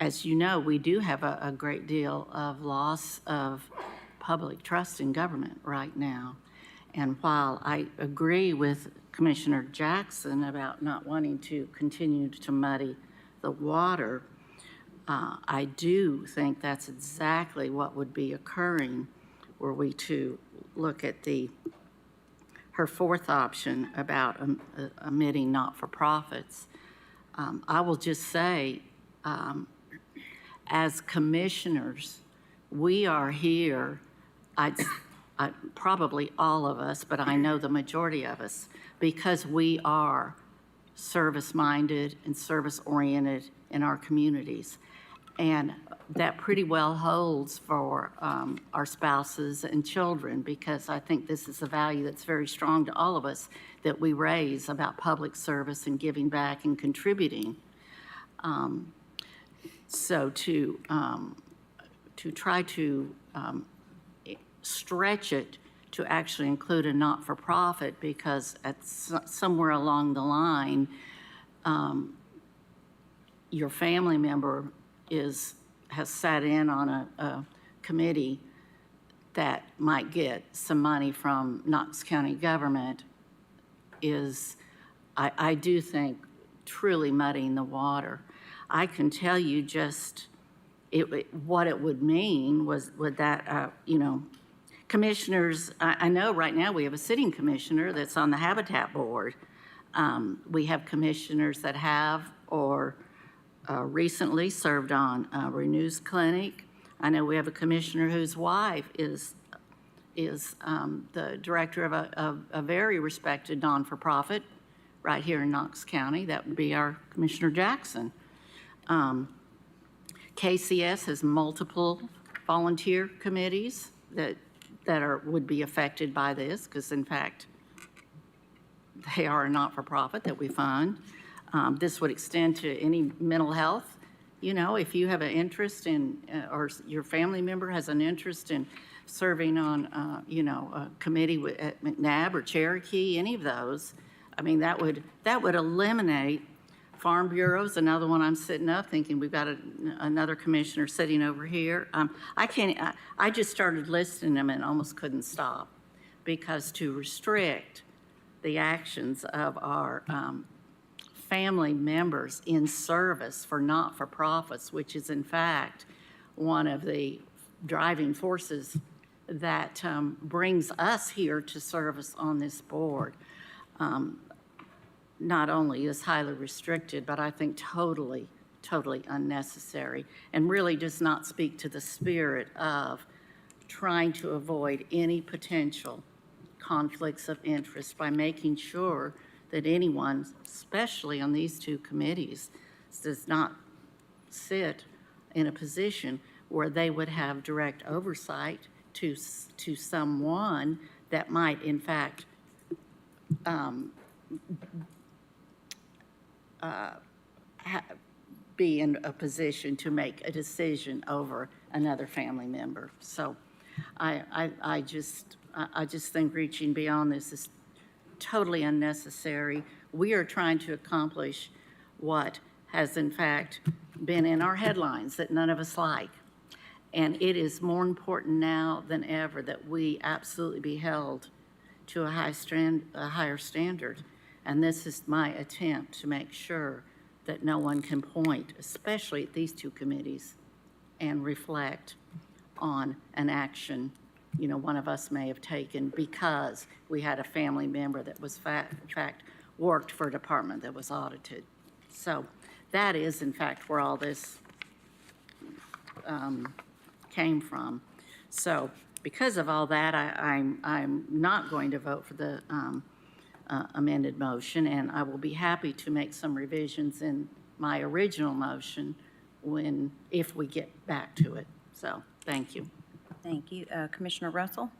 as you know, we do have a great deal of loss of public trust in government right now. And while I agree with Commissioner Jackson about not wanting to continue to muddy the water, I do think that's exactly what would be occurring were we to look at her 4th option about omitting not-for-profits. I will just say, as commissioners, we are here, probably all of us, but I know the majority of us, because we are service-minded and service-oriented in our communities. And that pretty well holds for our spouses and children, because I think this is a value that's very strong to all of us that we raise about public service and giving back and contributing. So to try to stretch it to actually include a not-for-profit because at somewhere along the line, your family member has sat in on a committee that might get some money from Knox County government is, I do think, truly muddying the water. I can tell you just what it would mean would that, commissioners, I know right now we have a sitting commissioner that's on the Habitat Board. We have commissioners that have or recently served on Renew's Clinic. I know we have a commissioner whose wife is the director of a very respected non-for-profit right here in Knox County. That would be our Commissioner Jackson. KCS has multiple volunteer committees that would be affected by this because, in fact, they are a not-for-profit that we fund. This would extend to any mental health. If you have an interest in, or your family member has an interest in serving on, a committee at McNabb or Cherokee, any of those, I mean, that would eliminate Farm Bureau's another one I'm sitting up thinking, we've got another commissioner sitting over here. I just started listing them and almost couldn't stop, because to restrict the actions of our family members in service for not-for-profits, which is in fact one of the driving forces that brings us here to service on this board, not only is highly restricted, but I think totally unnecessary, and really does not speak to the spirit of trying to avoid any potential conflicts of interest by making sure that anyone, especially on these two committees, does not sit in a position where they would have direct oversight to someone that might, in fact, be in a position to make a decision over another family member. So I just think reaching beyond this is totally unnecessary. We are trying to accomplish what has in fact been in our headlines that none of us like. And it is more important now than ever that we absolutely be held to a higher standard. And this is my attempt to make sure that no one can point, especially at these two committees, and reflect on an action, you know, one of us may have taken because we had a family member that was, in fact, worked for a department that was audited. So that is, in fact, where all this came from. So because of all that, I'm not going to vote for the amended motion, and I will be happy to make some revisions in my original motion if we get back to it. So thank you. Thank you. Commissioner Russell?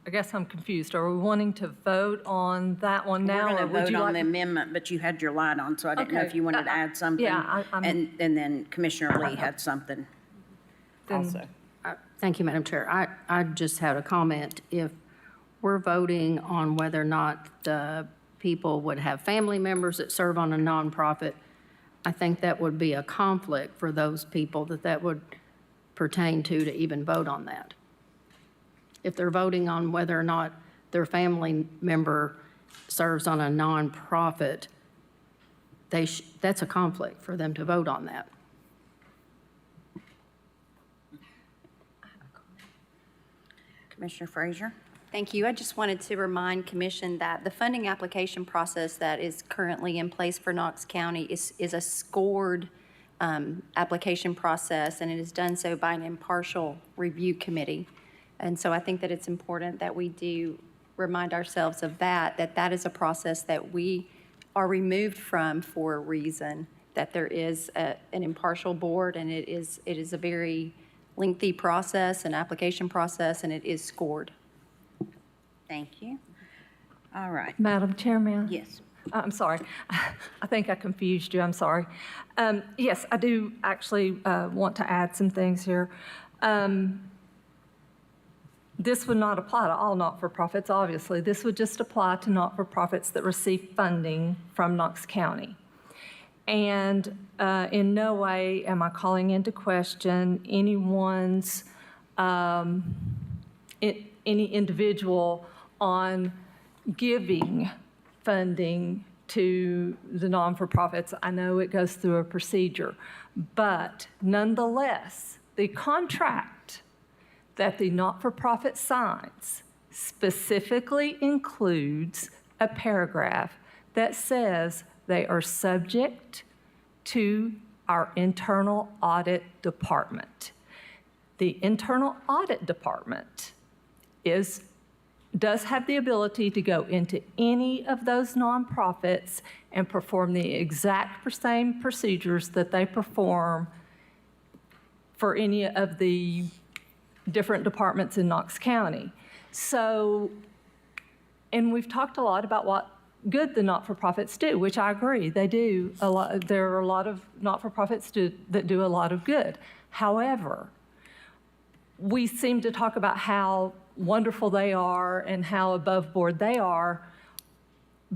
I guess I'm confused. Are we wanting to vote on that one now? We're or going to would vote you on like- the amendment, but you had your light on, so I didn't know Okay. if you wanted to add something. Yeah, And then Commissioner Lee had something also. Thank you, Madam Chair. I just had a comment. If we're voting on whether or not the people would have family members that serve on a nonprofit, I think that would be a conflict for those people that would pertain to even vote on that. If they're voting on whether or not their family member serves on a nonprofit, that's a conflict for them to vote on that. Commissioner Frazier? Thank you. I just wanted to remind Commission that the funding application process that is currently in place for Knox County is a scored application process, and it is done so by an impartial review committee. And so I think that it's important that we do remind ourselves of that is a process that we are removed from for a reason, that there is an impartial board, and it is a very lengthy process, an application process, and it is scored. Thank you. All right. Madam Chairman? Yes. I'm sorry. I think I confused you. I'm sorry. Yes, I do actually want to add some things here. This would not apply to all not-for-profits, obviously. This would just apply to not-for-profits that receive funding from Knox County. And in no way am I calling into question anyone's, any individual on giving funding to the non-for-profits. I know it goes through a procedure, but nonetheless, the contract that the not-for-profit signs specifically includes a paragraph that says they are subject to our internal audit department. The internal audit department does have the ability to go into any of those nonprofits and perform the exact same procedures that they perform for any of the different departments in Knox County. So, and we've talked a lot about what good the not-for-profits do, which I agree, they do a lot. There are a lot of not-for-profits that do a lot of good. However, we seem to talk about how wonderful they are and how above board they are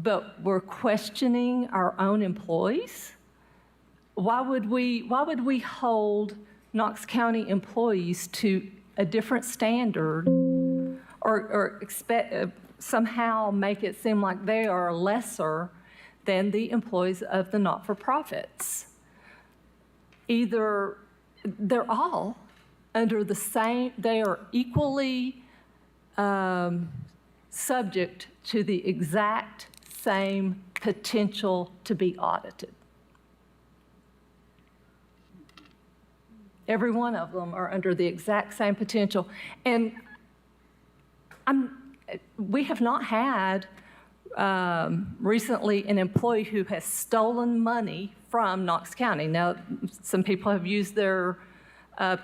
but we're questioning our own employees? Why would we hold Knox County employees to a different standard or expect somehow make it seem like they are lesser than the employees of the not-for-profits? Either they're all under the same, they are equally subject to the exact same potential to be audited. Every one of them are under the exact same potential. And we have not had recently an employee who has stolen money from Knox County. Now, some people have used their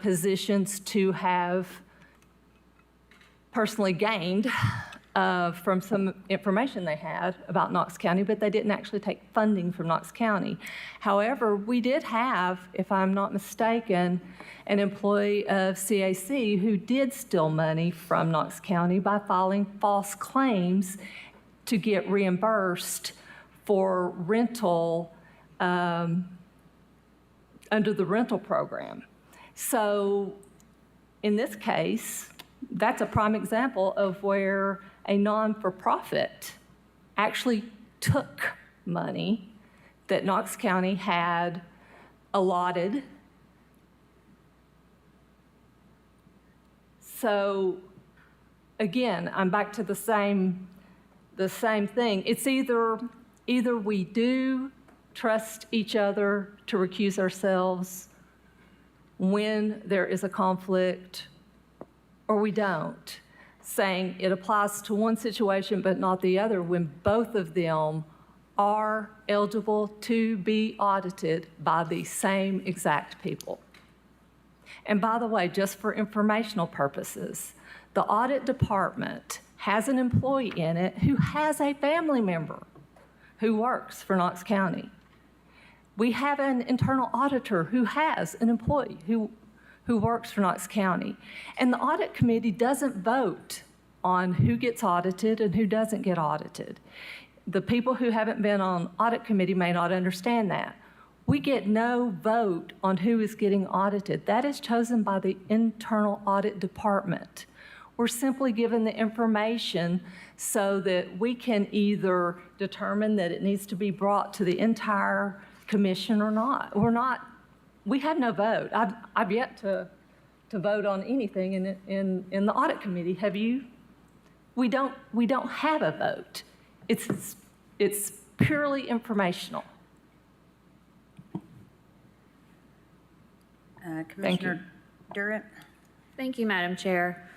positions to have personally gained from some information they had about Knox County, but they didn't actually take funding from Knox County. However, we did have, if I'm not mistaken, an employee of CAC who did steal money from Knox County by filing false claims to get reimbursed for rental under the rental program. So in this case, that's a prime example of where a non-for-profit actually took money that Knox County had allotted. So again, I'm back to the same thing. It's either we do trust each other to recuse ourselves when there is a conflict, or we don't, saying it applies to one situation but not the other when both of them are eligible to be audited by the same exact people. And by the way, just for informational purposes, the audit department has an employee in it who has a family member who works for Knox County. We have an internal auditor who has an employee who works for Knox County. And the audit committee doesn't vote on who gets audited and who doesn't get audited. The people who haven't been on audit committee may not understand that. We get no vote on who is getting audited. That is chosen by the internal audit department. We're simply given the information so that we can either determine that it needs to be brought to the entire commission or not. We have no vote. I've yet to vote on anything in the audit committee. Have you? We don't have a vote. It's purely informational. Commissioner Durrett? Thank you, Madam Chair.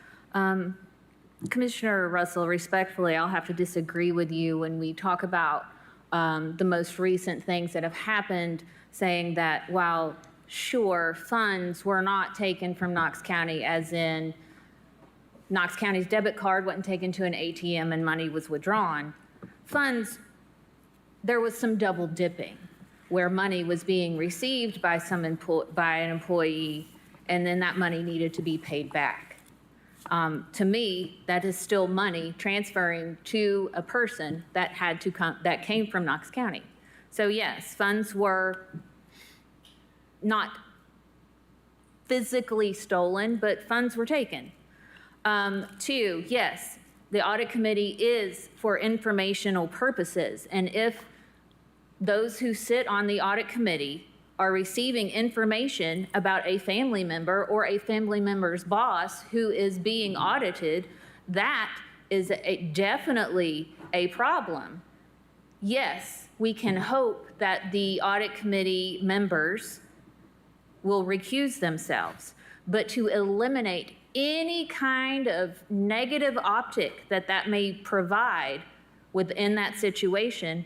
Commissioner Russell, respectfully, I'll have to disagree with you when we talk about the most recent things that have happened, saying that while sure, funds were not taken from Knox County, as in Knox County's debit card wasn't taken to an ATM and money was withdrawn. Funds, there was some double dipping where money was being received by by an employee, and then that money needed to be paid back. To me, that is still money transferring to a person that had to come, that came from Knox County. So yes, funds were not physically stolen, but funds were taken. Two, yes, the audit committee is for informational purposes. And if those who sit on the audit committee are receiving information about a family member or a family member's boss who is being audited, that is definitely a problem. Yes, we can hope that the audit committee members will recuse themselves, but to eliminate any kind of negative optic that may provide within that situation,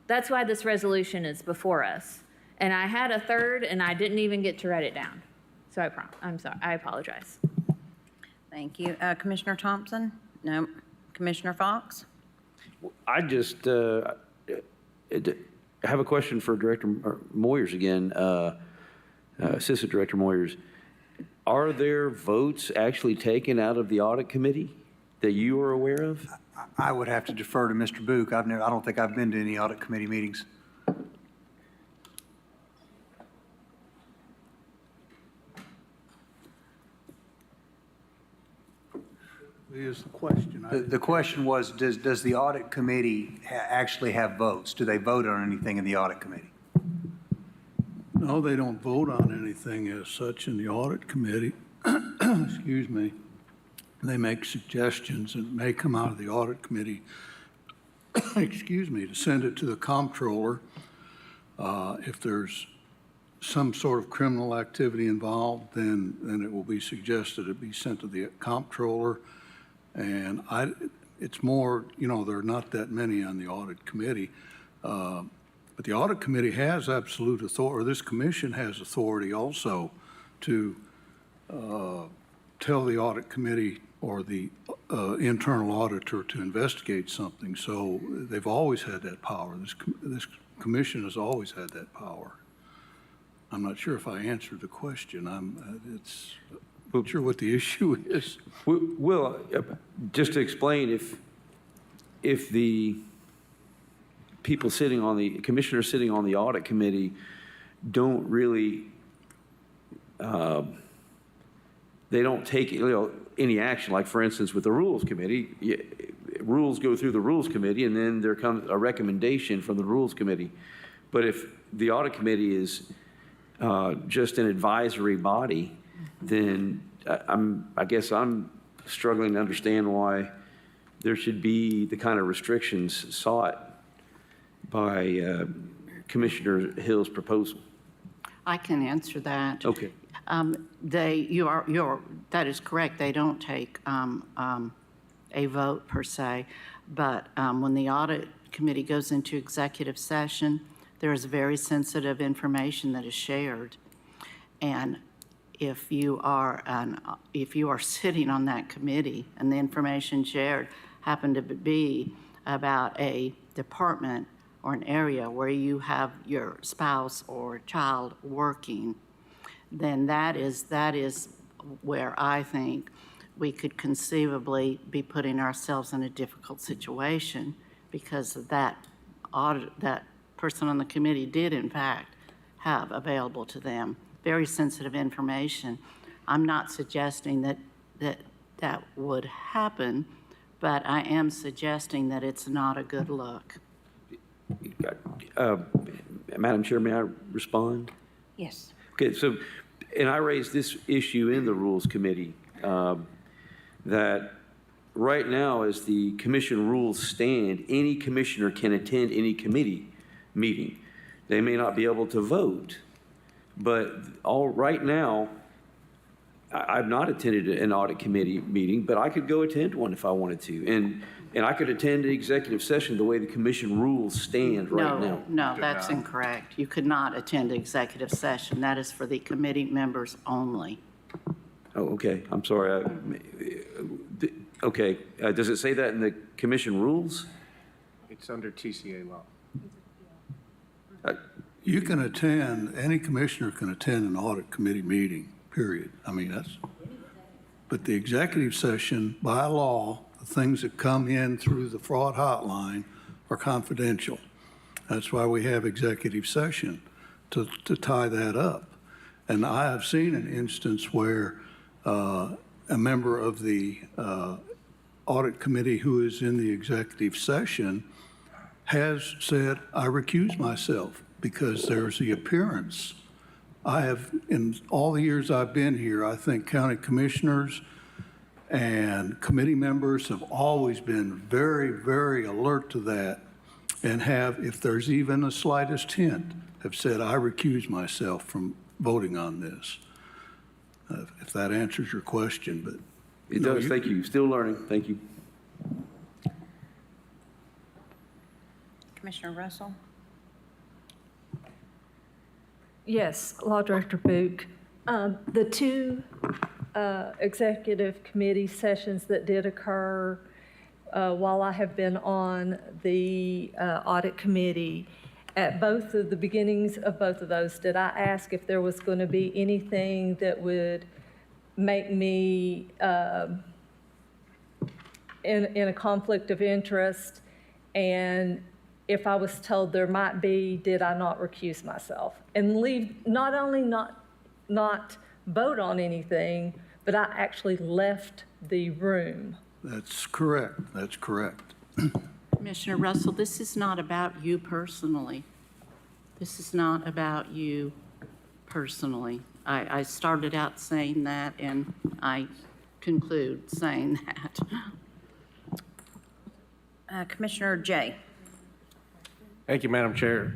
that's why this resolution is before us. And I had a third, and I didn't even get to write it down. So I'm sorry, I apologize. Thank you. Commissioner Thompson? No. Commissioner Fox? I just have a question for Director Moyers again, Assistant Director Moyers. Are there votes actually taken out of the audit committee that you are aware of? I would have to defer to Mr. Book. I don't think I've been to any audit committee meetings. Is the question. The question was, does the audit committee actually have votes? Do they vote on anything in the audit committee? No, they don't vote on anything as such in the audit committee. Excuse me. They make suggestions and may come out of the audit committee, excuse me, to send it to the comptroller. If there's some sort of criminal activity involved, then it will be suggested it be sent to the comptroller. And it's more, there are not that many on the audit committee. But the audit committee has absolute authority, or this commission has authority also to tell the audit committee or the internal auditor to investigate something. So they've always had that power. This commission has always had that power. I'm not sure if I answered the question. I'm not sure what the issue is. Well, just to explain, if the people sitting on the, commissioners sitting on the audit committee don't really, they don't take, any action, like for instance with the rules committee, rules go through the rules committee and then there comes a recommendation from the rules committee. But if the audit committee is just an advisory body, then I guess I'm struggling to understand why there should be the kind of restrictions sought by Commissioner Hill's proposal. I can answer that. Okay. That is correct. They don't take a vote per se, but when the audit committee goes into executive session, there is very sensitive information that is shared, and if you are sitting on that committee and the information shared happen to be about a department or an area where you have your spouse or child working, then that is where I think we could conceivably be putting ourselves in a difficult situation, because that person on the committee did in fact have available to them very sensitive information. I'm not suggesting that would happen, but I am suggesting that it's not a good look. Madam Chair, may I respond? Yes. Okay, so, and I raised this issue in the Rules Committee, that right now, as the commission rules stand, any commissioner can attend any committee meeting. They may not be able to vote, but right now, I've not attended an audit committee meeting, but I could go attend one if I wanted to. And I could attend an executive session the way the commission rules stand right now. No, that's incorrect. You could not attend an executive session. That is for the committee members only. Oh, okay. I'm sorry. Okay. Does it say that in the commission rules? It's under TCA law. You can attend, any commissioner can attend an audit committee meeting, period. I mean, but the executive session, by law, the things that come in through the fraud hotline are confidential. That's why we have executive session, to tie that up. And I have seen an instance where a member of the audit committee who is in the executive session has said, I recuse myself because there's the appearance. I have, in all the years I've been here, I think county commissioners and committee members have always been very, very alert to that, and have, if there's even the slightest hint, have said, I recuse myself from voting on this. If that answers your question, but. It does, thank you. Still learning, thank you. Commissioner Russell? Yes, Law Director Book. The two executive committee sessions that did occur while I have been on the audit committee, at both of the beginnings of both of those, did I ask if there was going to be anything that would make me in a conflict of interest? And if I was told there might be, did I not recuse myself? And leave, not only not vote on anything, but I actually left the room. That's correct. That's correct. Commissioner Russell, this is not about you personally. This is not about you personally. I started out saying that, and I conclude saying that. Commissioner Jay. Thank you, Madam Chair.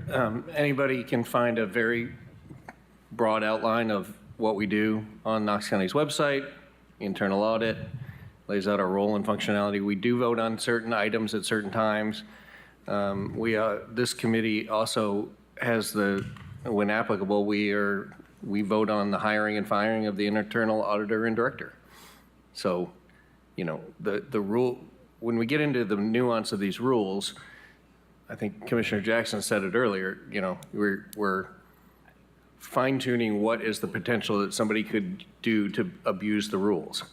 Anybody can find a very broad outline of what we do on Knox County's website. Internal audit lays out our role and functionality. We do vote on certain items at certain times. This committee also has when applicable, we vote on the hiring and firing of the internal auditor and director. So, the rule, when we get into the nuance of these rules, I think Commissioner Jackson said it earlier, we're fine-tuning what is the potential that somebody could do to abuse the rules.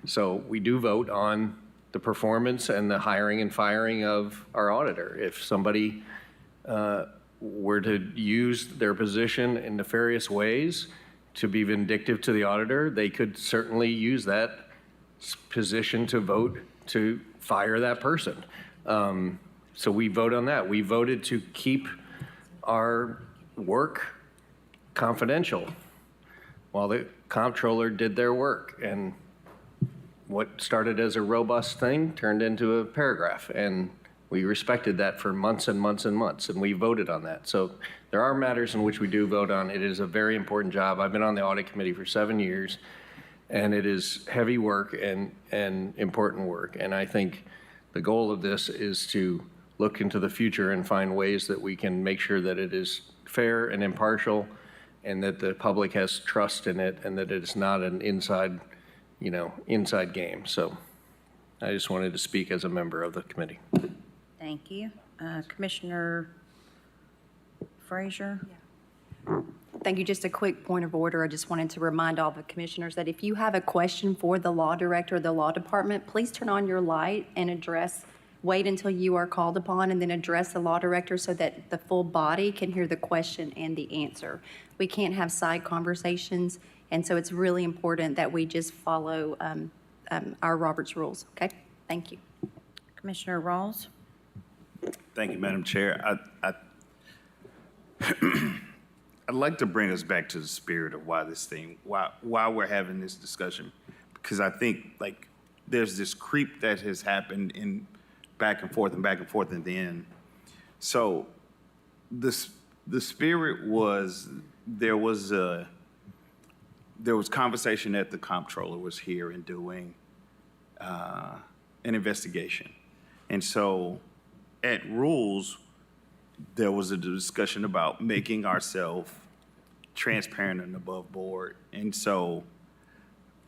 So we do vote on the performance and the hiring and firing of our auditor. If somebody were to use their position in nefarious ways to be vindictive to the auditor, they could certainly use that position to vote to fire that person. So we vote on that. We voted to keep our work confidential while the comptroller did their work. And what started as a robust thing turned into a paragraph. And we respected that for months and months and months, and we voted on that. So there are matters in which we do vote on. It is a very important job. I've been on the audit committee for 7 years, and it is heavy work and important work. And I think the goal of this is to look into the future and find ways that we can make sure that it is fair and impartial, and that the public has trust in it, and that it's not an inside game. So I just wanted to speak as a member of the committee. Thank you. Commissioner Frazier? Thank you. Just a quick point of order. I just wanted to remind all the commissioners that if you have a question for the law director or the law department, please turn on your light and wait until you are called upon, and then address the law director so that the full body can hear the question and the answer. We can't have side conversations, and so it's really important that we just follow our Robert's rules, okay? Thank you. Commissioner Rawls? Thank you, Madam Chair. I'd like to bring us back to the spirit of why we're having this discussion, because I think there's this creep that has happened in back and forth and then. So the spirit was, there was conversation that the comptroller was here and doing an investigation. And so at rules, there was a discussion about making ourselves transparent and above board. And so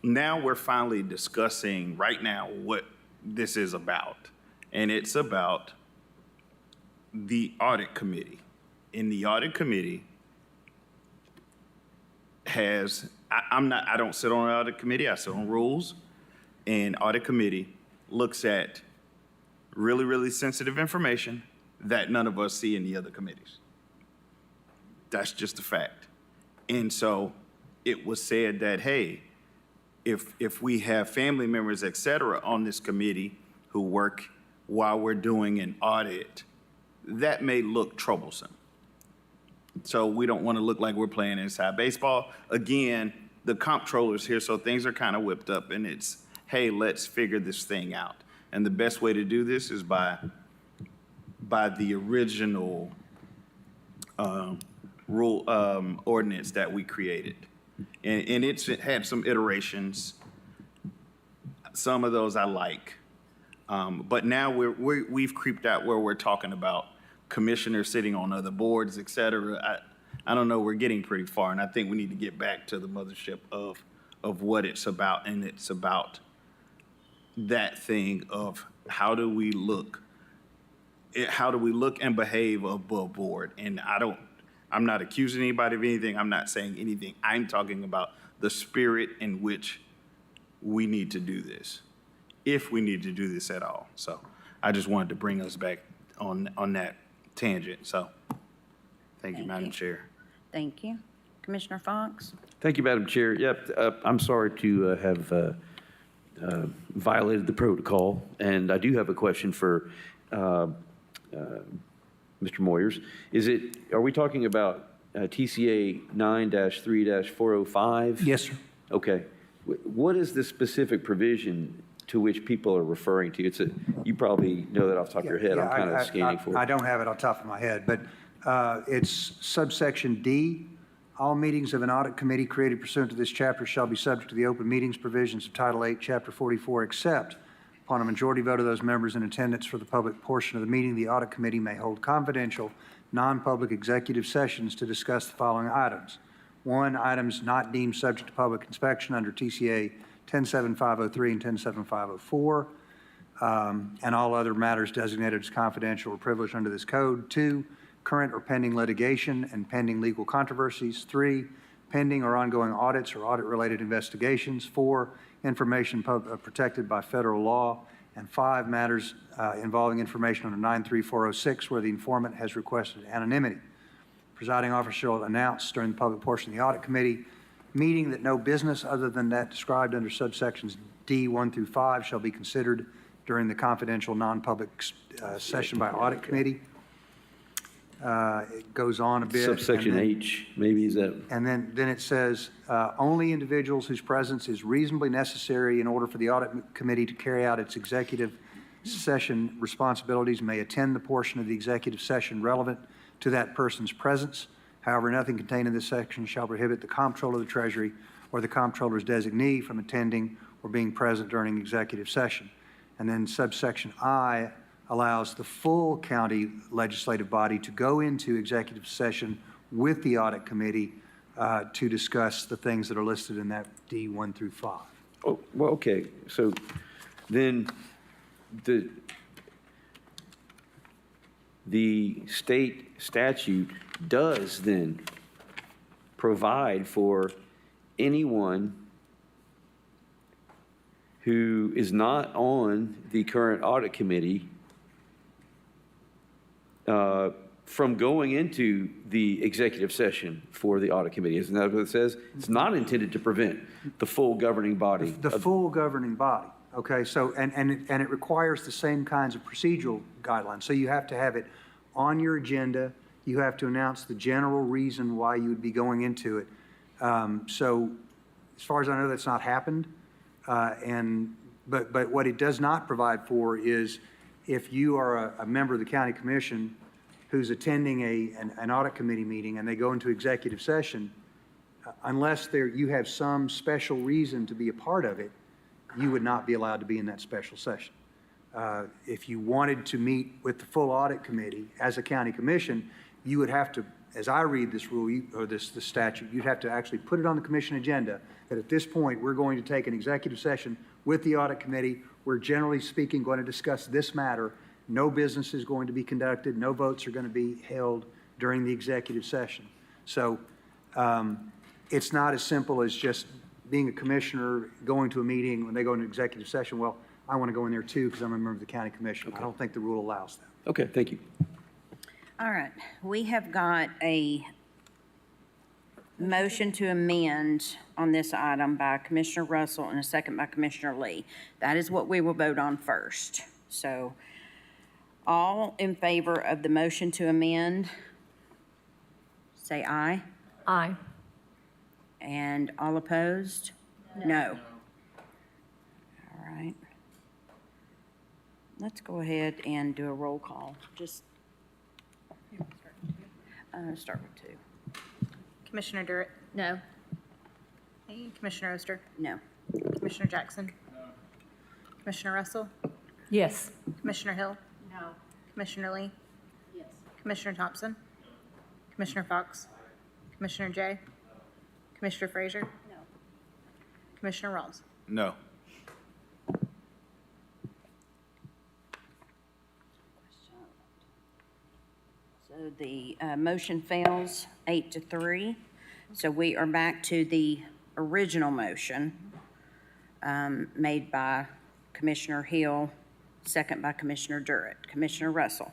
now we're finally discussing right now what this is about. And it's about the audit committee. And the audit committee I don't sit on an audit committee, I sit on rules. And audit committee looks at really, really sensitive information that none of us see in the other committees. That's just a fact. And so it was said that, hey, if we have family members, et cetera, on this committee who work while we're doing an audit, that may look troublesome. So we don't want to look like we're playing inside baseball. Again, the comptroller's here, so things are kind of whipped up, and it's, hey, let's figure this thing out. And the best way to do this is by the original ordinance that we created. And it had some iterations. Some of those I like. But now we've creeped out where we're talking about commissioners sitting on other boards, et cetera. I don't know, we're getting pretty far, and I think we need to get back to the mothership of what it's about, and it's about that thing of how do we look and behave above board. And I'm not accusing anybody of anything. I'm not saying anything. I'm talking about the spirit in which we need to do this. if we need to do this at all. So I just wanted to bring us back on that tangent. So thank you, Madam Chair. Thank you. Commissioner Fox? Thank you, Madam Chair. Yep, I'm sorry to have violated the protocol, and I do have a question for Mr. Moyers. Are we talking about TCA 9-3-405? Yes, sir. Okay. What is the specific provision to which people are referring to? You probably know that off the top of your head. I'm kind of scanning for it. I don't have it on top of my head, but it's subsection D. All meetings of an audit committee created pursuant to this chapter shall be subject to the open meetings provisions of Title 8, Chapter 44, except upon a majority vote of those members in attendance for the public portion of the meeting, the audit committee may hold confidential, non-public executive sessions to discuss the following items. 1, items not deemed subject to public inspection under TCA 107503 and 107504, and all other matters designated as confidential or privileged under this code. 2, current or pending litigation and pending legal controversies. 3, pending or ongoing audits or audit-related investigations. 4, information protected by federal law. And 5, matters involving information under 93406 where the informant has requested anonymity. Presiding officer shall announce during the public portion of the audit committee meeting that no business other than that described under subsections D 1 through 5 shall be considered during the confidential non-public session by audit committee. It goes on a bit. Subsection H, maybe is that? And then it says, only individuals whose presence is reasonably necessary in order for the audit committee to carry out its executive session responsibilities may attend the portion of the executive session relevant to that person's presence. However, nothing contained in this section shall prohibit the comptroller of the Treasury or the comptroller's designee from attending or being present during executive session. And then subsection I allows the full county legislative body to go into executive session with the audit committee to discuss the things that are listed in that D 1 through 5. Oh, well, okay. So then the state statute does then provide for anyone who is not on the current audit committee from going into the executive session for the audit committee. Isn't that what it says? It's not intended to prevent the full governing body. The full governing body. Okay, so, and it requires the same kinds of procedural guidelines. So you have to have it on your agenda. You have to announce the general reason why you would be going into it. So as far as I know, that's not happened. But what it does not provide for is if you are a member of the county commission who's attending an audit committee meeting and they go into executive session, unless you have some special reason to be a part of it, you would not be allowed to be in that special session. If you wanted to meet with the full audit committee as a county commission, you would have to, as I read this rule or this statute, you'd have to actually put it on the commission agenda that at this point we're going to take an executive session with the audit committee. We're generally speaking going to discuss this matter. No business is going to be conducted. No votes are going to be held during the executive session. So it's not as simple as just being a commissioner, going to a meeting, when they go into executive session, well, I want to go in there too because I'm a member of the county commission. Okay. I don't think the rule allows that. Okay, thank you. All right, we have got a motion to amend on this item by Commissioner Russell and a second by Commissioner Lee. That is what we will vote on first. So all in favor of the motion to amend, say aye. Aye. And all opposed? No. All right. Let's go ahead and do a roll call. Just start with 2. Commissioner Durrett? No. Hey, Commissioner Oster? No. Commissioner Jackson? No. Commissioner Russell? Yes. Commissioner Hill? No. Commissioner Lee? Yes. Commissioner Thompson? Commissioner Fox? Commissioner Jay? Commissioner Frazier? No. Commissioner Rawls? No. So the motion fails 8-3. So we are back to the original motion made by Commissioner Hill, second by Commissioner Durrett. Commissioner Russell.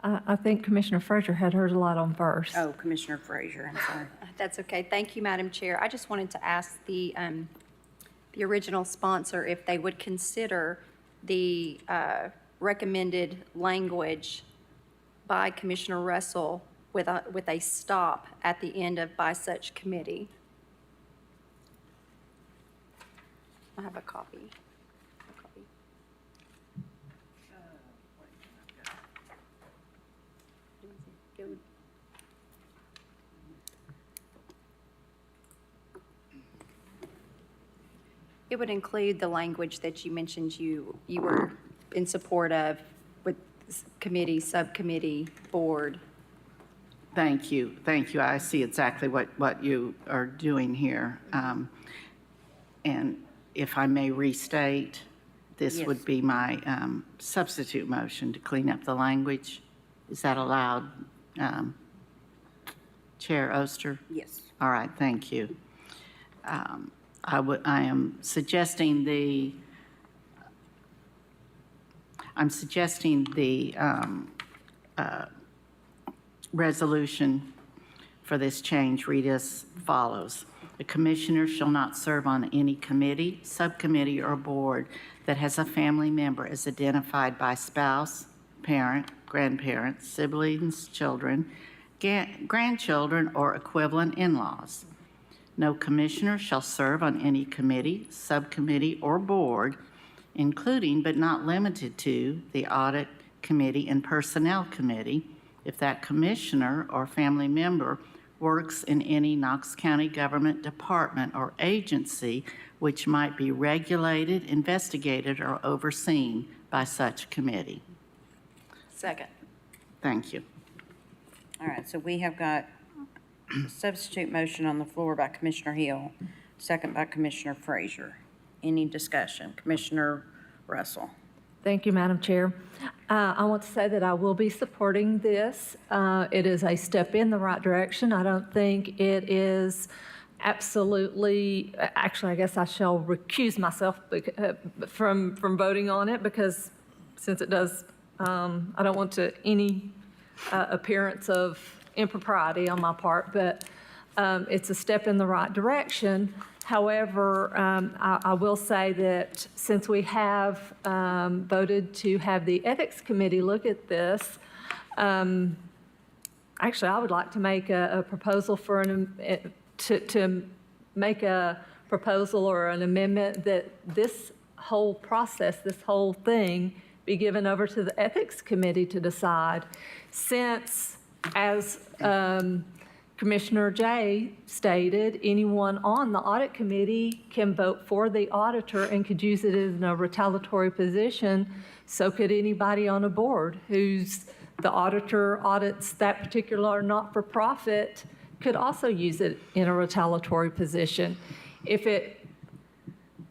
I think Commissioner Frazier had hers a lot on first. Oh, Commissioner Frazier, I'm sorry. That's okay. Thank you, Madam Chair. I just wanted to ask the original sponsor if they would consider the recommended language by Commissioner Russell with a stop at the end of by such committee. I have a copy. It would include the language that you mentioned you were in support of with committee, subcommittee, board. Thank you. Thank you. I see exactly what you are doing here. And if I may restate, this Yes. would be my substitute motion to clean up the language. Is that allowed, Chair Oster? Yes. All right, thank you. I am suggesting the resolution for this change read as follows. The commissioner shall not serve on any committee, subcommittee, or board that has a family member as identified by spouse, parent, grandparent, siblings, children, grandchildren, or equivalent in-laws. No commissioner shall serve on any committee, subcommittee, or board, including but not limited to the Audit Committee and Personnel Committee, if that commissioner or family member works in any Knox County government department or agency which might be regulated, investigated, or overseen by such committee. Second. Thank you. All right, so we have got a substitute motion on the floor by Commissioner Hill, second by Commissioner Frazier. Any discussion? Commissioner Russell. Thank you, Madam Chair. I want to say that I will be supporting this. It is a step in the right direction. I don't think it is absolutely, actually, I guess I shall recuse myself from voting on it because since it does, I don't want to any appearance of impropriety on my part, but it's a step in the right direction. However, I will say that since we have voted to have the Ethics Committee look at this, actually, I would like to make a proposal for to make a proposal or an amendment that this whole process, this whole thing, be given over to the Ethics Committee to decide, since, as Commissioner Jay stated, anyone on the Audit Committee can vote for the auditor and could use it in a retaliatory position. So could anybody on a board who's the auditor audits that particular not-for-profit could also use it in a retaliatory position.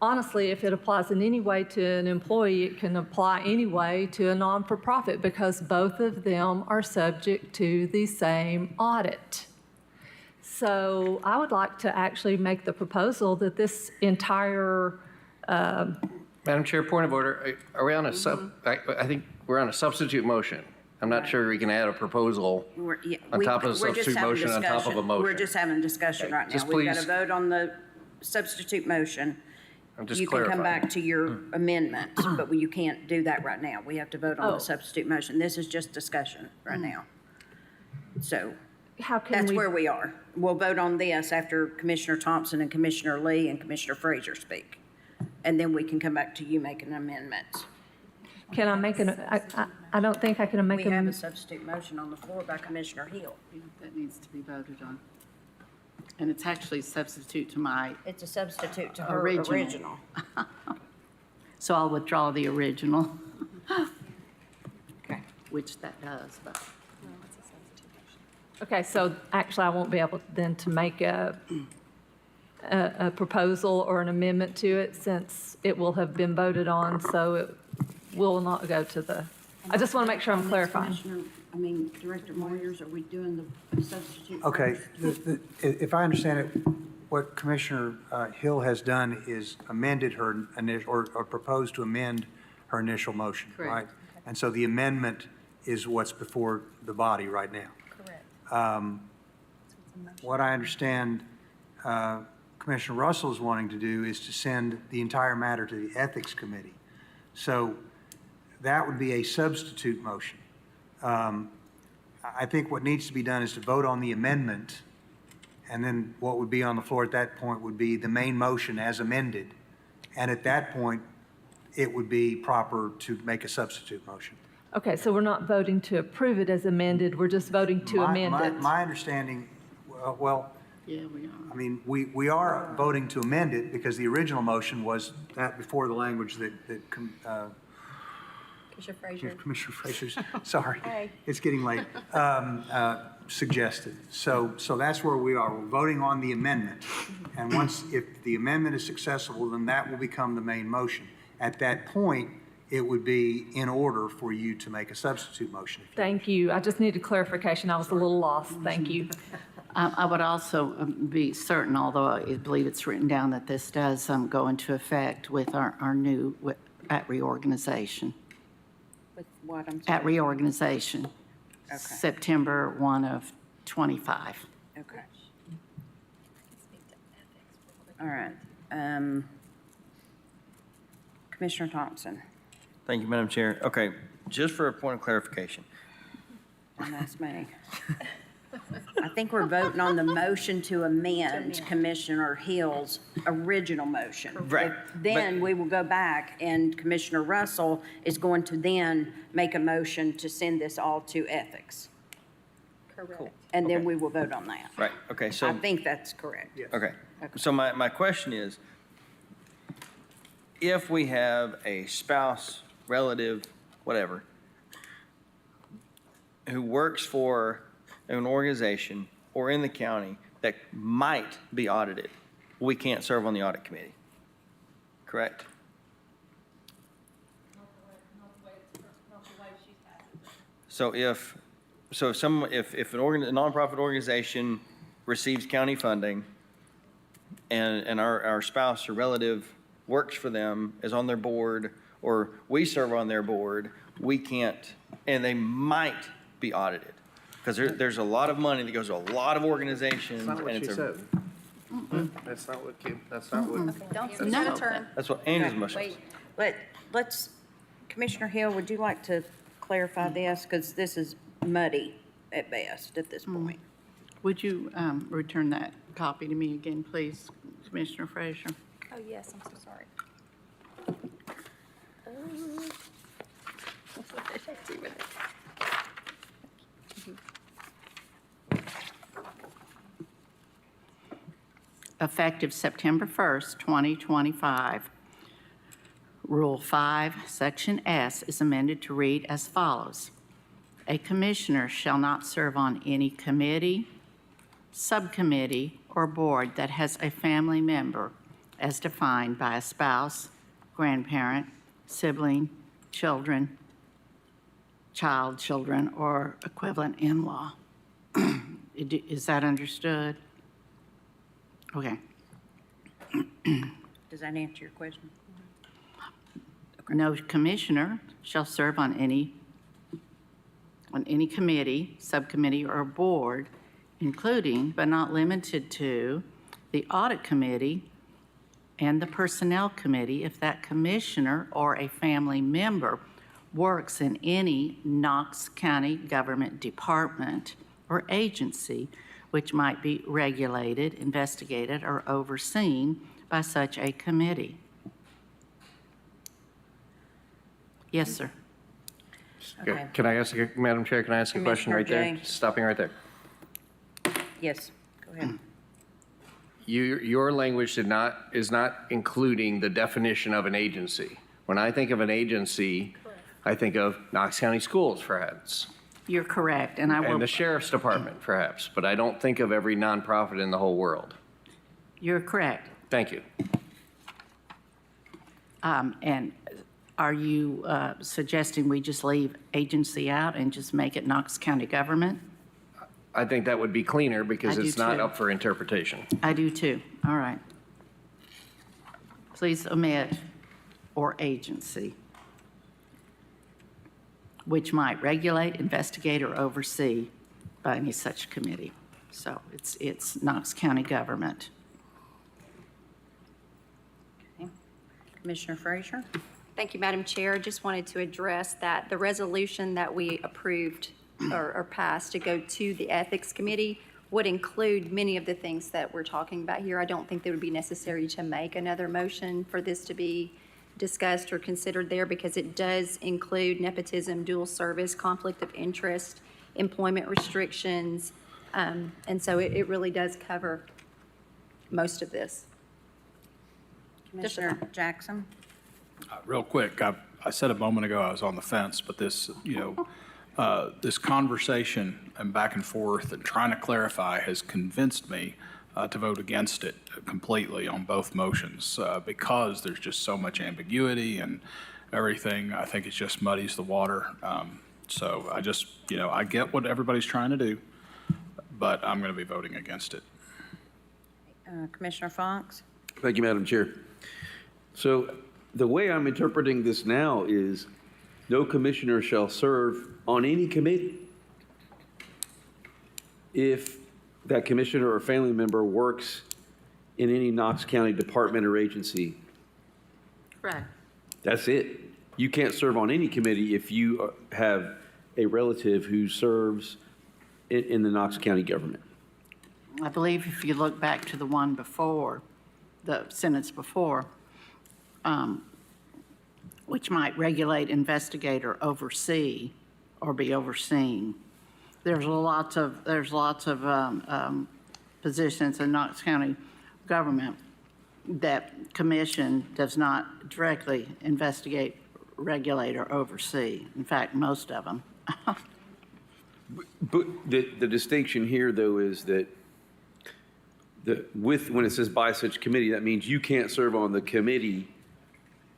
Honestly, if it applies in any way to an employee, it can apply anyway to a non-for-profit because both of them are subject to the same audit. So I would like to actually make the proposal that this entire... Madam Chair, point of order. Are we on a I think we're on a substitute motion. I'm not sure we can add a proposal on top of a substitute motion on top of a motion. We're just having a discussion right now. Just We've got to please. vote on the substitute motion. I'm just You can come clarifying. back to your amendment, but you can't do that right now. We have to vote on Oh. the substitute motion. This is just discussion right now. So How can that's we... where we are. We'll vote on this after Commissioner Thompson and Commissioner Lee and Commissioner Frazier speak. And then we can come back to you making an amendment. Can I make an... I don't think I can make We have a... a substitute motion on the floor by Commissioner Hill. That needs to be voted on. And it's actually substitute to my It's a substitute to her original. original. So I'll withdraw the original. Okay. Which that does, but. Okay, so actually I won't be able then to make a proposal or an amendment to it since it will have been voted on, so it will not go to the... I just want to make sure I'm clarifying. Director Moyers, are we doing the substitute? Okay, if I understand it, what Commissioner Hill has done is amended her initial, or proposed to amend her initial motion, Correct. right? And so the amendment is what's before the body right now. Correct. What I understand Commissioner Russell is wanting to do is to send the entire matter to the Ethics Committee. So that would be a substitute motion. I think what needs to be done is to vote on the amendment, and then what would be on the floor at that point would be the main motion as amended. And at that point, it would be proper to make a substitute motion. Okay, so we're not voting to approve it as amended, we're just voting to amend it. My understanding, well, Yeah, we are. I mean, we are voting to amend it because the original motion was that before the language that Commissioner Frazier. Commissioner Frazier's, sorry, Hey. it's getting late, suggested. So that's where we are. We're voting on the amendment. And once, if the amendment is successful, then that will become the main motion. At that point, it would be in order for you to make a substitute motion. Thank you. I just needed clarification. I was a little lost. Thank you. I would also be certain, although I believe it's written down, that this does go into effect with our new, at reorganization. With what, I'm At sorry? reorganization. Okay. September 1 of '25. Okay. All right. Commissioner Thompson, Thank you, Madam Chair. Okay, just for a point of clarification. and that's me. I think we're voting on the motion to amend Commissioner Hill's original motion. Right, Then we will go back, and Commissioner Russell is going to then make a motion to send this all to ethics. Correct. And then we will vote on that. Right, okay, I so, think that's correct. okay. So my question is, if we have a spouse, relative, whatever, who works for an organization or in the county that might be audited, we can't serve on the audit committee, correct? So if a nonprofit organization receives county funding and our spouse or relative works for them, is on their board, or we serve on their board, we can't, and they might be audited. Because there's a lot of money that goes to a lot of organizations. That's not what and she it's said. That's not what Kim, that's not what. Don't No. no. turn. That's what Andrew's Okay, motion was. wait, let's, Commissioner Hill, would you like to clarify this? Because this is muddy at best at this point. Would you return that copy to me again, please, Commissioner Frazier? Oh, yes, I'm so sorry. Effective September 1st, 2025, Rule 5, Section S is amended to read as follows. A commissioner shall not serve on any committee, subcommittee, or board that has a family member as defined by a spouse, grandparent, sibling, children, child, children, or equivalent in-law. Is that understood? Okay. Does that answer your question? No commissioner shall serve on any committee, subcommittee, or board, including but not limited to the audit committee and the personnel committee if that commissioner or a family member works in any Knox County government department or agency which might be regulated, investigated, or overseen by such a committee. Yes, sir. Okay. Can I ask, Madam Chair, can I ask a question right there? Commissioner Jay. Stopping right there. Yes, go ahead. Your language is not including the definition of an agency. When I think of an agency, I think of Knox County Schools, perhaps, You're correct, and I will. and the Sheriff's Department, perhaps, but I don't think of every nonprofit in the whole world. You're correct. Thank you. And are you suggesting we just leave agency out and just make it Knox County government? I think that would be cleaner because I do it's not too. up for interpretation. I do too. All right. Please omit or agency, which might regulate, investigate, or oversee by any such committee. So it's Knox County government. Commissioner Frazier? Thank you, Madam Chair. Just wanted to address that the resolution that we approved or passed to go to the Ethics Committee would include many of the things that we're talking about here. I don't think that it would be necessary to make another motion for this to be discussed or considered there because it does include nepotism, dual service, conflict of interest, employment restrictions, and so it really does cover most of this. Commissioner Jackson? Real quick, I said a moment ago I was on the fence, but this, this conversation and back and forth and trying to clarify has convinced me to vote against it completely on both motions because there's just so much ambiguity and everything. I think it just muddies the water. So I just, I get what everybody's trying to do, but I'm going to be voting against it. Commissioner Fox? Thank you, Madam Chair. So the way I'm interpreting this now is no commissioner shall serve on any committee if that commissioner or family member works in any Knox County department or agency. Correct. That's it. You can't serve on any committee if you have a relative who serves in the Knox County government. I believe if you look back to the one before, the sentence before, which might regulate, investigate, or oversee, or be overseen. There's lots of positions in Knox County government that commission does not directly investigate, regulate, or oversee. In fact, most of them. But the distinction here, though, is that when it says by such committee, that means you can't serve on the committee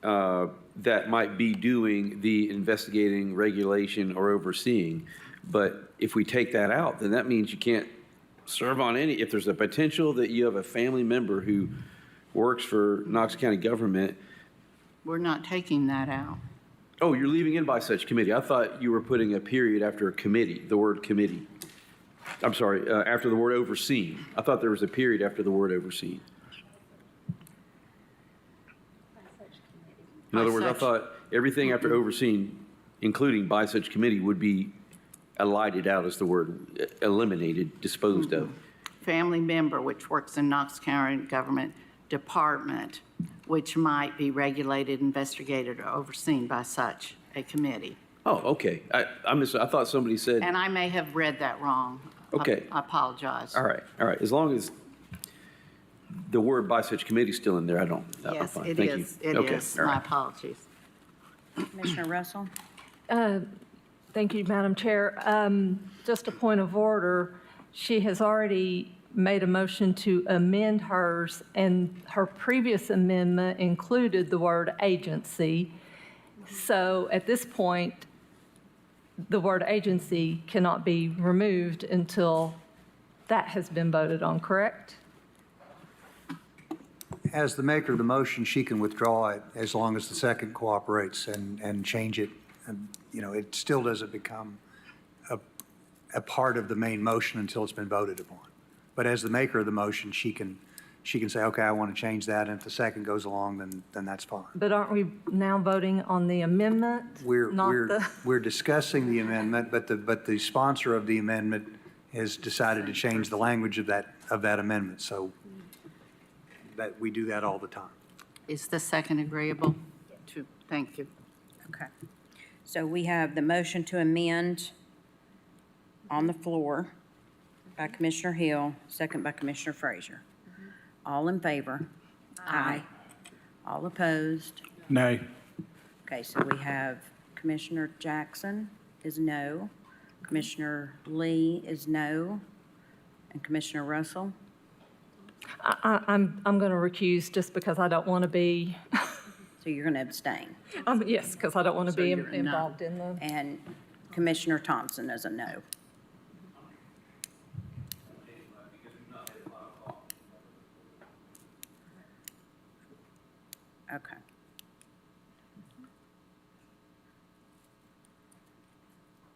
that might be doing the investigating, regulation, or overseeing. But if we take that out, then that means you can't serve on any. If there's a potential that you have a family member who works for Knox County government. We're not taking that out. Oh, you're leaving in by such committee. I thought you were putting a period after a committee, the word committee. I'm sorry, after the word overseen. I thought there was a period after the word overseen. In other words, I thought everything after overseen, including by such committee, would be elided out as the word eliminated, disposed of. Family member which works in Knox County government department, which might be regulated, investigated, or overseen by such a committee. Oh, okay. I thought somebody said. And I may have read that wrong. Okay. I apologize. All right. As long as the word by such committee is still in there, Yes, fine. it Thank is. you. It Okay, is. all My right. apologies. Commissioner Russell? Thank you, Madam Chair. Just a point of order. She has already made a motion to amend hers, and her previous amendment included the word agency. So at this point, the word agency cannot be removed until that has been voted on, correct? As the maker of the motion, she can withdraw it as long as the second cooperates and change it. And, it still doesn't become a part of the main motion until it's been voted upon. But as the maker of the motion, she can say, okay, I want to change that, and if the second goes along, then that's fine. But aren't we now voting on the amendment? We're discussing the amendment, but the sponsor of the amendment has decided to change the language of that amendment. So that we do that all the time. Is the second agreeable? Thank you. Okay. So we have the motion to amend on the floor by Commissioner Hill, second by Commissioner Frazier. All in favor? Aye. All opposed? Nay. Okay, so we have Commissioner Jackson is no, Commissioner Lee is no, and Commissioner Russell? I'm going to recuse just because I don't want to be. So you're going to abstain? Yes, because I don't want to be you're a no. involved in the. And Commissioner Thompson is a no.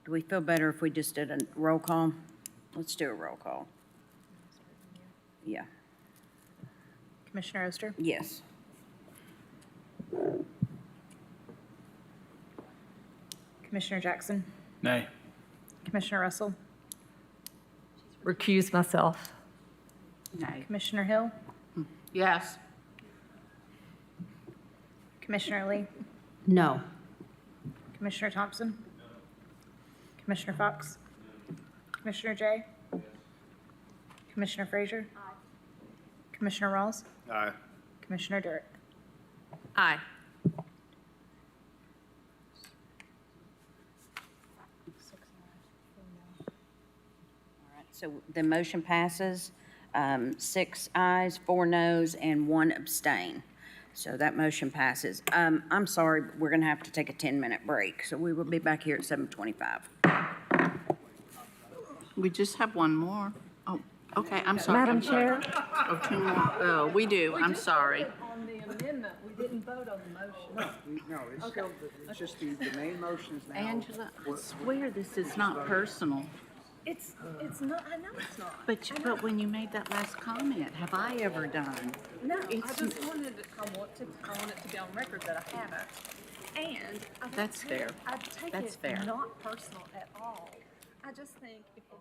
Do we feel better if we just did a roll call? Let's do a roll call. Yeah, Commissioner Oster? yes. Commissioner Jackson? Nay. Commissioner Russell? Recuse myself. Nay. Commissioner Hill? Yes. Commissioner Lee? No. Commissioner Thompson? Commissioner Fox? Commissioner Jay? Commissioner Frazier? Commissioner Rawls? Aye. Commissioner Durrett? Aye. All right, so the motion passes, 6 ayes, 4 noes, and 1 abstain. So that motion passes. I'm sorry, but we're going to have to take a 10-minute break, so we will be back here at 7:25. We just have one more. Oh, okay, I'm sorry. Madam Chair? Oh, 2 more. Oh, we do, I'm sorry. On the amendment, we didn't vote on the motion. No, it's still, it's just the main motion is now. Angela, I swear this is not personal. It's not, I know it's not. But when you made that last comment, have I ever done? No, I It's- just wanted, I want it to be on record that I haven't. And I don't That's take- fair. I take That's it fair. not personal at all. I just think if the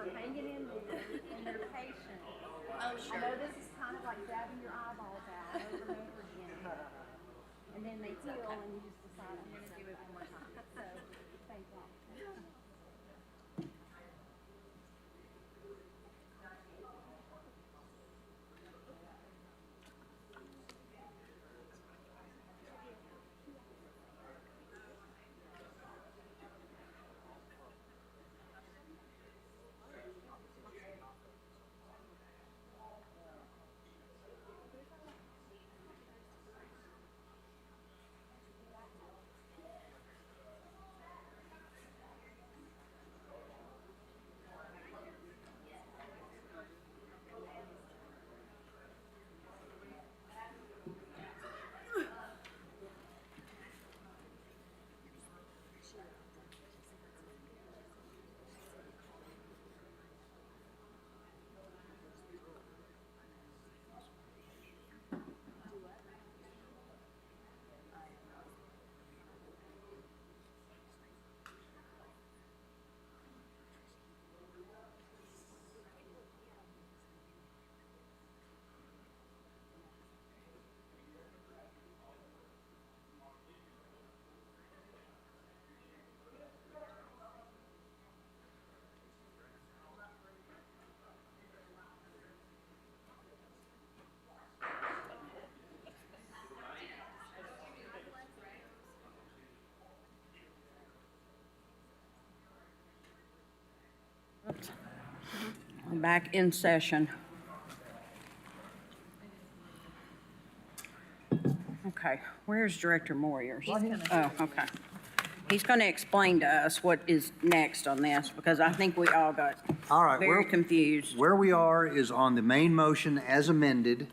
for hanging in there and your patience. Oh, sure. I know this is kind of like dabbing your eyeballs out over and over again. And then they heal and you just decide, I'm going to do it one more time. So, thank you. We're back in session. Okay, where's Director Moyers? Oh, okay. He's going to explain to us what is next on this, because I think we all got very confused. Where we are is on the main motion as amended,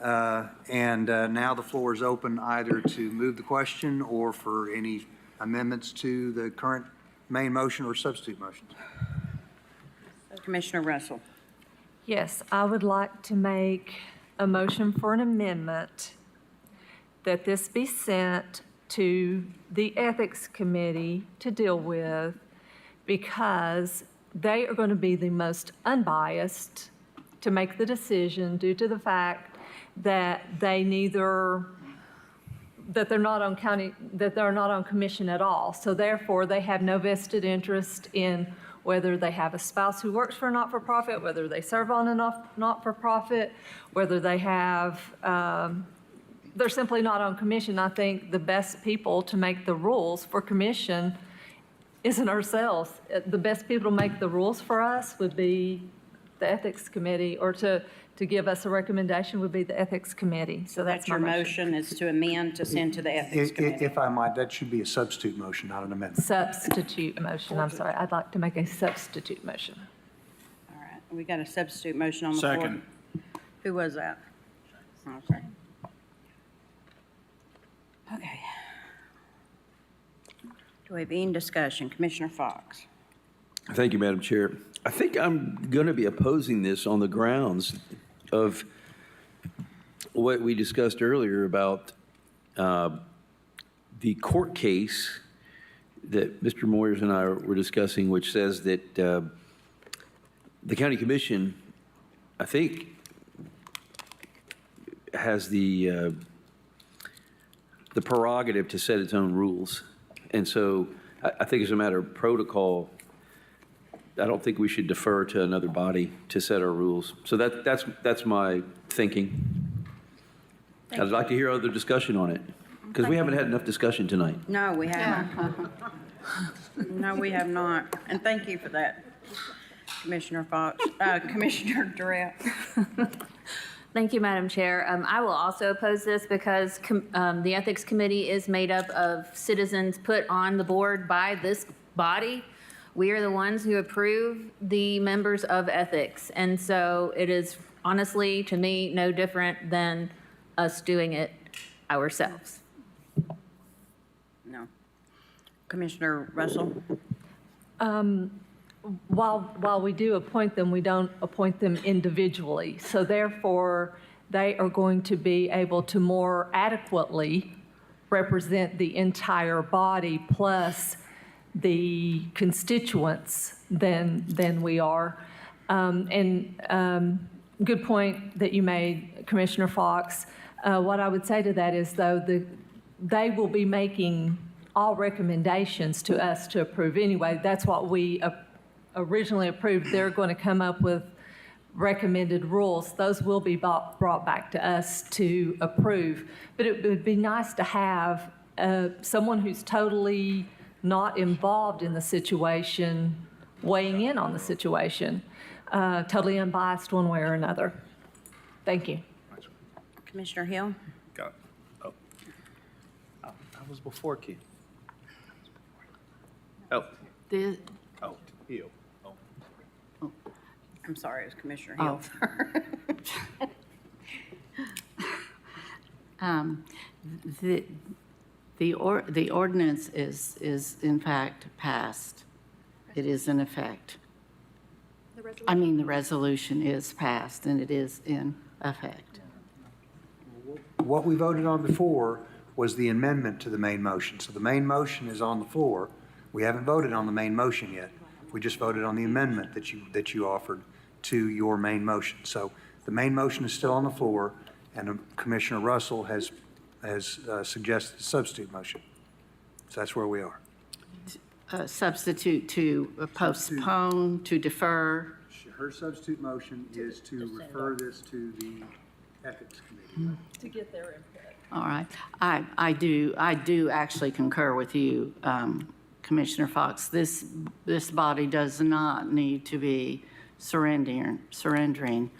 and now the floor is open either to move the question or for any amendments to the current main motion or substitute motions. Commissioner Russell. Yes, I would like to make a motion for an amendment that this be sent to the Ethics Committee to deal with, because they are going to be the most unbiased to make the decision due to the fact that they're not on commission at all. So therefore, they have no vested interest in whether they have a spouse who works for a not-for-profit, whether they serve on a not-for-profit, whether they have, they're simply not on commission. I think the best people to make the rules for commission isn't ourselves. The best people to make the rules for us would be the Ethics Committee, or to give us a recommendation would be the Ethics Committee. So that's your motion is to amend to send to the Ethics Committee. If I might, that should be a substitute motion, not an amendment. Substitute motion, I'm sorry. I'd like to make a substitute motion. All right, we got a substitute motion on the floor. Second. Who was that? Okay. Okay. Do we have any discussion? Commissioner Fox. Thank you, Madam Chair. I think I'm going to be opposing this on the grounds of what we discussed earlier about the court case that Mr. Moyers and I were discussing, which says that the county commission, I think, has the prerogative to set its own rules. And so I think as a matter of protocol, I don't think we should defer to another body to set our rules. So that's my thinking. I'd like to hear other discussion on it, because we haven't had enough discussion tonight. No, we haven't. No, we have not. And thank you for that, Commissioner Fox. Commissioner Durrett. Thank you, Madam Chair. I will also oppose this because the Ethics Committee is made up of citizens put on the board by this body. We are the ones who approve the members of ethics. And so it is honestly, to me, no different than us doing it ourselves. No. Commissioner Russell? While we do appoint them, we don't appoint them individually. So therefore, they are going to be able to more adequately represent the entire body, plus the constituents than we are. Good point that you made, Commissioner Fox. What I would say to that is, though, they will be making all recommendations to us to approve anyway. That's what we originally approved. They're going to come up with recommended rules. Those will be brought back to us to approve. But it would be nice to have someone who's totally not involved in the situation weighing in on the situation, totally unbiased one way or another. Thank you. Commissioner Hill? Got it. Oh. I was before Ken. Oh. Oh, Hill. Oh. I'm sorry, it was Commissioner Hill. The ordinance is in fact passed. It is in effect. The resolution is passed and it is in effect. What we voted on before was the amendment to the main motion. So the main motion is on the floor. We haven't voted on the main motion yet. We just voted on the amendment that you offered to your main motion. So the main motion is still on the floor, and Commissioner Russell has suggested a substitute motion. So that's where we are. Substitute to postpone, to defer. Her substitute motion is to refer this to the Ethics Committee. To get their input. All right. I do actually concur with you, Commissioner Fox. This body does not need to be surrendering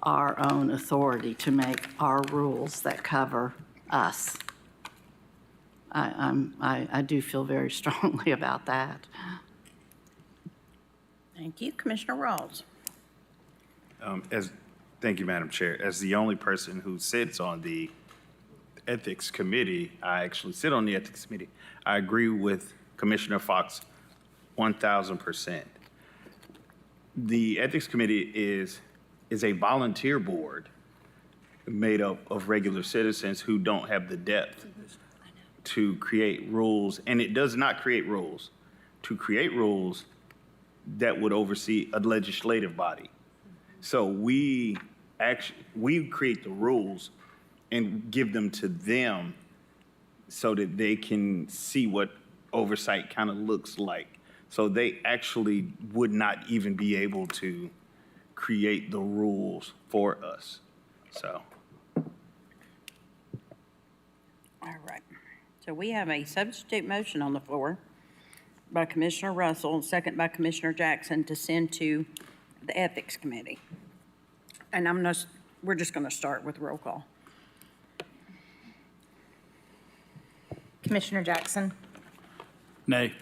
our own authority to make our rules that cover us. I do feel very strongly about that. Thank you. Commissioner Rawls? Thank you, Madam Chair. As the only person who sits on the Ethics Committee, I actually sit on the Ethics Committee. I agree with Commissioner Fox 1,000%. The Ethics Committee is a volunteer board made up of regular citizens who don't have the depth to create rules, and it does not create rules. To create rules that would oversee a legislative body. So we create the rules and give them to them so that they can see what oversight kind of looks like. So they actually would not even be able to create the rules for us. So. All right. So we have a substitute motion on the floor by Commissioner Russell, and second by Commissioner Jackson, to send to the Ethics Committee. And we're just going to start with roll call. Commissioner Jackson? Nay.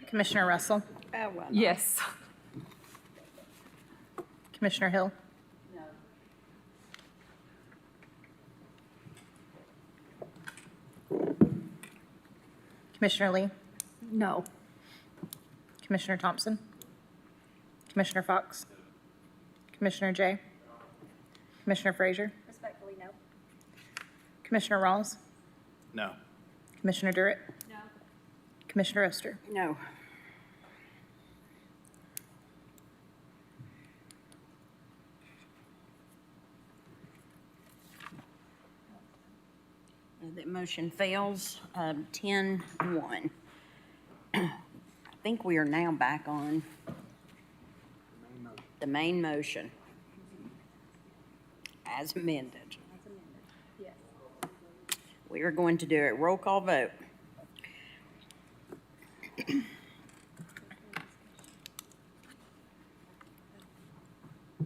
Commissioner Russell? Yes. Commissioner Hill? Commissioner Lee? No. Commissioner Thompson? Commissioner Fox? Commissioner Jay? Commissioner Frazier? Respectfully, no. Commissioner Rawls? No. Commissioner Durrett? No. Commissioner Oster? No. The motion fails, 10-1. I think we are now back on the main motion as amended. Yes. We are going to do a roll call vote.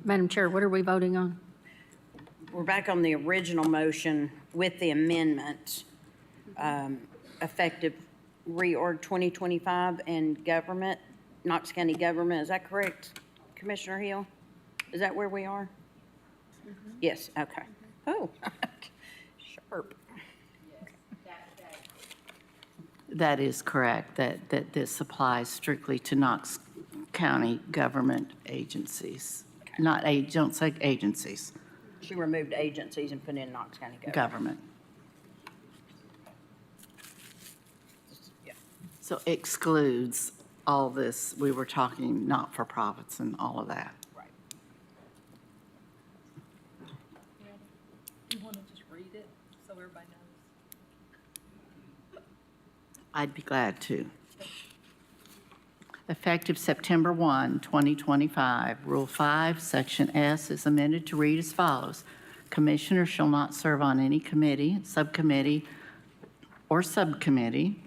Madam Chair, what are we voting on? We're back on the original motion with the amendment, effective reorg 2025 and government, Knox County government. Is that correct, Commissioner Hill? Is that where we are? Yes, okay. Oh, sharp. That is correct, that this applies strictly to Knox County government agencies. Don't say agencies. She removed agencies and put in Knox County government. government. Yeah. So excludes all this, we were talking not-for-profits and all of that. Right. You want to just read it so everybody knows? I'd be glad to. Effective September 1, 2025, Rule 5, Section S is amended to read as follows. Commissioners shall not serve on any committee, subcommittee, or subcommittee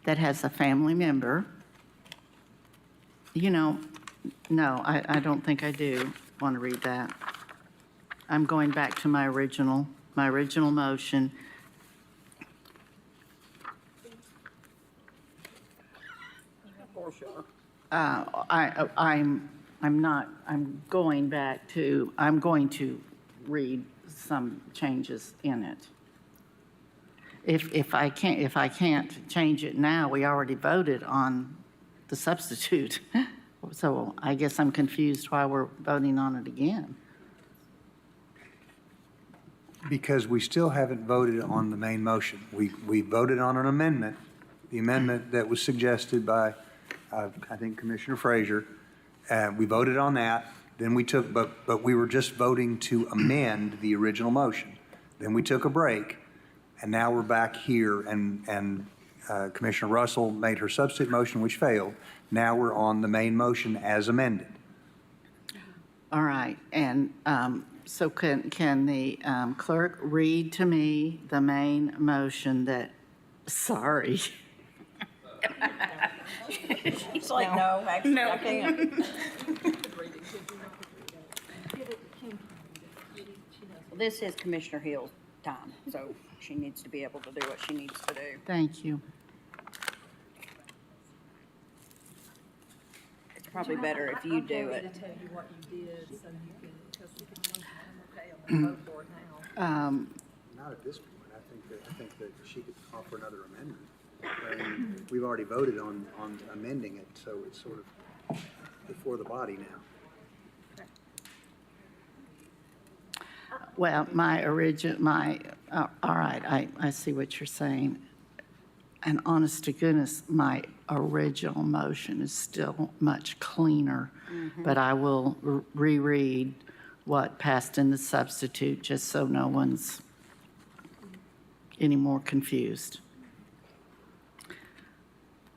that has a family member. You know, no, I don't think I do want to read that. I'm going back to my original motion. I'm going to read some changes in it. If I can't change it now, we already voted on the substitute. So I guess I'm confused why we're voting on it again. Because we still haven't voted on the main motion. We voted on an amendment, the amendment that was suggested by, I think, Commissioner Frazier. We voted on that, then we took, but we were just voting to amend the original motion. Then we took a break, and now we're back here, and Commissioner Russell made her substitute motion, which failed. Now we're on the main motion as amended. All right, and so can the clerk read to me the main motion that, sorry. She's like, no, actually, I can't. Well, this is Commissioner Hill's time, so she needs to be able to do what she needs to do. Thank you. It's probably better if you do it. To tell you what you did, so you can, because I'm okay, I'm gonna vote for it now. Not at this point. I think that she could offer another amendment. I mean, we've already voted on amending it, so it's sort of before the body now. Well, all right, I see what you're saying. And honest to goodness, my original motion is still much cleaner, but I will reread what passed in the substitute, just so no one's any more confused.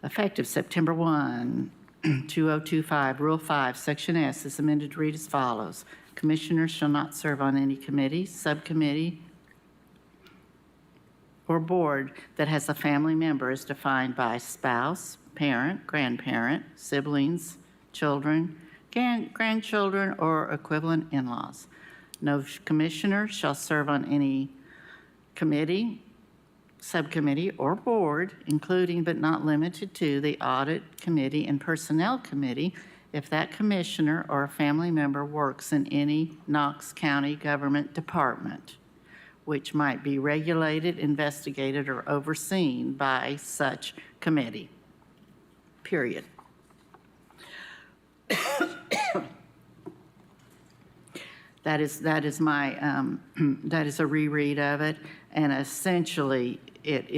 Effective September 1, 2025, Rule 5, Section S is amended to read as follows. Commissioners shall not serve on any committee, subcommittee, or board that has a family member as defined by spouse, parent, grandparent, siblings, children, grandchildren, or equivalent in-laws. No commissioner shall serve on any committee, subcommittee, or board, including but not limited to the Audit Committee and Personnel Committee, if that commissioner or a family member works in any Knox County government department, which might be regulated, investigated, or overseen by such committee, period. That is my, that is a reread of it, and essentially it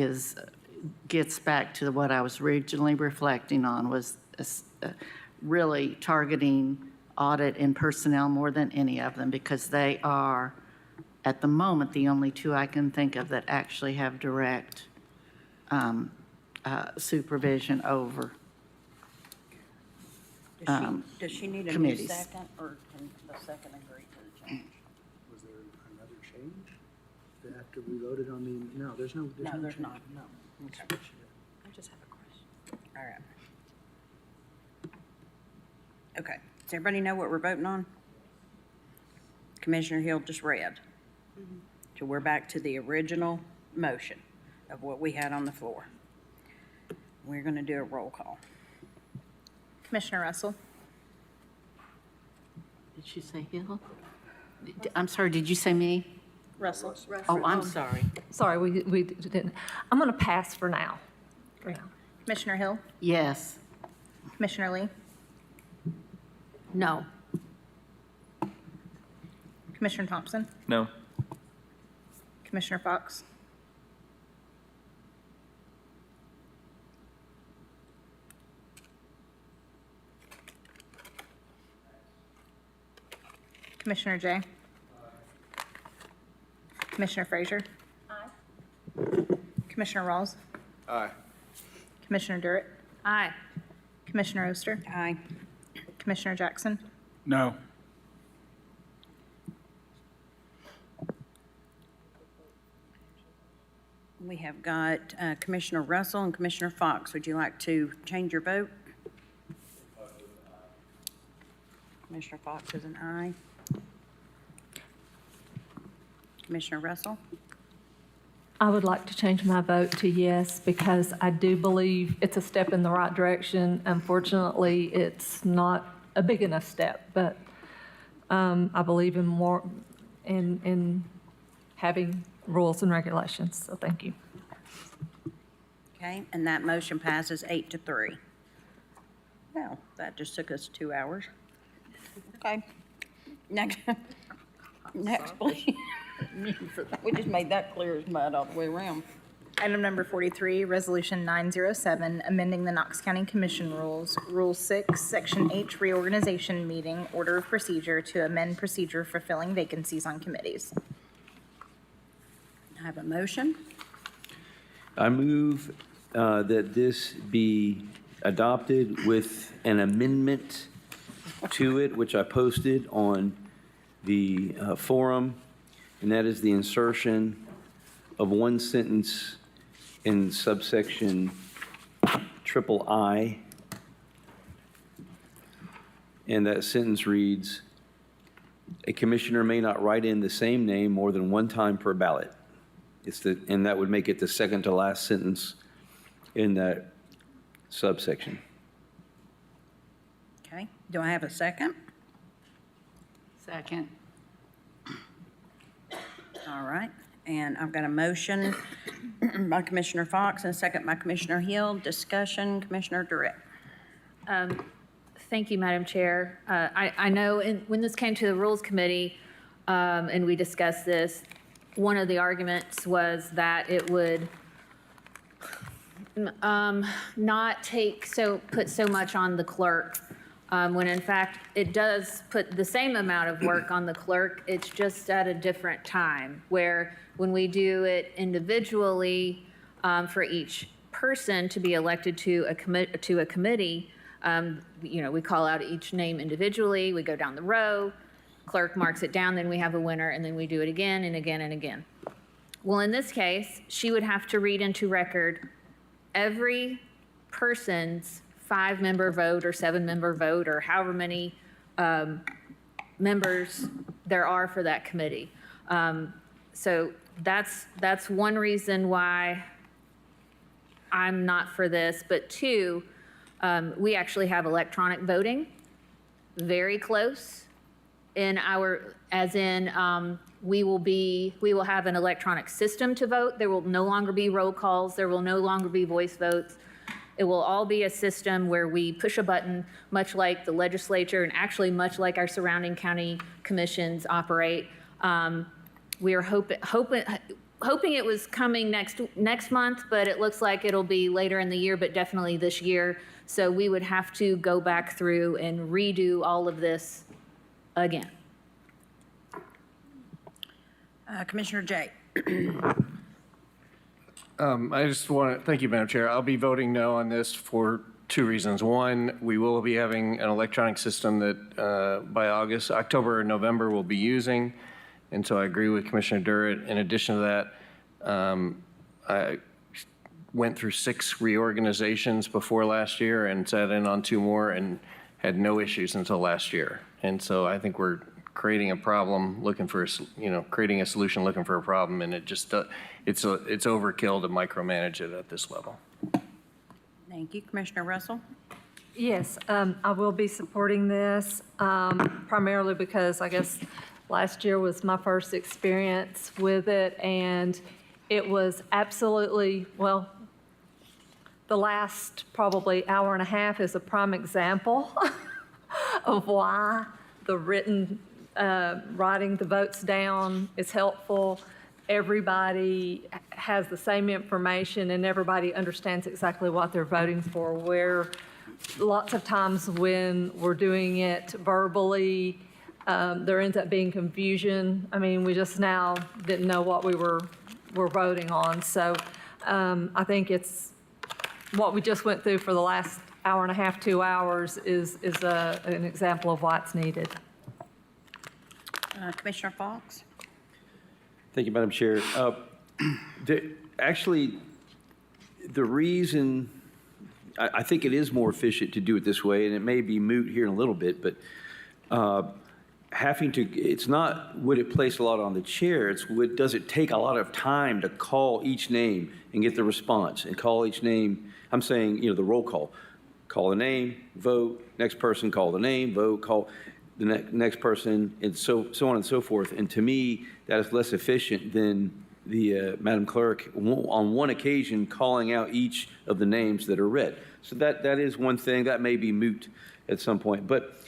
gets back to what I was originally reflecting on, was really targeting audit and personnel more than any of them, because they are, at the moment, the only two I can think of that actually have direct supervision over Does she need a new committees. second, or can the second agree to the change? Was there another change after we voted on the, no, there's no No, there's change. not. No. Okay. I just have a question. All right. Okay, does everybody know what we're voting on? Commissioner Hill just read. So we're back to the original motion of what we had on the floor. We're going to do a roll call. Commissioner Russell? Did she say Hill? I'm sorry, did you say me? Russell. Oh, I'm sorry. Sorry, we didn't. I'm going to pass for now. For now. Commissioner Hill? Yes. Commissioner Lee? No. Commissioner Thompson? No. Commissioner Fox? Commissioner Jay? Commissioner Frazier? Aye. Commissioner Rawls? Aye. Commissioner Durrett? Aye. Commissioner Oster? Aye. Commissioner Jackson? No. We have got Commissioner Russell and Commissioner Fox. Would you like to change your vote? Commissioner Fox is an aye. Commissioner Russell? I would like to change my vote to yes because I do believe it's a step in the right direction. Unfortunately, it's not a big enough step, but I believe in more in having rules and regulations. So thank you. Okay, and that motion passes 8-3. Well, that just took us 2 hours. Okay. Next, please. We just made that clear as mud all the way around. Item number 43, Resolution 907, amending the Knox County Commission rules, Rule 6, Section H, reorganization meeting, order of procedure to amend procedure for filling vacancies on committees. I have a motion. I move that this be adopted with an amendment to it, which I posted on the forum, and that is the insertion of one sentence in subsection III, and that sentence reads, "A commissioner may not write in the same name more than one time per ballot." And that would make it the second to last sentence in that subsection. Okay, do I have a second? Second. All right, and I've got a motion by Commissioner Fox and a second by Commissioner Hill. Discussion, Commissioner Durrett. Thank you, Madam Chair. I know when this came to the Rules Committee and we discussed this, one of the arguments was that it would not put so much on the clerk, when in fact it does put the same amount of work on the clerk. It's just at a different time, where when we do it individually for each person to be elected to a committee, we call out each name individually, we go down the row, clerk marks it down, then we have a winner, and then we do it again and again and again. Well, in this case, she would have to read into record every person's 5-member vote or 7-member vote or however many members there are for that committee. So that's one reason why I'm not for this. But two, we actually have electronic voting, very close. We will have an electronic system to vote. There will no longer be roll calls. There will no longer be voice votes. It will all be a system where we push a button, much like the legislature and actually much like our surrounding county commissions operate. We are hoping it was coming next month, but it looks like it'll be later in the year, but definitely this year. So we would have to go back through and redo all of this again. Commissioner Jay. I just want to, thank you, Madam Chair. I'll be voting no on this for 2 reasons. One, we will be having an electronic system that by October or November we'll be using. And so I agree with Commissioner Durrett. In addition to that, I went through 6 reorganizations before last year and sat in on 2 more and had no issues until last year. And so I think we're creating a problem, creating a solution, looking for a problem, and it just, it's overkill to micromanage it at this level. Thank you. Commissioner Russell? Yes, I will be supporting this, primarily because I guess last year was my first experience with it, and it was absolutely, well, the last probably hour and a half is a prime example of why the written writing the votes down is helpful. Everybody has the same information and everybody understands exactly what they're voting for, where lots of times when we're doing it verbally, there ends up being confusion. I mean, we just now didn't know what we were voting on. So I think it's what we just went through for the last hour and a half, 2 hours is an example of why it's needed. Commissioner Fox? Thank you, Madam Chair. Actually, the reason, I think it is more efficient to do it this way, and it may be moot here in a little bit, but it's not, would it place a lot on the chair, it's does it take a lot of time to call each name and get the response and call each name? I'm saying, the roll call. Call the name, vote, next person, call the name, vote, call the next person, and so on and so forth. And to me, that is less efficient than the Madam Clerk on one occasion calling out each of the names that are read. So that is one thing that may be moot at some point. But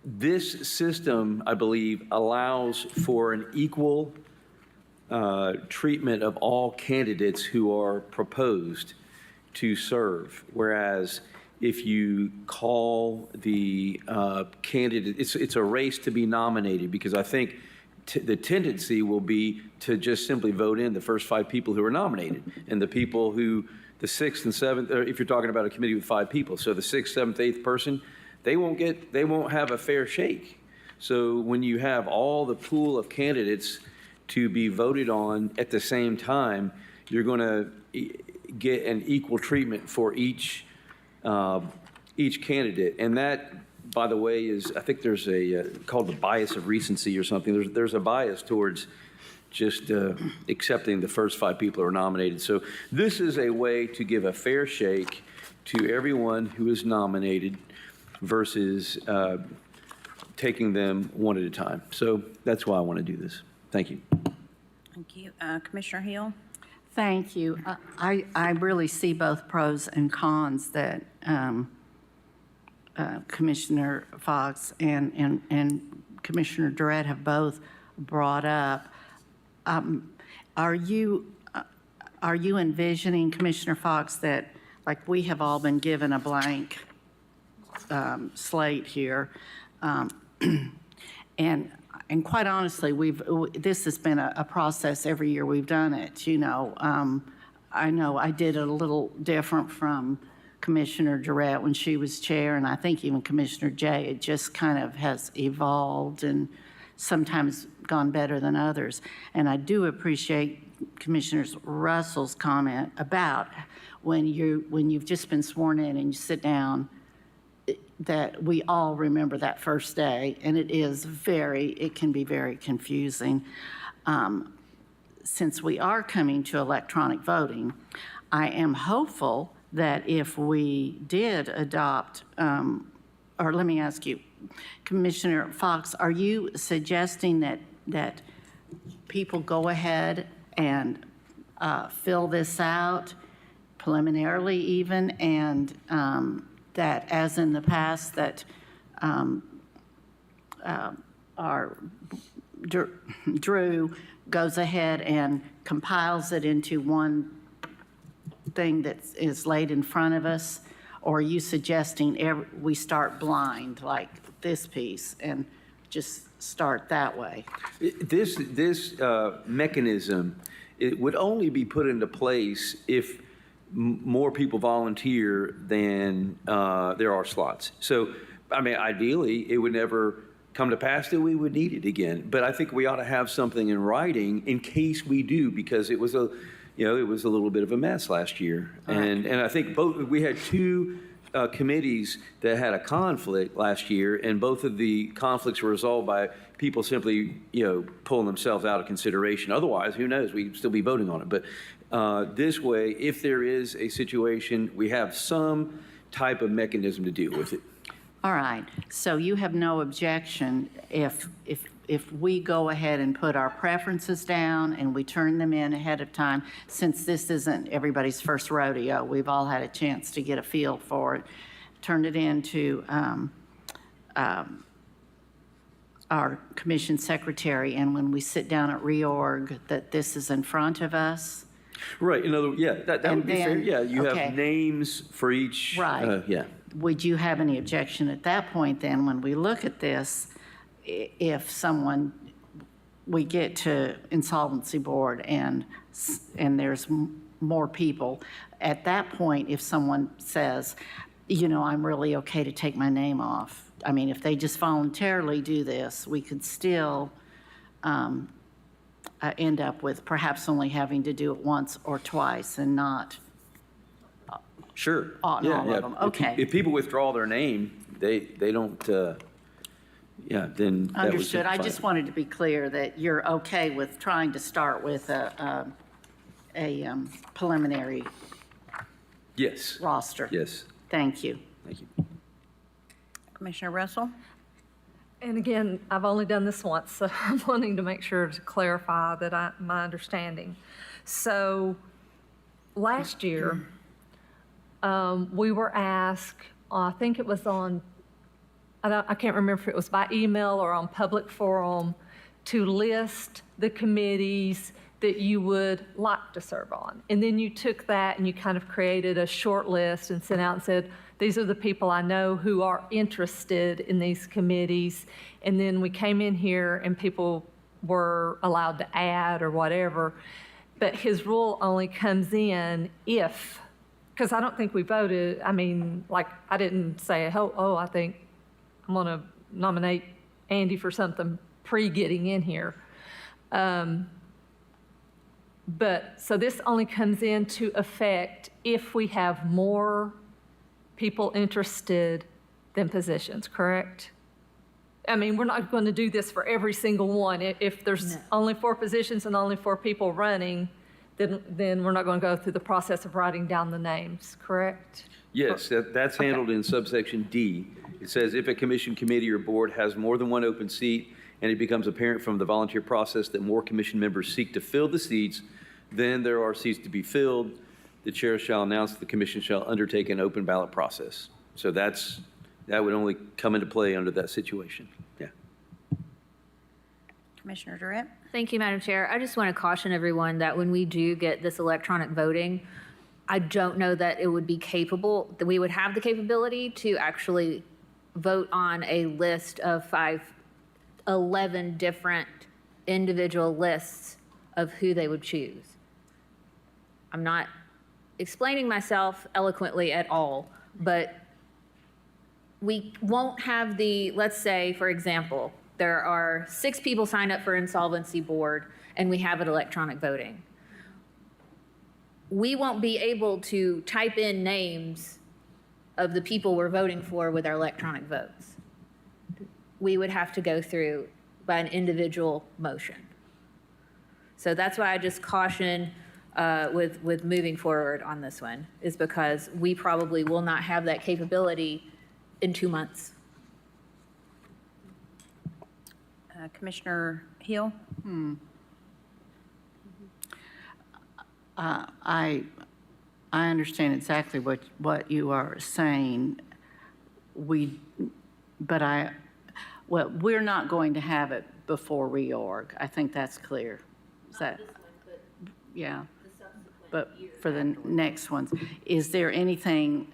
this system, I believe, allows for an equal treatment of all candidates who are proposed to serve, whereas if you call the candidate, it's a race to be nominated, because I think the tendency will be to just simply vote in the first 5 people who are nominated, and the people who, the 6th and 7th, or if you're talking about a committee with 5 people, so the 6th, 7th, 8th person, they won't have a fair shake. So when you have all the pool of candidates to be voted on at the same time, you're going to get an equal treatment for each candidate. And that, by the way, is, I think there's called the bias of recency or something. There's a bias towards just accepting the first 5 people who are nominated. So this is a way to give a fair shake to everyone who is nominated versus taking them one at a time. So that's why I want to do this. Thank you. Thank you. Commissioner Hill? Thank you. I really see both pros and cons that Commissioner Fox and Commissioner Durrett have both brought up. Are you envisioning, Commissioner Fox, that like we have all been given a blank slate here, and quite honestly, this has been a process every year we've done it. I know I did it a little different from Commissioner Durrett when she was chair, and I think even Commissioner Jay. It just kind of has evolved and sometimes gone better than others. And I do appreciate Commissioner Russell's comment about when you've just been sworn in and you sit down, that we all remember that first day, and it can be very confusing. Since we are coming to electronic voting, I am hopeful that if we did adopt, or let me ask you, Commissioner Fox, are you suggesting that people go ahead and fill this out preliminarily even, and that, as in the past, that Drew goes ahead and compiles it into one thing that is laid in front of us? Or are you suggesting we start blind, like this piece, and just start that way? This mechanism, it would only be put into place if more people volunteer than there are slots. So, I mean, ideally, it would never come to pass that we would need it again. But I think we ought to have something in writing in case we do, because it was a little bit of a mess last year. And I think we had 2 committees that had a conflict last year, and both of the conflicts were resolved by people simply, pulling themselves out of consideration. Otherwise, who knows, we'd still be voting on it. But this way, if there is a situation, we have some type of mechanism to deal with it. All right, so you have no objection if we go ahead and put our preferences down and we turn them in ahead of time, since this isn't everybody's first rodeo, we've all had a chance to get a feel for it, turn it into our commission secretary, and when we sit down at reorg, that this is in front of us? Right, in other, yeah, that And would be fair. then- Yeah, you okay. have names for each. Right. Yeah. Would you have any objection at that point then, when we look at this, if someone, we get to insolvency board and there's more people, at that point, if someone says, you know, I'm really okay to take my name off, I mean, if they just voluntarily do this, we could still end up with perhaps only having to do it once or twice and not Sure. on Yeah, all yeah. of them. Okay. If people withdraw their name, they don't, yeah, then that would Understood. I simplify just it. wanted to be clear that you're okay with trying to start with a preliminary Yes. roster. Yes. Thank you. Thank you. Commissioner Russell? And again, I've only done this once, so I'm wanting to make sure to clarify that my understanding. So last year, we were asked, I think it was on, I can't remember if it was by email or on public forum, to list the committees that you would like to serve on. And then you took that and you kind of created a short list and sent out and said, these are the people I know who are interested in these committees. And then we came in here and people were allowed to add or whatever. But his rule only comes in if, because I don't think we voted, I mean, like, I didn't say, oh, I think I'm going to nominate Andy for something pre-getting in here. But, so this only comes into effect if we have more people interested than positions, correct? I mean, we're not going to do this for every single one. If there's only 4 positions and only 4 people running, then we're not going to go through the process of writing down the names, correct? Yes, that's handled in subsection D. It says if a commission, committee, or board has more than one open seat and it becomes apparent from the volunteer process that more commission members seek to fill the seats, then there are seats to be filled. The chair shall announce the commission shall undertake an open ballot process. So that would only come into play under that situation. Yeah. Commissioner Durrett? Thank you, Madam Chair. I just want to caution everyone that when we do get this electronic voting, I don't know that it would be capable, that we would have the capability to actually vote on a list of 11 different individual lists of who they would choose. I'm not explaining myself eloquently at all, but we won't have the, let's say, for example, there are 6 people signed up for insolvency board and we have it electronic voting. We won't be able to type in names of the people we're voting for with our electronic votes. We would have to go through by an individual motion. So that's why I just caution with moving forward on this one, is because we probably will not have that capability in 2 months. Commissioner Hill? I understand exactly what you are saying. But we're not going to have it before reorg. I think that's clear. Is that? Yeah. But for the next ones, is there anything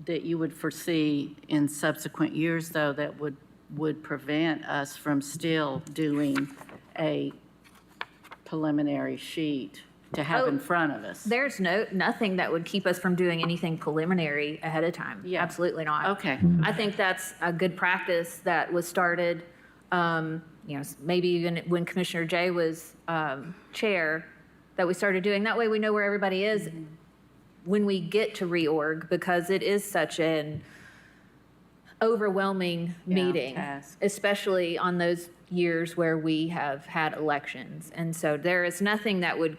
that you would foresee in subsequent years, though, that would prevent us from still doing a preliminary sheet to have in front of us? There's nothing that would keep us from doing anything preliminary ahead of time. Yeah. Absolutely not. Okay. I think that's a good practice that was started, maybe even when Commissioner Jay was chair, that we started doing. That way we know where everybody is when we get to reorg, because it is such an overwhelming meeting, task. especially on those years where we have had elections. And so there is nothing that would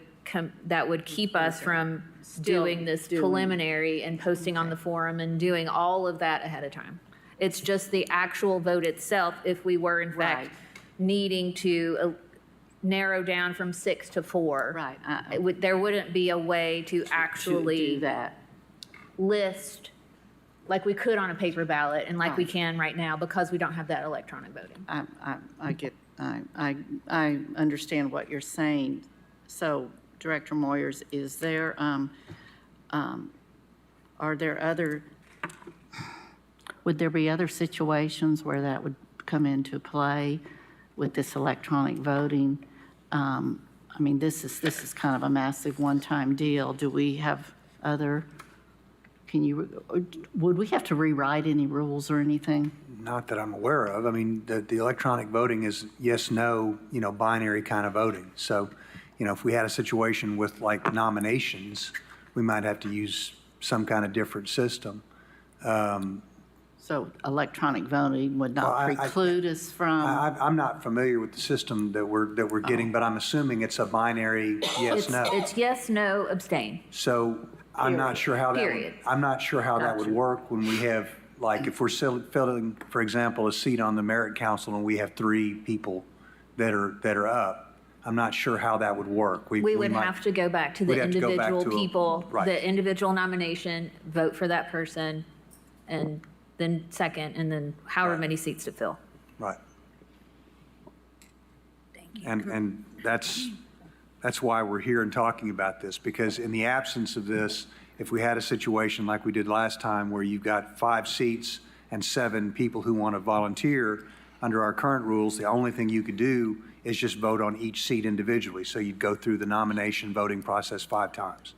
keep us from doing this preliminary and posting on the forum and doing all of that ahead of time. It's just the actual vote itself, if we were in fact needing to narrow down from 6 to 4. Right. There wouldn't be a way to actually do that. list like we could on a paper ballot and like we can right now because we don't have that electronic voting. I understand what you're saying. So, Director Moyers, would there be other situations where that would come into play with this electronic voting? I mean, this is kind of a massive one-time deal. Do we have other, would we have to rewrite any rules or anything? Not that I'm aware of. I mean, the electronic voting is yes, no, binary kind of voting. So, if we had a situation with like nominations, we might have to use some kind of different system. So electronic voting would not preclude us from? I'm not familiar with the system that we're getting, but I'm assuming it's a binary yes, no. It's yes, no, abstain. So I'm not sure how that would work when we have, like, if we're filling, for example, a seat on the merit council and we have 3 people that are up. I'm not sure how that would work. We would have to go back to the individual people, the individual nomination, vote for that person, and then second, and then however many seats to fill. Right. Thank you. And that's why we're here and talking about this, because in the absence of this, if we had a situation like we did last time where you've got 5 seats and 7 people who want to volunteer, under our current rules, the only thing you could do is just vote on each seat individually. So you'd go through the nomination voting process 5 times.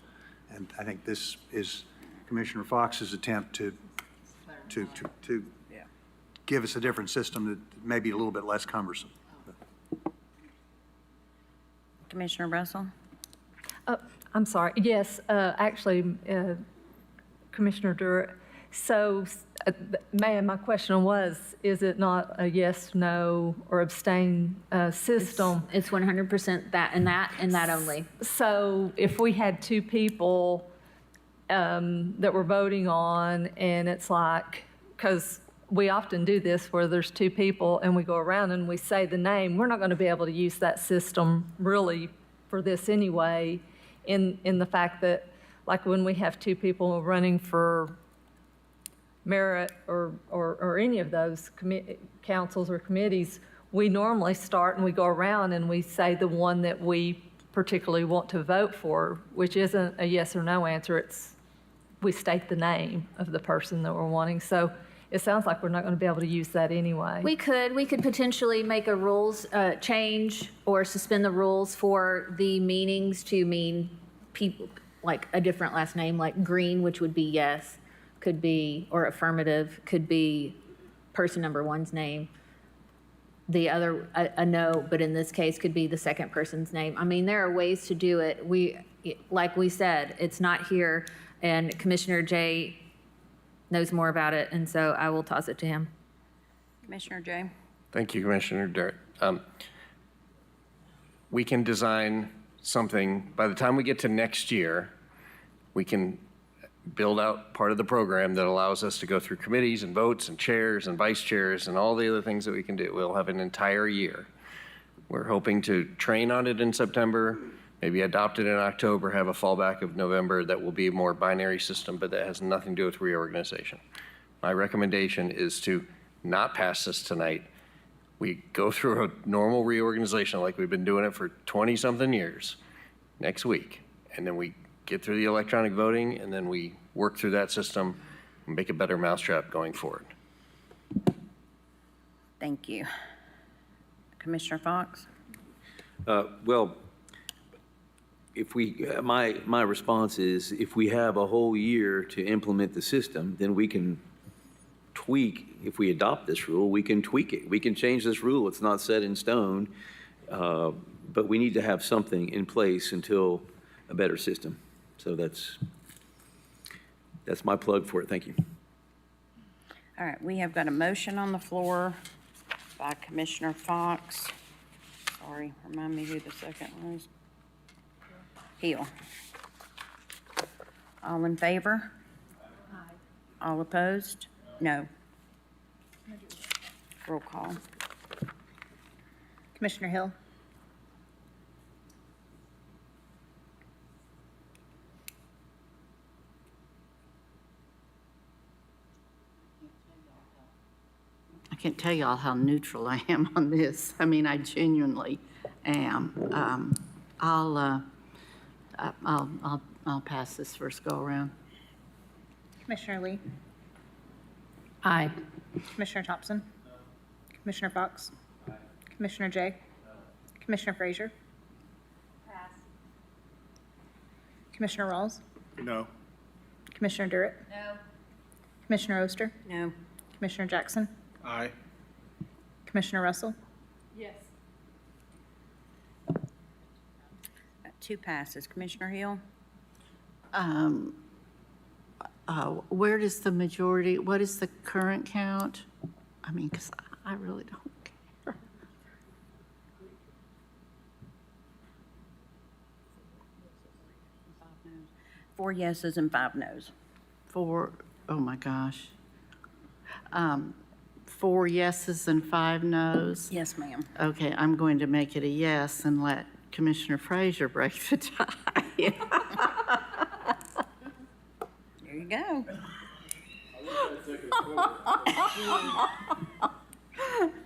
And I think this is Commissioner Fox's attempt to give us a different system that may be a little bit less cumbersome. Commissioner Russell? I'm sorry. Yes, actually, Commissioner Durrett. So, ma'am, my question was, is it not a yes, no, or abstain system? It's 100% that and that only. So if we had 2 people that we're voting on, and it's like, because we often do this where there's 2 people and we go around and we say the name, we're not going to be able to use that system really for this anyway, in the fact that, like, when we have 2 people running for merit or any of those councils or committees, we normally start and we go around and we say the one that we particularly want to vote for, which isn't a yes or no answer. It's we state the name of the person that we're wanting. So it sounds like we're not going to be able to use that anyway. We could potentially make a rules change or suspend the rules for the meanings to mean people, like a different last name, like Green, which would be yes, could be, or affirmative, could be person number 1's name. The other, a no, but in this case could be the second person's name. I mean, there are ways to do it. Like we said, it's not here, and Commissioner Jay knows more about it, and so I will toss it to him. Commissioner Jay? Thank you, Commissioner Durrett. We can design something, by the time we get to next year, we can build out part of the program that allows us to go through committees and votes and chairs and vice chairs and all the other things that we can do. We'll have an entire year. We're hoping to train on it in September, maybe adopt it in October, have a fallback of November that will be a more binary system, but that has nothing to do with reorganization. My recommendation is to not pass this tonight. We go through a normal reorganization like we've been doing it for 20-something years next week, and then we get through the electronic voting, and then we work through that system and make a better mousetrap going forward. Thank you. Commissioner Fox? Well, if my response is, if we have a whole year to implement the system, then we can tweak. If we adopt this rule, we can tweak it. We can change this rule. It's not set in stone, but we need to have something in place until a better system. So that's my plug for it. Thank you. All right, we have got a motion on the floor by Commissioner Fox. Sorry, remind me who the second was. Hill. All in favor? Aye. All opposed? No. Roll call. Commissioner Hill? can't tell y'all how neutral I am on this. I mean, I genuinely am. I'll pass this first go around. Commissioner Lee? Aye. Commissioner Thompson? Commissioner Fox? Commissioner Jay? Commissioner Frazier? Pass. Commissioner Rawls? No. Commissioner Durrett? No. Commissioner Oster? No. Commissioner Jackson? Aye. Commissioner Russell? Yes. 2 passes. Commissioner Hill? Where does the majority, what is the current count? I mean, because I really don't care. 4 yeses and 5 nos. Oh my gosh. 4 yeses and 5 nos? Yes, ma'am. Okay, I'm going to make it a yes and let Commissioner Frazier break the tie. There you go.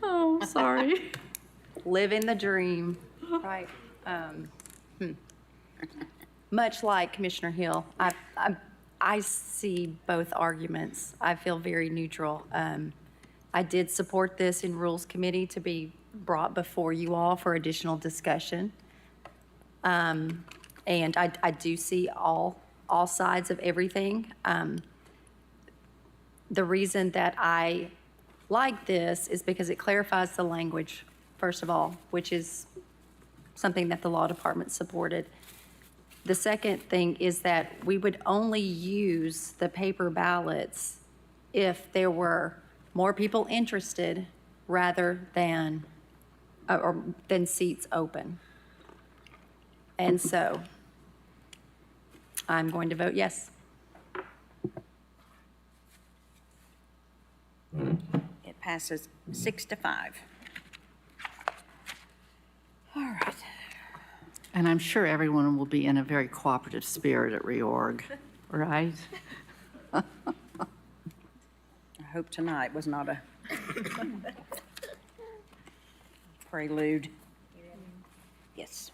Oh, sorry. Living the dream. Right. Much like Commissioner Hill, I see both arguments. I feel very neutral. I did support this in Rules Committee to be brought before you all for additional discussion. And I do see all sides of everything. The reason that I like this is because it clarifies the language, first of all, which is something that the law department supported. The second thing is that we would only use the paper ballots if there were more people interested rather than seats open. And so I'm going to vote yes. It passes 6 to 5. All right. And I'm sure everyone will be in a very cooperative spirit at reorg, right? I hope tonight was not a prelude. Yes.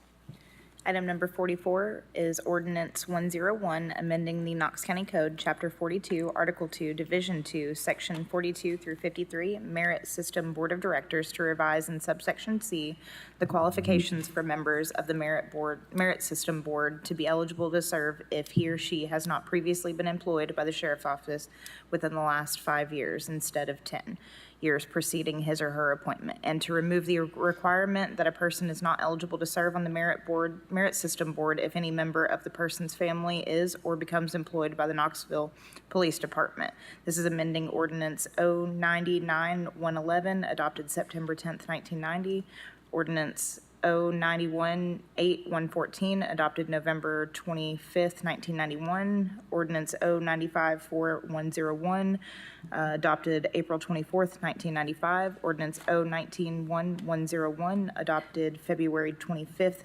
Item number 44 is Ordinance 101, amending the Knox County Code, Chapter 42, Article 2, Division 2, Section 42 through 53, Merit System Board of Directors to revise in subsection C the qualifications for members of the Merit System Board to be eligible to serve if he or she has not previously been employed by the Sheriff's Office within the last 5 years instead of 10 years preceding his or her appointment, and to remove the requirement that a person is not eligible to serve on the Merit System Board if any member of the person's family is or becomes employed by the Knoxville Police Department. This is amending Ordinance 099-111, adopted September 10th, 1990, Ordinance 091-8-114, adopted November 25th, 1991, Ordinance 095-4-101, adopted April 24th, 1995, Ordinance 019-1-101, adopted February 25th,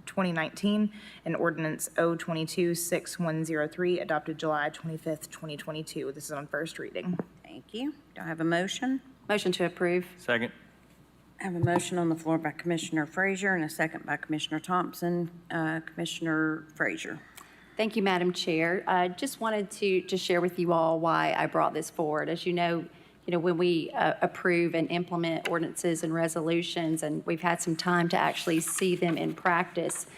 2019, and Ordinance 022-6-103, adopted July 25th, 2022. This is on first reading. Thank you. Do I have a motion? Motion to approve. Second. I have a motion on the floor by Commissioner Frazier and a second by Commissioner Thompson. Commissioner Frazier. Thank you, Madam Chair. I just wanted to share with you all why I brought this forward. As you know, when we approve and implement ordinances and resolutions, and we've had some time to actually see them in practice,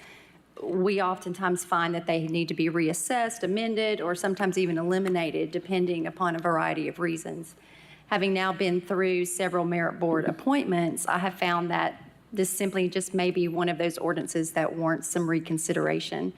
we oftentimes find that they need to be reassessed, amended, or sometimes even eliminated, depending upon a variety of reasons. Having now been through several merit board appointments, I have found that this simply just may be one of those ordinances that warrants some reconsideration.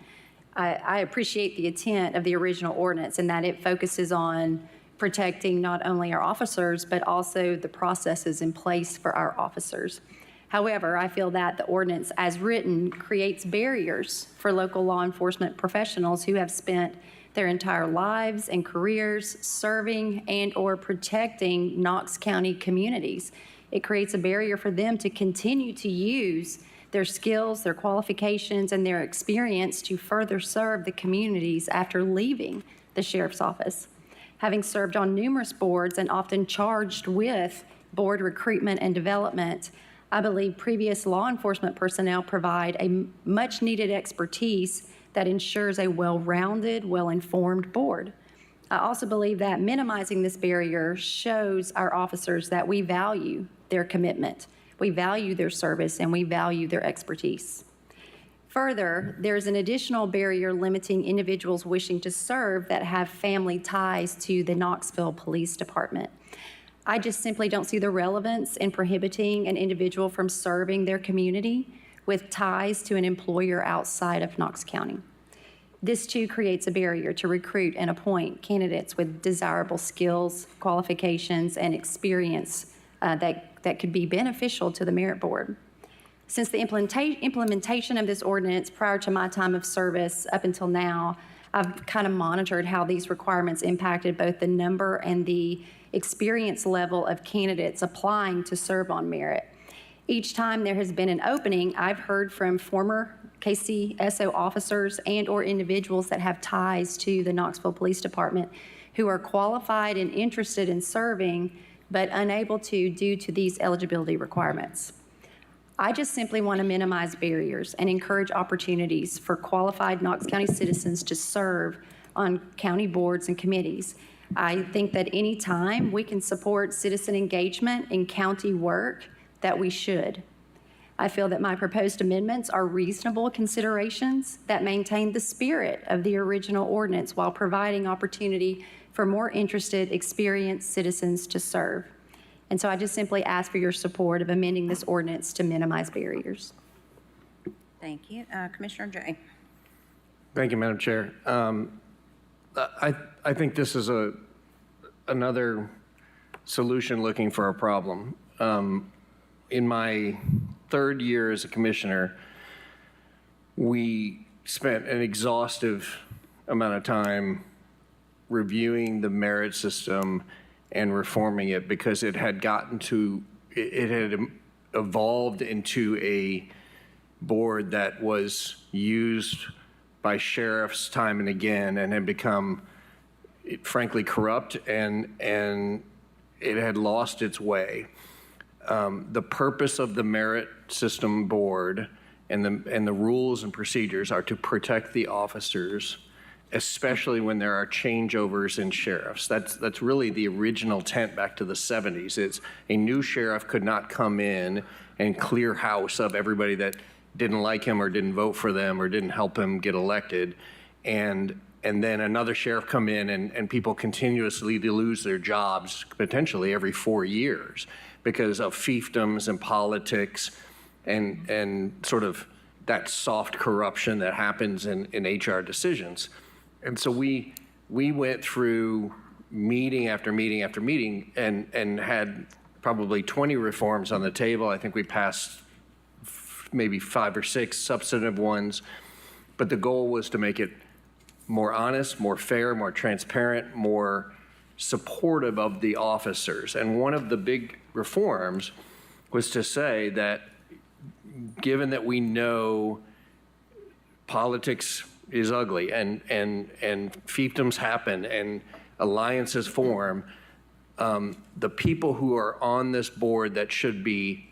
I appreciate the intent of the original ordinance and that it focuses on protecting not only our officers, but also the processes in place for our officers. However, I feel that the ordinance as written creates barriers for local law enforcement professionals who have spent their entire lives and careers serving and or protecting Knox County communities. It creates a barrier for them to continue to use their skills, their qualifications, and their experience to further serve the communities after leaving the Sheriff's Office. Having served on numerous boards and often charged with board recruitment and development, I believe previous law enforcement personnel provide a much-needed expertise that ensures a well-rounded, well-informed board. I also believe that minimizing this barrier shows our officers that we value their commitment, we value their service, and we value their expertise. Further, there's an additional barrier limiting individuals wishing to serve that have family ties to the Knoxville Police Department. I just simply don't see the relevance in prohibiting an individual from serving their community with ties to an employer outside of Knox County. This too creates a barrier to recruit and appoint candidates with desirable skills, qualifications, and experience that could be beneficial to the merit board. Since the implementation of this ordinance prior to my time of service up until now, I've kind of monitored how these requirements impacted both the number and the experience level of candidates applying to serve on merit. Each time there has been an opening, I've heard from former KCSO officers and or individuals that have ties to the Knoxville Police Department who are qualified and interested in serving, but unable to due to these eligibility requirements. I just simply want to minimize barriers and encourage opportunities for qualified Knox County citizens to serve on county boards and committees. I think that any time we can support citizen engagement in county work, that we should. I feel that my proposed amendments are reasonable considerations that maintain the spirit of the original ordinance while providing opportunity for more interested, experienced citizens to serve. And so I just simply ask for your support of amending this ordinance to minimize barriers. Thank you. Commissioner Jay. Thank you, Madam Chair. I think this is another solution looking for a problem. In my third year as a commissioner, we spent an exhaustive amount of time reviewing the merit system and reforming it because it had evolved into a board that was used by sheriffs time and again and had become, frankly, corrupt, and it had lost its way. The purpose of the Merit System Board and the rules and procedures are to protect the officers, especially when there are changeovers in sheriffs. That's really the original intent back to the 70s. It's a new sheriff could not come in and clear house of everybody that didn't like him or didn't vote for them or didn't help him get elected. And then another sheriff come in and people continuously lose their jobs potentially every 4 years because of fiefdoms and politics and sort of that soft corruption that happens in HR decisions. And so we went through meeting after meeting after meeting and had probably 20 reforms on the table. I think we passed maybe 5 or 6 substantive ones, but the goal was to make it more honest, more fair, more transparent, more supportive of the officers. And one of the big reforms was to say that given that we know politics is ugly and fiefdoms happen and alliances form, the people who are on this board that should be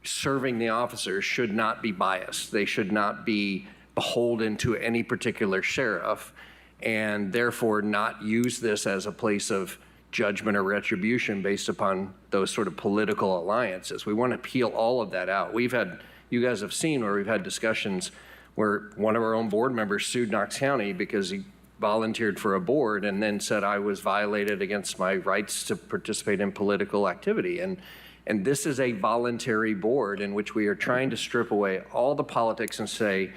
serving the officers should not be biased. They should not be beholden to any particular sheriff and therefore not use this as a place of judgment or retribution based upon those sort of political alliances. We want to peel all of that out. You guys have seen where we've had discussions where one of our own board members sued Knox County because he volunteered for a board and then said I was violated against my rights to participate in political activity. And this is a voluntary board in which we are trying to strip away all the politics and say,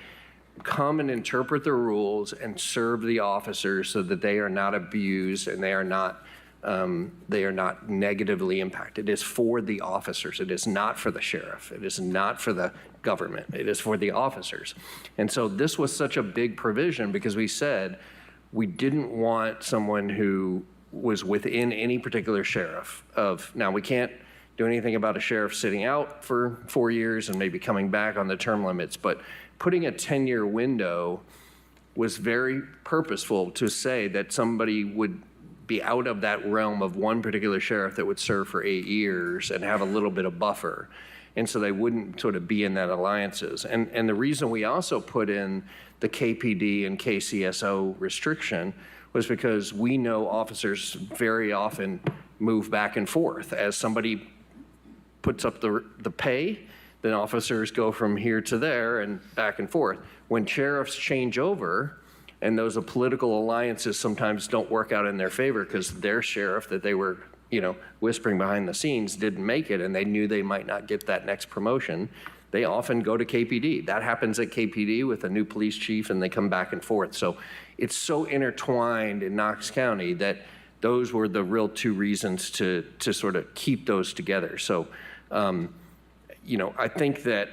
come and interpret the rules and serve the officers so that they are not abused and they are not negatively impacted. It is for the officers. It is not for the sheriff. It is not for the government. It is for the officers. And so this was such a big provision because we said we didn't want someone who was within any particular sheriff now we can't do anything about a sheriff sitting out for 4 years and maybe coming back on the term limits, but putting a 10-year window was very purposeful to say that somebody would be out of that realm of one particular sheriff that would serve for 8 years and have a little bit of buffer. And so they wouldn't sort of be in that alliances. And the reason we also put in the KPD and KCSO restriction was because we know officers very often move back and forth. As somebody puts up the pay, then officers go from here to there and back and forth. When sheriffs change over, and those political alliances sometimes don't work out in their favor because their sheriff that they were, whispering behind the scenes didn't make it, and they knew they might not get that next promotion, they often go to KPD. That happens at KPD with a new police chief, and they come back and forth. So it's so intertwined in Knox County that those were the real two reasons to sort of keep those together. So, I think that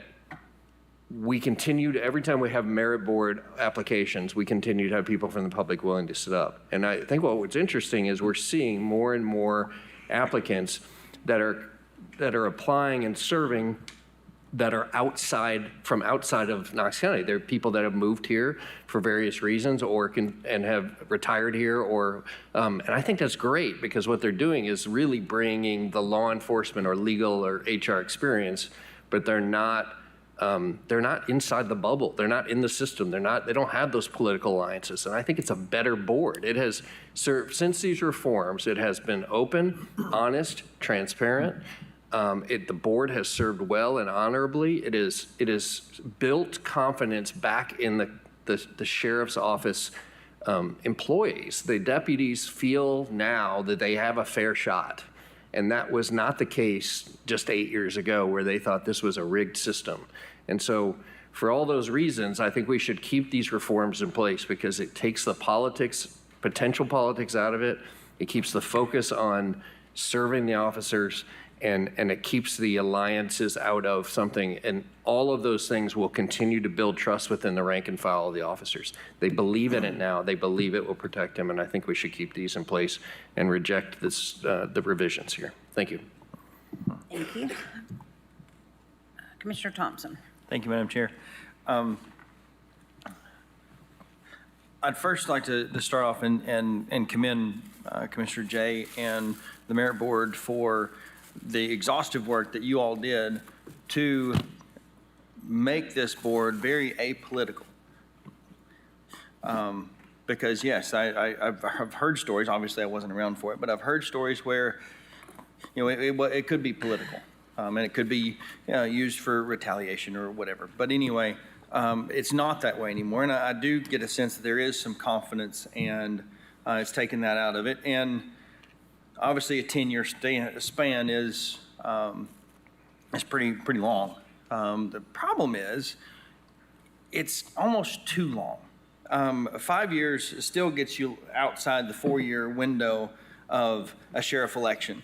we continue to, every time we have merit board applications, we continue to have people from the public willing to sit up. And I think what's interesting is we're seeing more and more applicants that are applying and serving that are outside of Knox County. They're people that have moved here for various reasons and have retired here and I think that's great because what they're doing is really bringing the law enforcement or legal or HR experience, but they're not inside the bubble. They're not in the system. They don't have those political alliances. And I think it's a better board. It has served, since these reforms, it has been open, honest, transparent. The board has served well and honorably. It is built confidence back in the sheriff's office employees. The deputies feel now that they have a fair shot. And that was not the case just 8 years ago where they thought this was a rigged system. And so for all those reasons, I think we should keep these reforms in place because it takes the potential politics out of it. It keeps the focus on serving the officers and it keeps the alliances out of something. And all of those things will continue to build trust within the rank and file of the officers. They believe in it now. They believe it will protect them. And I think we should keep these in place and reject the revisions here. Thank you. Thank you. Commissioner Thompson. Thank you, Madam Chair. I'd first like to start off and commend Commissioner Jay and the Merit Board for the exhaustive work that you all did to make this board very apolitical. Because yes, I've heard stories, obviously I wasn't around for it, but I've heard stories where, it could be political. And it could be used for retaliation or whatever. But anyway, it's not that way anymore. And I do get a sense that there is some confidence and it's taken that out of it. And obviously a 10-year span is pretty long. The problem is it's almost too long. 5 years still gets you outside the 4-year window of a sheriff election.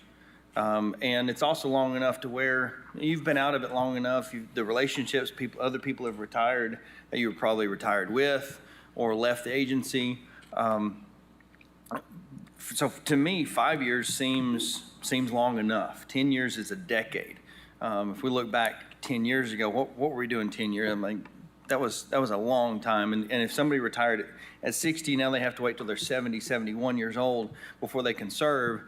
And it's also long enough to where you've been out of it long enough. The relationships other people have retired that you were probably retired with or left the agency. So to me, 5 years seems long enough. 10 years is a decade. If we look back 10 years ago, what were we doing 10 years? I'm like, that was a long time. And if somebody retired at 60, now they have to wait till they're 70, 71 years old before they can serve.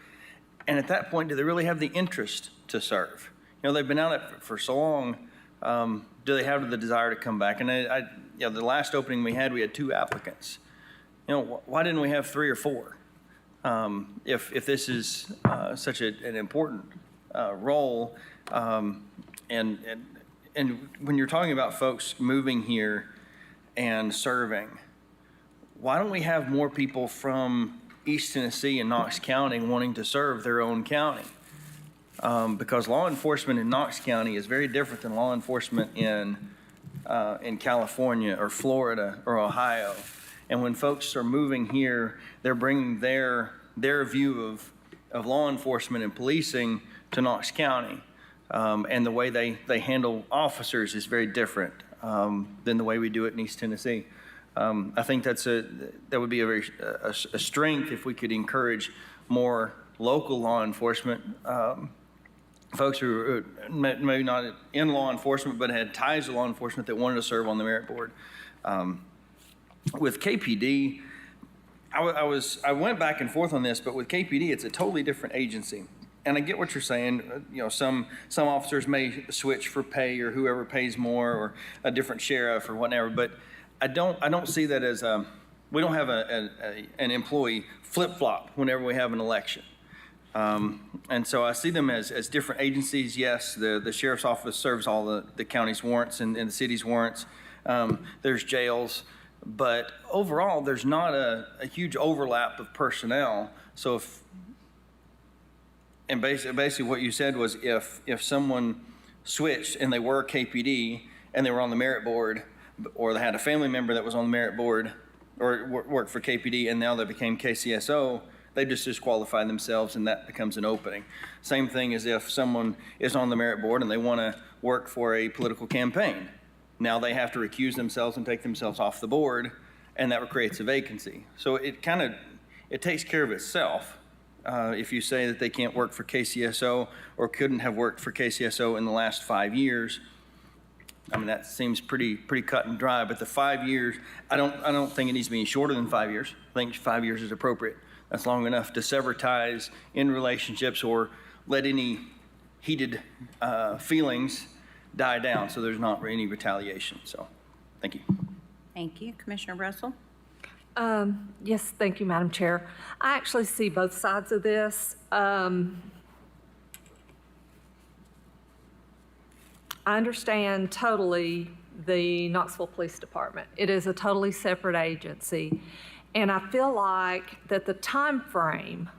And at that point, do they really have the interest to serve? They've been out for so long. Do they have the desire to come back? And the last opening we had 2 applicants. Why didn't we have 3 or 4? If this is such an important role, and when you're talking about folks moving here and serving, why don't we have more people from East Tennessee and Knox County wanting to serve their own county? Because law enforcement in Knox County is very different than law enforcement in California or Florida or Ohio. And when folks are moving here, they're bringing their view of law enforcement and policing to Knox County. And the way they handle officers is very different than the way we do it in East Tennessee. I think that would be a strength if we could encourage more local law enforcement folks who maybe not in law enforcement but had ties to law enforcement that wanted to serve on the merit board. With KPD, I went back and forth on this, but with KPD, it's a totally different agency. And I get what you're saying. You know, some officers may switch for pay or whoever pays more or a different sheriff or whatever. But I don't see that as we don't have an employee flip-flop whenever we have an election. And so I see them as different agencies. Yes, the sheriff's office serves all the county's warrants and the city's warrants. There's jails. But overall, there's not a huge overlap of personnel. So basically what you said was if someone switched and they were KPD and they were on the merit board, or they had a family member that was on the merit board or worked for KPD and now they became KCSO, they just disqualify themselves and that becomes an opening. Same thing as if someone is on the merit board and they want to work for a political campaign. Now they have to recuse themselves and take themselves off the board, and that creates a vacancy. So it takes care of itself. If you say that they can't work for KCSO or couldn't have worked for KCSO in the last 5 years, I mean, that seems pretty cut and dry. But the 5 years, I don't think it needs to be shorter than 5 years. I think 5 years is appropriate. That's long enough to sever ties in relationships or let any heated feelings die down, so there's not any retaliation. So, thank you. Thank you. Commissioner Russell? Yes, thank you, Madam Chair. I actually see both sides of this. I understand totally the Knoxville Police Department. It is a totally separate agency. And I feel like that the time frame,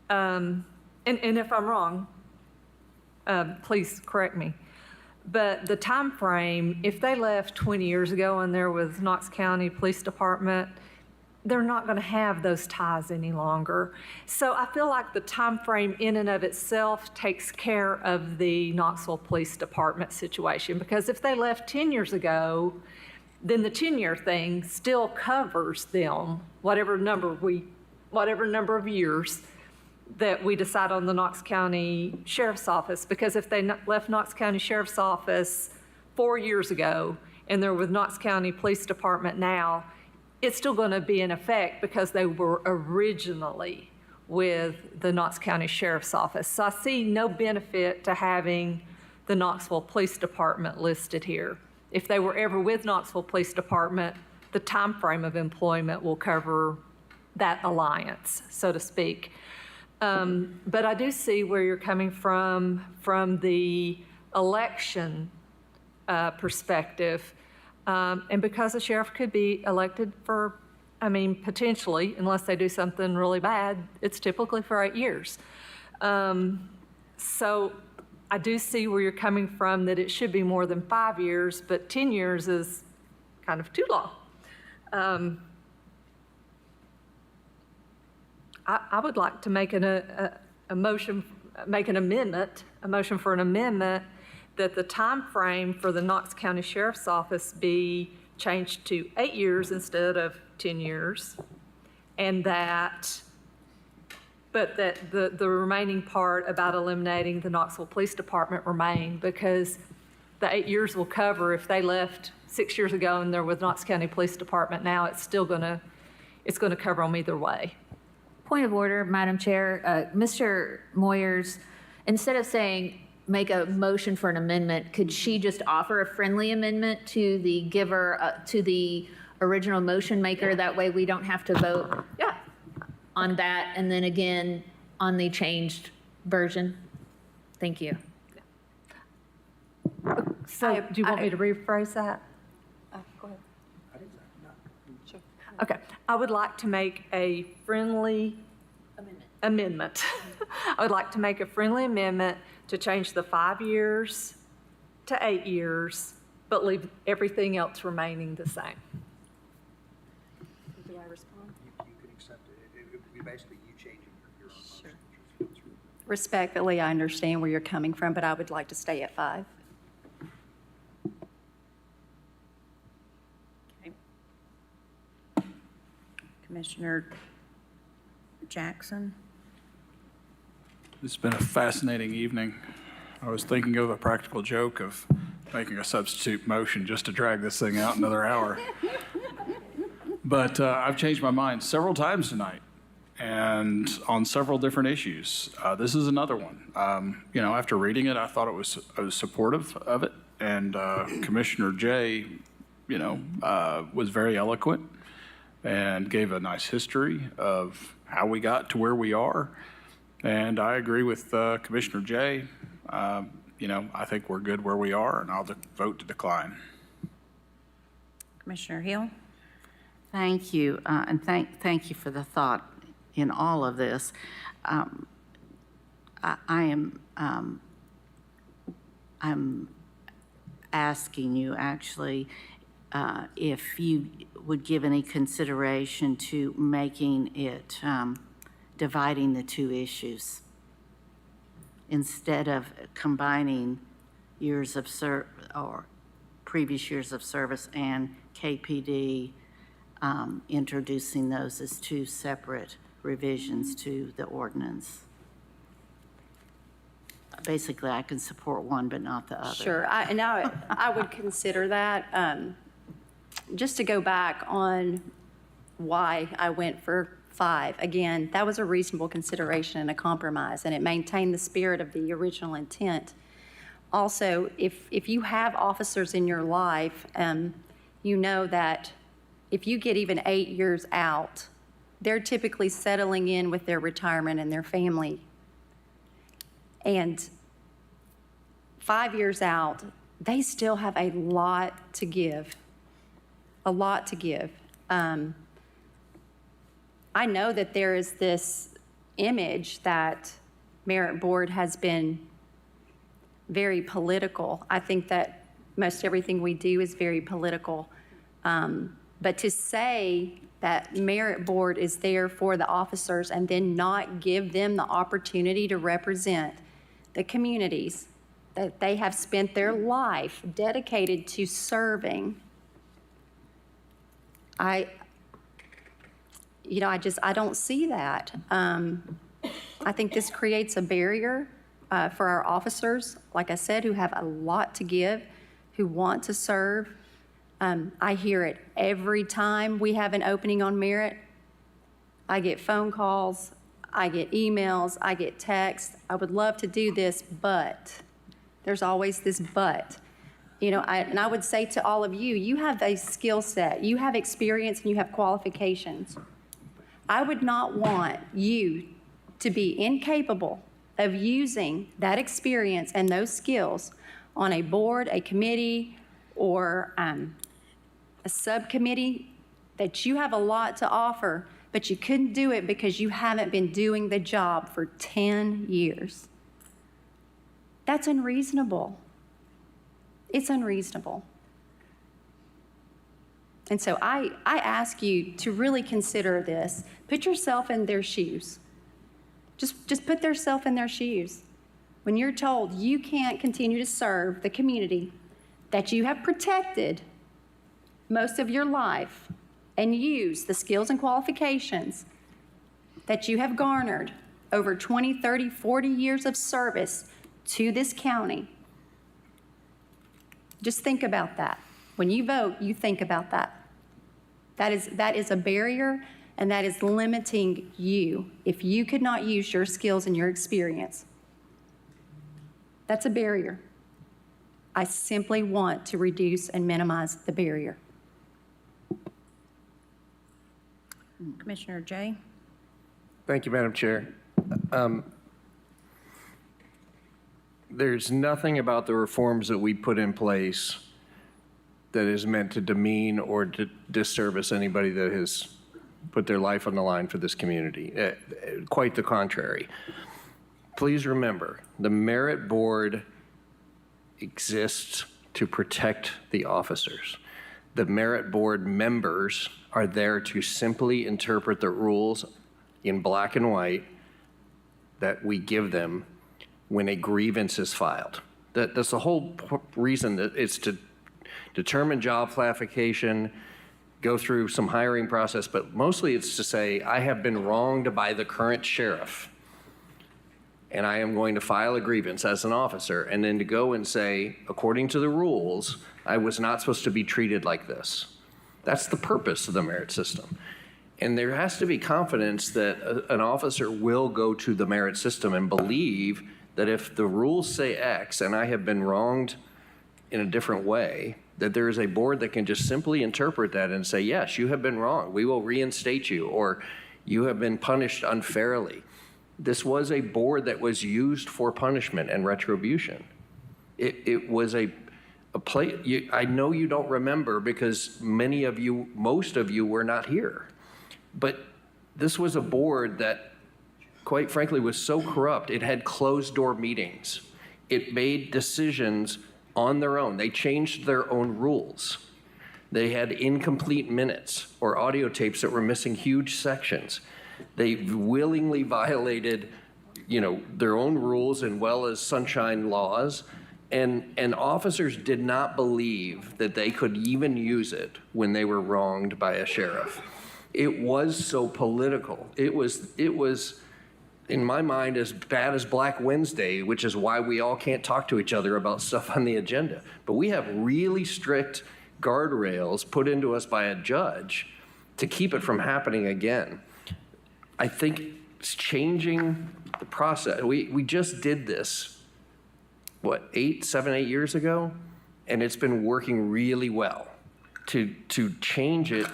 and if I'm wrong, please correct me, but the time frame, if they left 20 years ago and they're with Knox County Police Department, they're not going to have those ties any longer. So I feel like the time frame in and of itself takes care of the Knoxville Police Department situation, because if they left 10 years ago, then the 10-year thing still covers them, whatever number of years that we decide on the Knox County Sheriff's Office. Because if they left Knox County Sheriff's Office 4 years ago and they're with Knox County Police Department now, it's still going to be in effect because they were originally with the Knox County Sheriff's Office. So I see no benefit to having the Knoxville Police Department listed here. If they were ever with Knoxville Police Department, the time frame of employment will cover that alliance, so to speak. But I do see where you're coming from the election perspective. And because the sheriff could be elected for, potentially, unless they do something really bad, it's typically for 8 years. So I do see where you're coming from, that it should be more than 5 years, but 10 years is kind of too long. I would like to make a motion for an amendment that the time frame for the Knox County Sheriff's Office be changed to 8 years instead of 10 years, and that the remaining part about eliminating the Knoxville Police Department remain, because the 8 years will cover if they left 6 years ago and they're with Knox County Police Department now, it's going to cover them either way. Point of order, Madam Chair. Mr. Moyers, instead of saying make a motion for an amendment, could she just offer a friendly amendment to the giver, to the original motion maker? That way we don't have to vote on that and then again on the changed version. Thank you. So do you want me to rephrase that? Go ahead. Sure. Okay. I would like to make a friendly amendment. I would like to make a friendly amendment to change the 5 years to 8 years, but leave everything else remaining the same. Do I respond? You could accept it. It would be basically you changing your own motion. Sure. Respectfully, I understand where you're coming from, but I would like to stay at 5. Commissioner Jackson? It's been a fascinating evening. I was thinking of a practical joke of making a substitute motion just to drag this thing out another hour. But I've changed my mind several times tonight and on several different issues. This is another one. After reading it, I thought I was supportive of it. And Commissioner Jay, was very eloquent and gave a nice history of how we got to where we are. And I agree with Commissioner Jay. I think we're good where we are, and I'll vote to decline. Commissioner Hill? Thank you, and thank you for the thought in all of this. I'm asking you actually if you would give any consideration to making it dividing the two issues instead of combining years of or previous years of service and KPD. Introducing those as two separate revisions to the ordinance. Basically, I can support one, but not the other. Sure, I would consider that. Just to go back on why I went for 5, again, that was a reasonable consideration and a compromise, and it maintained the spirit of the original intent. Also, if you have officers in your life, you know that if you get even 8 years out, they're typically settling in with their retirement and their family. And 5 years out, they still have a lot to give, a lot to give. I know that there is this image that Merit Board has been very political. I think that most everything we do is very political. But to say that Merit Board is there for the officers and then not give them the opportunity to represent the communities that they have spent their life dedicated to serving, I don't see that. I think this creates a barrier for our officers, like I said, who have a lot to give, who want to serve. I hear it every time we have an opening on Merit. I get phone calls, I get emails, I get texts. I would love to do this, but there's always this but. And I would say to all of you, you have a skill set, you have experience, and you have qualifications. I would not want you to be incapable of using that experience and those skills on a board, a committee, or a subcommittee, that you have a lot to offer, but you couldn't do it because you haven't been doing the job for 10 years. That's unreasonable. It's unreasonable. And so I ask you to really consider this. Put yourself in their shoes. Just put yourself in their shoes. When you're told you can't continue to serve the community that you have protected most of your life and use the skills and qualifications that you have garnered over 20, 30, 40 years of service to this county. Just think about that. When you vote, you think about that. That is a barrier, and that is limiting you. If you could not use your skills and your experience, that's a barrier. I simply want to reduce and minimize the barrier. Commissioner Jay? Thank you, Madam Chair. There's nothing about the reforms that we put in place that is meant to demean or to disservice anybody that has put their life on the line for this community. Quite the contrary. Please remember, the Merit Board exists to protect the officers. The Merit Board members are there to simply interpret the rules in black and white that we give them when a grievance is filed. That's the whole reason, that it's to determine job classification, go through some hiring process, but mostly it's to say, I have been wronged by the current sheriff, and I am going to file a grievance as an officer, and then to go and say, according to the rules, I was not supposed to be treated like this. That's the purpose of the merit system. And there has to be confidence that an officer will go to the merit system and believe that if the rules say X and I have been wronged in a different way, that there is a board that can just simply interpret that and say, yes, you have been wrong. We will reinstate you, or you have been punished unfairly. This was a board that was used for punishment and retribution. It was a play. I know you don't remember because most of you were not here. But this was a board that, quite frankly, was so corrupt. It had closed-door meetings. It made decisions on their own. They changed their own rules. They had incomplete minutes or audio tapes that were missing huge sections. They willingly violated, their own rules as well as sunshine laws. And officers did not believe that they could even use it when they were wronged by a sheriff. It was so political. It was, in my mind, as bad as Black Wednesday, which is why we all can't talk to each other about stuff on the agenda. But we have really strict guardrails put into us by a judge to keep it from happening again. I think it's changing the process. We just did this, 7, 8 years ago? And it's been working really well. To change it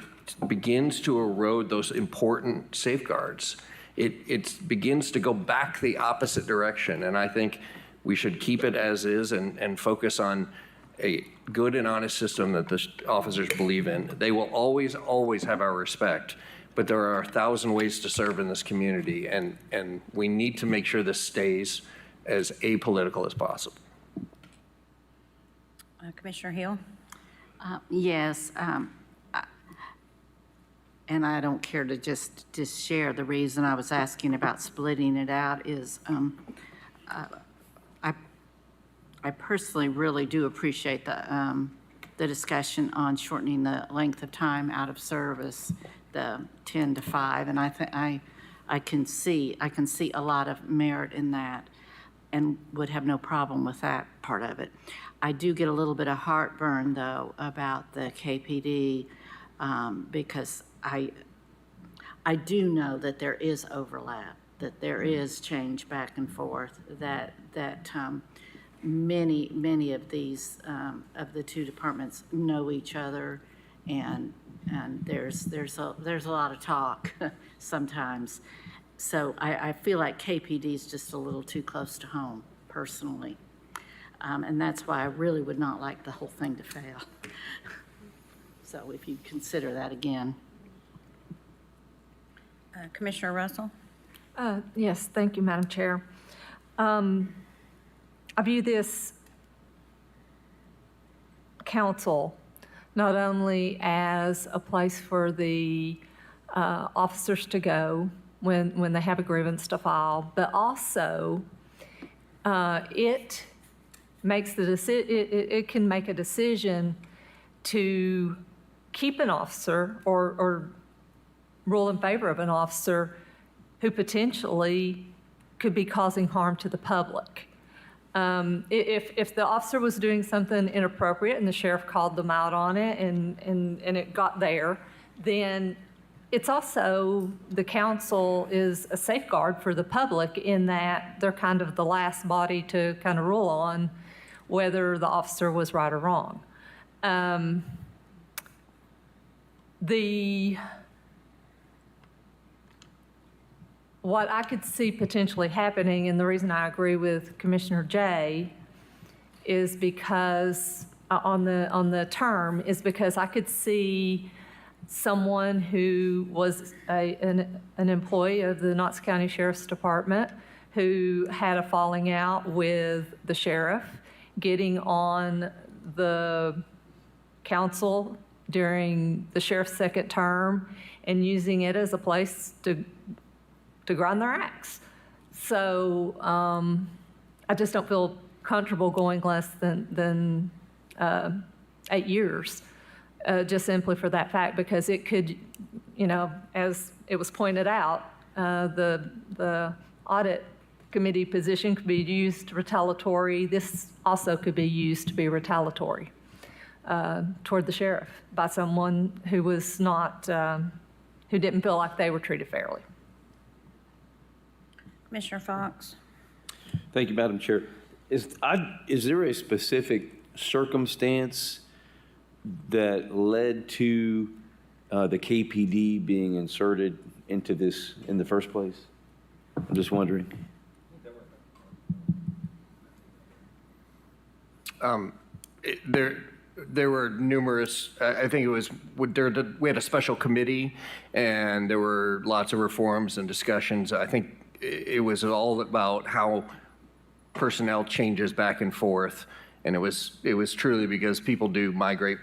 begins to erode those important safeguards. It begins to go back the opposite direction, and I think we should keep it as is and focus on a good and honest system that the officers believe in. They will always, always have our respect, but there are 1,000 ways to serve in this community, and we need to make sure this stays as apolitical as possible. Commissioner Hill? Yes, and I don't care to just share. The reason I was asking about splitting it out is I personally really do appreciate the discussion on shortening the length of time out of service, the 10 to 5, and I can see a lot of merit in that, and would have no problem with that part of it. I do get a little bit of heartburn though about the KPD because I do know that there is overlap, that there is change back and forth, that many of these of the two departments know each other, and there's a lot of talk sometimes. So I feel like KPD is just a little too close to home personally, and that's why I really would not like the whole thing to fail. So if you consider that again. Commissioner Russell? Yes, thank you, Madam Chair. I view this council not only as a place for the officers to go when they have a grievance to file, but also it makes it can make a decision to keep an officer or rule in favor of an officer who potentially could be causing harm to the public. If the officer was doing something inappropriate and the sheriff called them out on it and it got there, then it's also, the council is a safeguard for the public in that they're kind of the last body to kind of rule on whether the officer was right or wrong. What I could see potentially happening, and the reason I agree with Commissioner Jay, is because on the term is because I could see someone who was an employee of the Knox County Sheriff's Department who had a falling out with the sheriff, getting on the council during the sheriff's second term and using it as a place to grind their axe. So I just don't feel comfortable going less than 8 years, just simply for that fact, because it could, as it was pointed out, the audit committee position could be used retaliatory. This also could be used to be retaliatory. toward the sheriff by someone who was not, who didn't feel like they were treated fairly. Commissioner Fox? Thank you, Madam Chair. Is there a specific circumstance that led to the KPD being inserted into this in the first place? I'm just wondering. There were numerous, I think it was, we had a special committee, and there were lots of reforms and discussions. I think it was all about how personnel changes back and forth, and it was truly because people do migrate.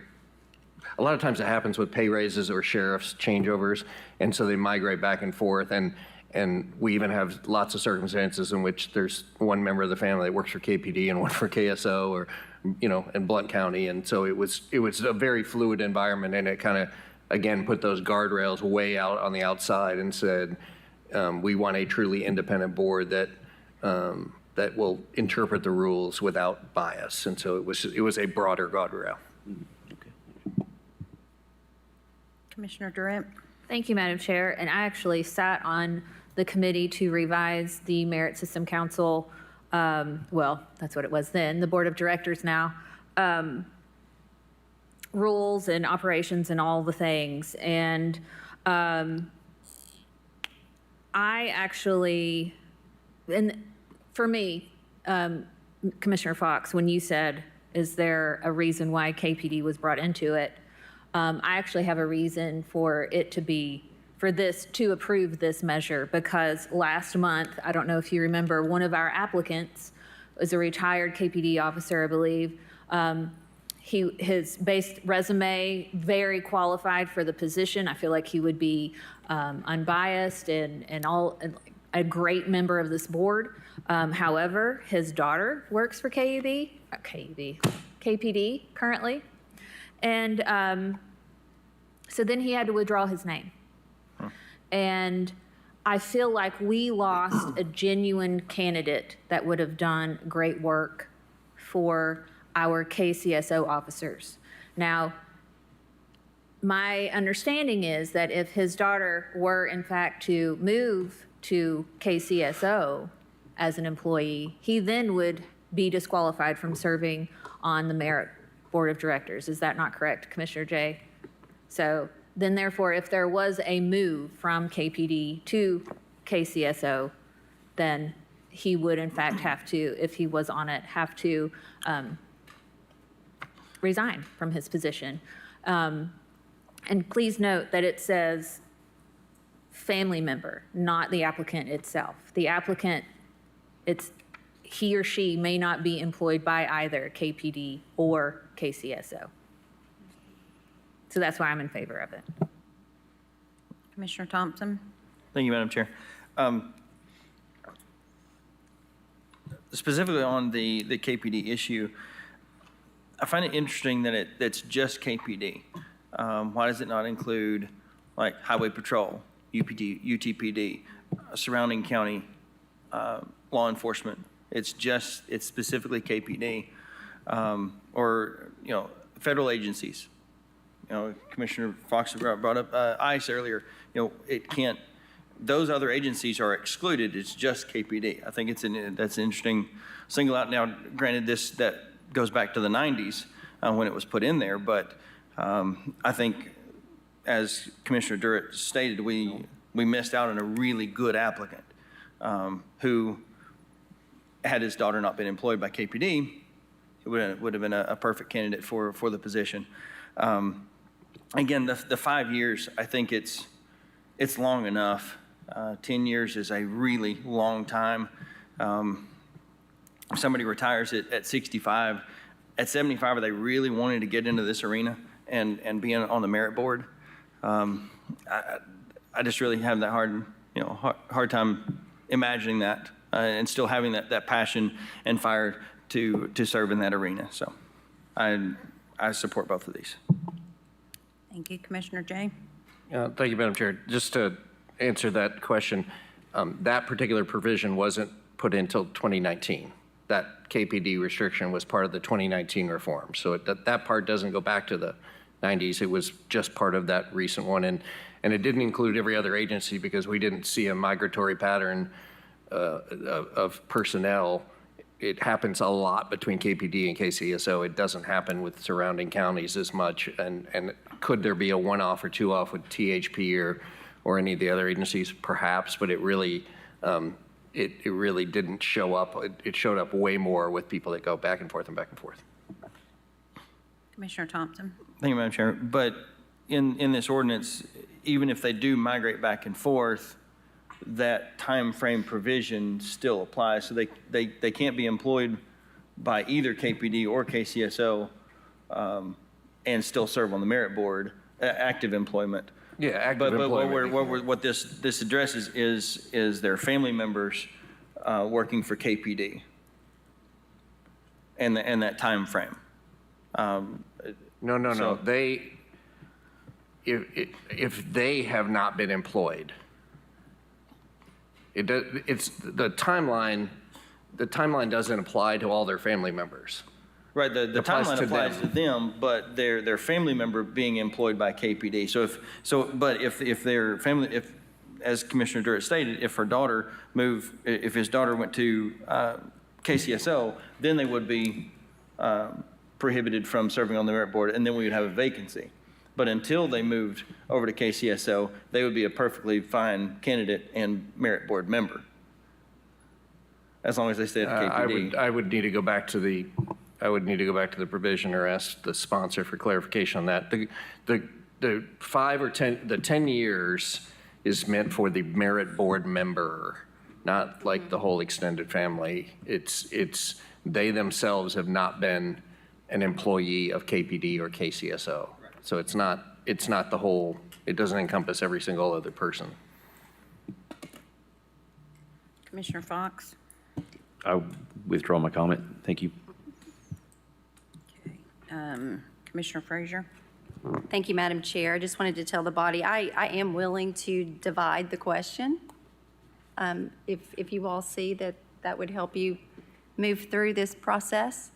A lot of times it happens with pay raises or sheriff's changeovers, and so they migrate back and forth, and we even have lots of circumstances in which there's one member of the family that works for KPD and one for KSO, or in Blount County, and so it was a very fluid environment, and it kind of again put those guardrails way out on the outside and said we want a truly independent board that will interpret the rules without bias, and so it was a broader guardrail. Commissioner Durant? Thank you, Madam Chair. And I actually sat on the committee to revise the Merit System Council, well, that's what it was then, the Board of Directors now, rules and operations and all the things. And I actually, and for me, Commissioner Fox, when you said, is there a reason why KPD was brought into it? I actually have a reason for it to be, for this, to approve this measure, because last month, I don't know if you remember, one of our applicants was a retired KPD officer, I believe. His base resume, very qualified for the position. I feel like he would be unbiased and a great member of this board. However, his daughter works for KPD currently. And so then he had to withdraw his name. And I feel like we lost a genuine candidate that would have done great work for our KCSO officers. Now, my understanding is that if his daughter were in fact to move to KCSO as an employee, he then would be disqualified from serving on the Merit Board of Directors. Is that not correct, Commissioner Jay? So then therefore, if there was a move from KPD to KCSO, then he would in fact have to, if he was on it, have to resign from his position. And please note that it says family member, not the applicant itself. The applicant, he or she may not be employed by either KPD or KCSO. So that's why I'm in favor of it. Commissioner Thompson? Thank you, Madam Chair. Specifically on the KPD issue, I find it interesting that that's just KPD. Why does it not include like Highway Patrol, UTPD, surrounding county law enforcement? It's specifically KPD, or federal agencies. Commissioner Fox brought up ICE earlier. It can't. Those other agencies are excluded. It's just KPD. I think that's an interesting single out. Now, granted, that goes back to the 90s when it was put in there, but I think, as Commissioner Durrett stated, we missed out on a really good applicant who, had his daughter not been employed by KPD, it would have been a perfect candidate for the position. Again, the 5 years, I think it's long enough. 10 years is a really long time. If somebody retires at 65, at 75, are they really wanting to get into this arena and be on the merit board? I just really have that hard time imagining that and still having that passion and fire to serve in that arena. So I support both of these. Thank you. Commissioner Jay? Thank you, Madam Chair. Just to answer that question, that particular provision wasn't put in until 2019. that KPD restriction was part of the 2019 reform. So that part doesn't go back to the 90s. It was just part of that recent one. And it didn't include every other agency because we didn't see a migratory pattern of personnel. It happens a lot between KPD and KCSO. It doesn't happen with surrounding counties as much. And could there be a one-off or two-off with THP or any of the other agencies? Perhaps, but it really didn't show up. It showed up way more with people that go back and forth and back and forth. Commissioner Thompson. Thank you, Madam Chair. But in this ordinance, even if they do migrate back and forth, that time frame provision still applies. So they can't be employed by either KPD or KCSO and still serve on the merit board, active employment. Yeah, active employment. What this addresses is their family members working for KPD and that time frame. No. If they have not been employed, it's the timeline. The timeline doesn't apply to all their family members. Right, the timeline applies to them, but their family member being employed by KPD. But if their family, if, as Commissioner Durrett stated, if his daughter went to KCSO, then they would be prohibited from serving on the merit board, and then we would have a vacancy. But until they moved over to KCSO, they would be a perfectly fine candidate and merit board member, as long as they stayed at KPD. I would need to go back to the provision or ask the sponsor for clarification on that. The 5 or 10, the 10 years is meant for the merit board member, not like the whole extended family. It's they themselves have not been an employee of KPD or KCSO. So it's not the whole, it doesn't encompass every single other person. Commissioner Fox. I withdraw my comment. Thank you. Commissioner Frazier. Thank you, Madam Chair. I just wanted to tell the body I am willing to divide the question. If you all see that would help you move through this process.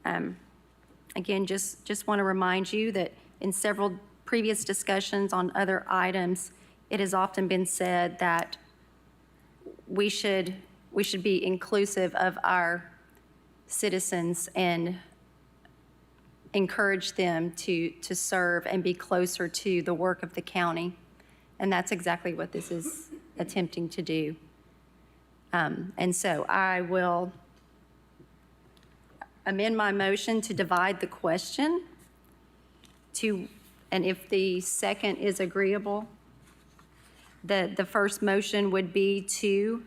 Again, just want to remind you that in several previous discussions on other items, it has often been said that we should be inclusive of our citizens and encourage them to serve and be closer to the work of the county. And that's exactly what this is attempting to do. And so I will amend my motion to divide the question to, and if the second is agreeable, the first motion would be to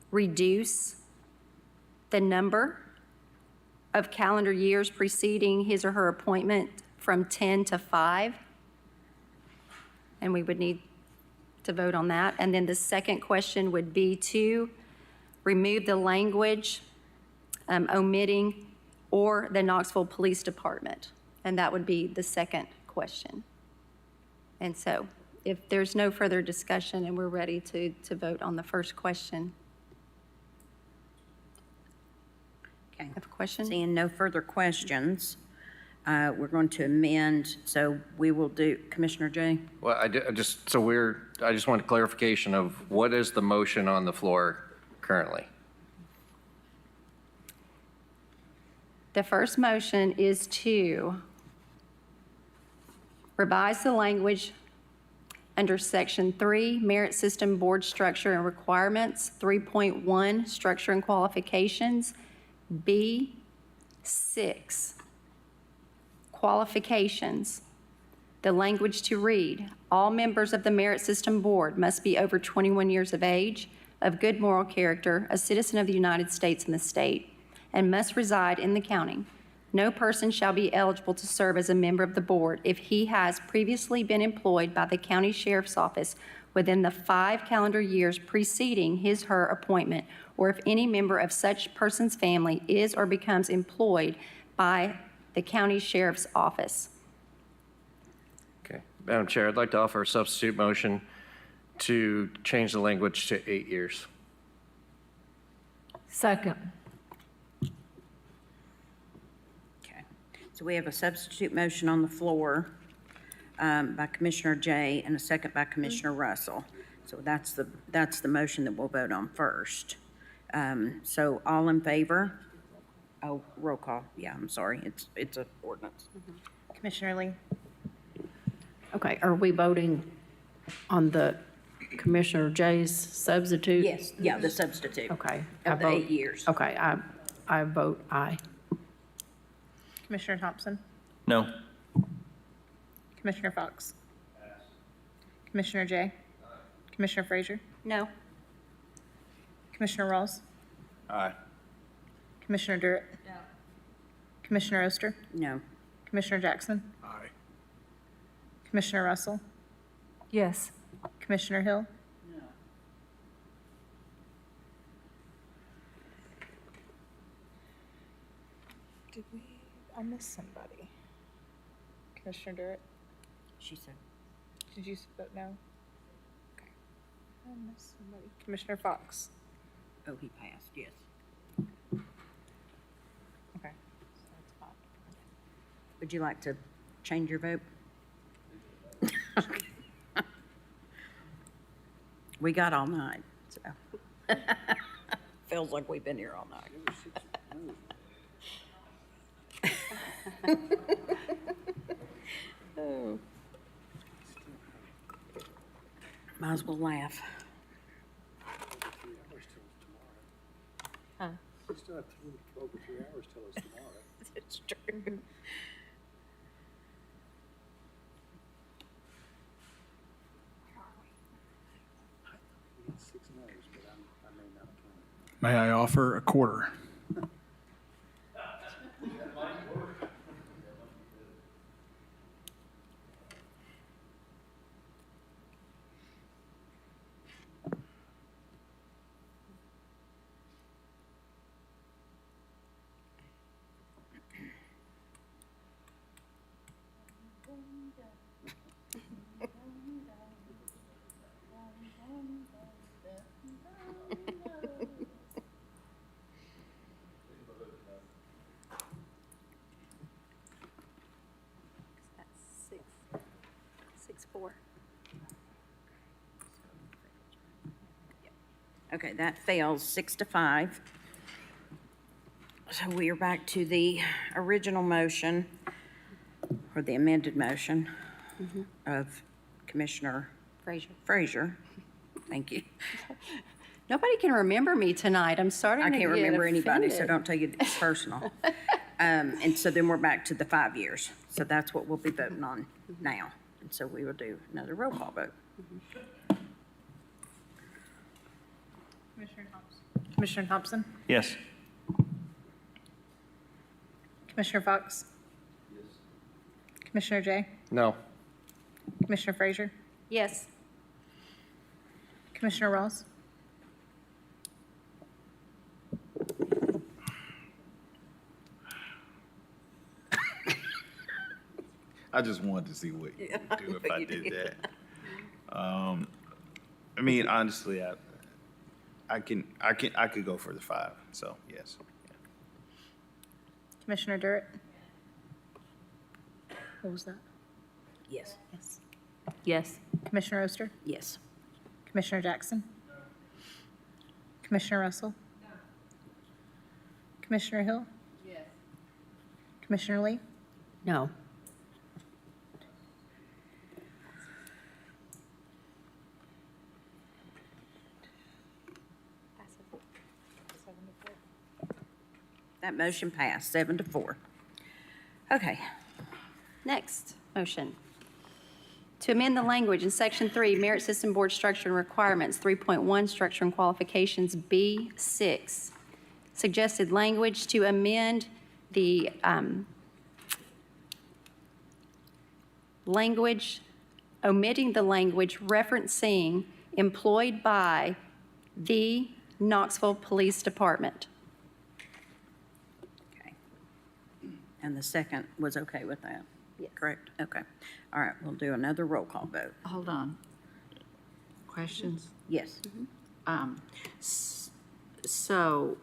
reduce the number of calendar years preceding his or her appointment from 10 to 5. And we would need to vote on that. And then the second question would be to remove the language omitting or the Knoxville Police Department. And that would be the second question. And so if there's no further discussion and we're ready to vote on the first question. Okay. Have a question? Seeing no further questions, we're going to amend. So we will do, Commissioner Jay? Well, I just want clarification of what is the motion on the floor currently? The first motion is to revise the language under Section 3, Merit System Board Structure and Requirements, 3.1, Structure and Qualifications, B6, Qualifications. The language to read, all members of the Merit System Board must be over 21 years of age, of good moral character, a citizen of the United States and the state, and must reside in the county. No person shall be eligible to serve as a member of the board if he has previously been employed by the county sheriff's office within the 5 calendar years preceding his/her appointment, or if any member of such person's family is or becomes employed by the county sheriff's office. Okay. Madam Chair, I'd like to offer a substitute motion to change the language to 8 years. Second. Okay. So we have a substitute motion on the floor by Commissioner Jay and a second by Commissioner Russell. So that's the motion that we'll vote on first. So all in favor? Oh, roll call. Yeah, I'm sorry. It's a ordinance. Commissioner Lee? Okay, are we voting on the Commissioner Jay's substitute? Yes, yeah, the substitute. Okay. Of the 8 years. Okay, I vote aye. Commissioner Thompson? No. Commissioner Fox? Commissioner Jay? Commissioner Frazier? No. Commissioner Rawls? Aye. Commissioner Durrett? No. Commissioner Oster? No. Commissioner Jackson? Aye. Commissioner Russell? Yes. Commissioner Hill? Did we, I missed somebody. Commissioner Durrett? She said. Did you vote no? Okay. I missed somebody. Commissioner Fox? Oh, he passed, yes. Okay. So that's five. Would you like to change your vote? We got all night, so. Feels like we've been here all night. Oh. Might as well laugh. Huh? We still have over 3 hours till it's tomorrow. It's true. May I offer a quarter? That's 6-4. Okay, that fails 6-5. So we are back to the original motion, or the amended motion of Commissioner Frazier. Thank you. Nobody can remember me tonight. I'm starting I to can't get remember anybody, so offended. don't take it personal. And so then we're back to the 5 years. So that's what we'll be voting on now. And so we will do another roll call vote. Commissioner Thompson? Commissioner Thompson? Yes. Commissioner Fox? Yes. Commissioner Jay? No. Commissioner Frazier? Yes. Commissioner Rawls? I just wanted to see what you would do if I did that. I mean, honestly, I could go for the 5, so yes. Commissioner Durrett? What was that? Yes. Yes. Yes. Commissioner Oster? Yes. Commissioner Jackson? Commissioner Russell? Commissioner Hill? Yes. Commissioner Lee? No. That motion passed 7-4. Okay. Next motion. To amend the language in Section 3, Merit System Board Structure and Requirements, 3.1, Structure and Qualifications, B6. Suggested language to amend the language, omitting the language referencing employed by the Knoxville Police Department. Okay. And the second was okay with that? Yes. Correct? Okay. All right, we'll do another roll call vote. Hold on. Questions? Yes. So,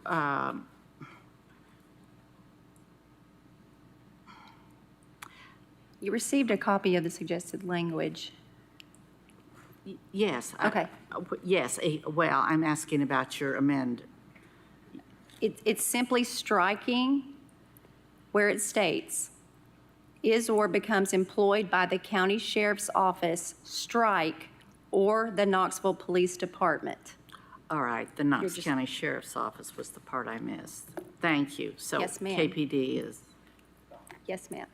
You received a copy of the suggested language. yes. Okay. Yes, well, I'm asking about your amend. It's simply striking where it states, is or becomes employed by the county sheriff's office, strike, or the Knoxville Police Department. All right, the Knox County Sheriff's Office was the part I missed. Thank you. So Yes, ma'am. KPD is, Yes, ma'am.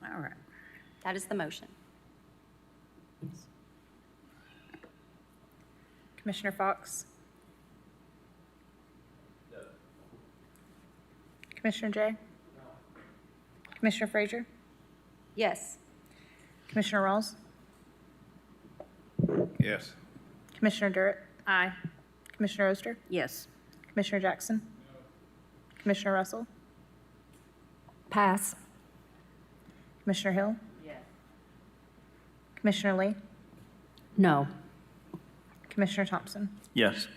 all right. That is the motion. Commissioner Fox? Commissioner Jay? Commissioner Frazier? Yes. Commissioner Rawls? Yes. Commissioner Durrett? Aye. Commissioner Oster? Yes. Commissioner Jackson? Commissioner Russell? Pass. Commissioner Hill? Yes. Commissioner Lee? No. Commissioner Thompson? Yes.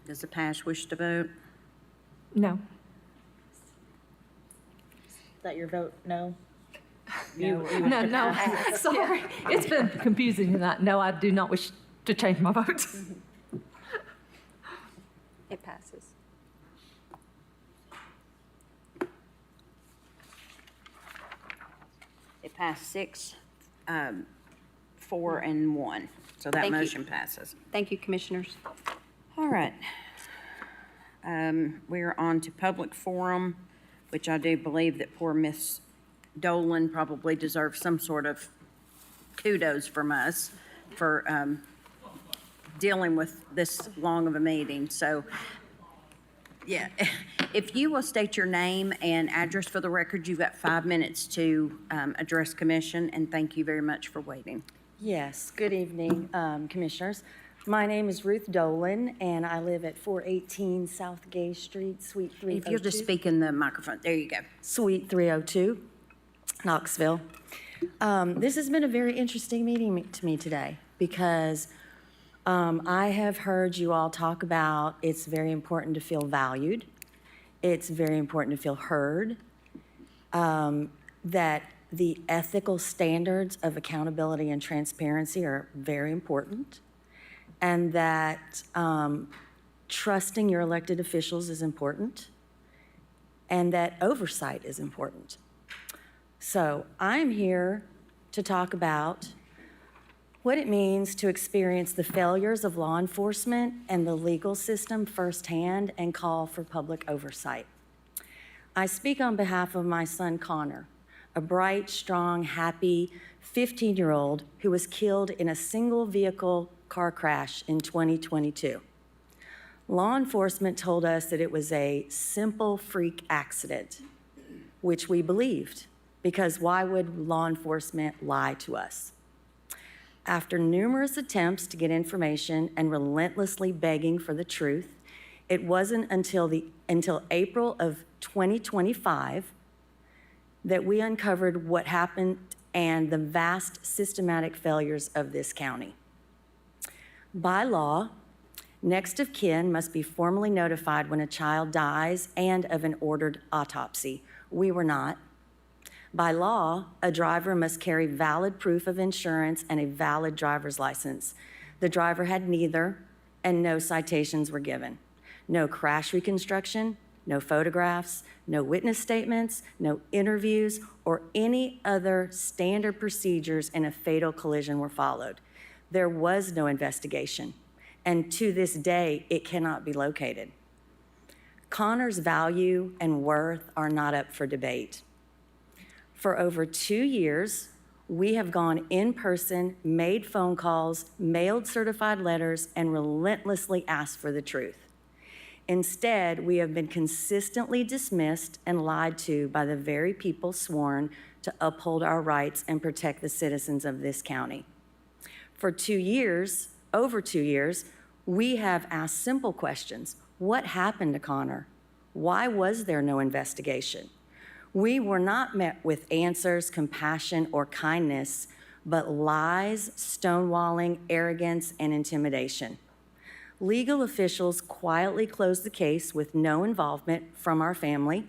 Does the pass wish to vote? No. Is that your vote? No? No, sorry. It's been confusing tonight. No, I do not wish to change my vote. It passes. It passed 6, 4, and 1. So that Thank you. motion passes. Thank you, Commissioners. All right. We're on to public forum, which I do believe that poor Miss Dolan probably deserves some sort of kudos from us for dealing with this long of a meeting. So, yeah, if you will state your name and address for the record, you've got 5 minutes to address commission, and thank you very much for waiting. Yes, good evening, Commissioners. My name is Ruth Dolan, and I live at 418 South Gay Street, Suite 302. If you'll just speak in the microphone, there you go. Suite 302, Knoxville. This has been a very interesting meeting to me today because I have heard you all talk about it's very important to feel valued. It's very important to feel heard. That the ethical standards of accountability and transparency are very important. And that trusting your elected officials is important. And that oversight is important. So I'm here to talk about what it means to experience the failures of law enforcement and the legal system firsthand and call for public oversight. I speak on behalf of my son, Connor, a bright, strong, happy 15-year-old who was killed in a single vehicle car crash in 2022. Law enforcement told us that it was a simple freak accident, which we believed, because why would law enforcement lie to us? After numerous attempts to get information and relentlessly begging for the truth, it wasn't until April of 2025 that we uncovered what happened and the vast systematic failures of this county. By law, next of kin must be formally notified when a child dies and of an ordered autopsy. We were not. By law, a driver must carry valid proof of insurance and a valid driver's license. The driver had neither, and no citations were given. No crash reconstruction, no photographs, no witness statements, no interviews, or any other standard procedures in a fatal collision were followed. There was no investigation, and to this day, it cannot be located. Connor's value and worth are not up for debate. For over 2 years, we have gone in person, made phone calls, mailed certified letters, and relentlessly asked for the truth. Instead, we have been consistently dismissed and lied to by the very people sworn to uphold our rights and protect the citizens of this county. For 2 years, over 2 years, we have asked simple questions. What happened to Connor? Why was there no investigation? We were not met with answers, compassion, or kindness, but lies, stonewalling, arrogance, and intimidation. Legal officials quietly closed the case with no involvement from our family.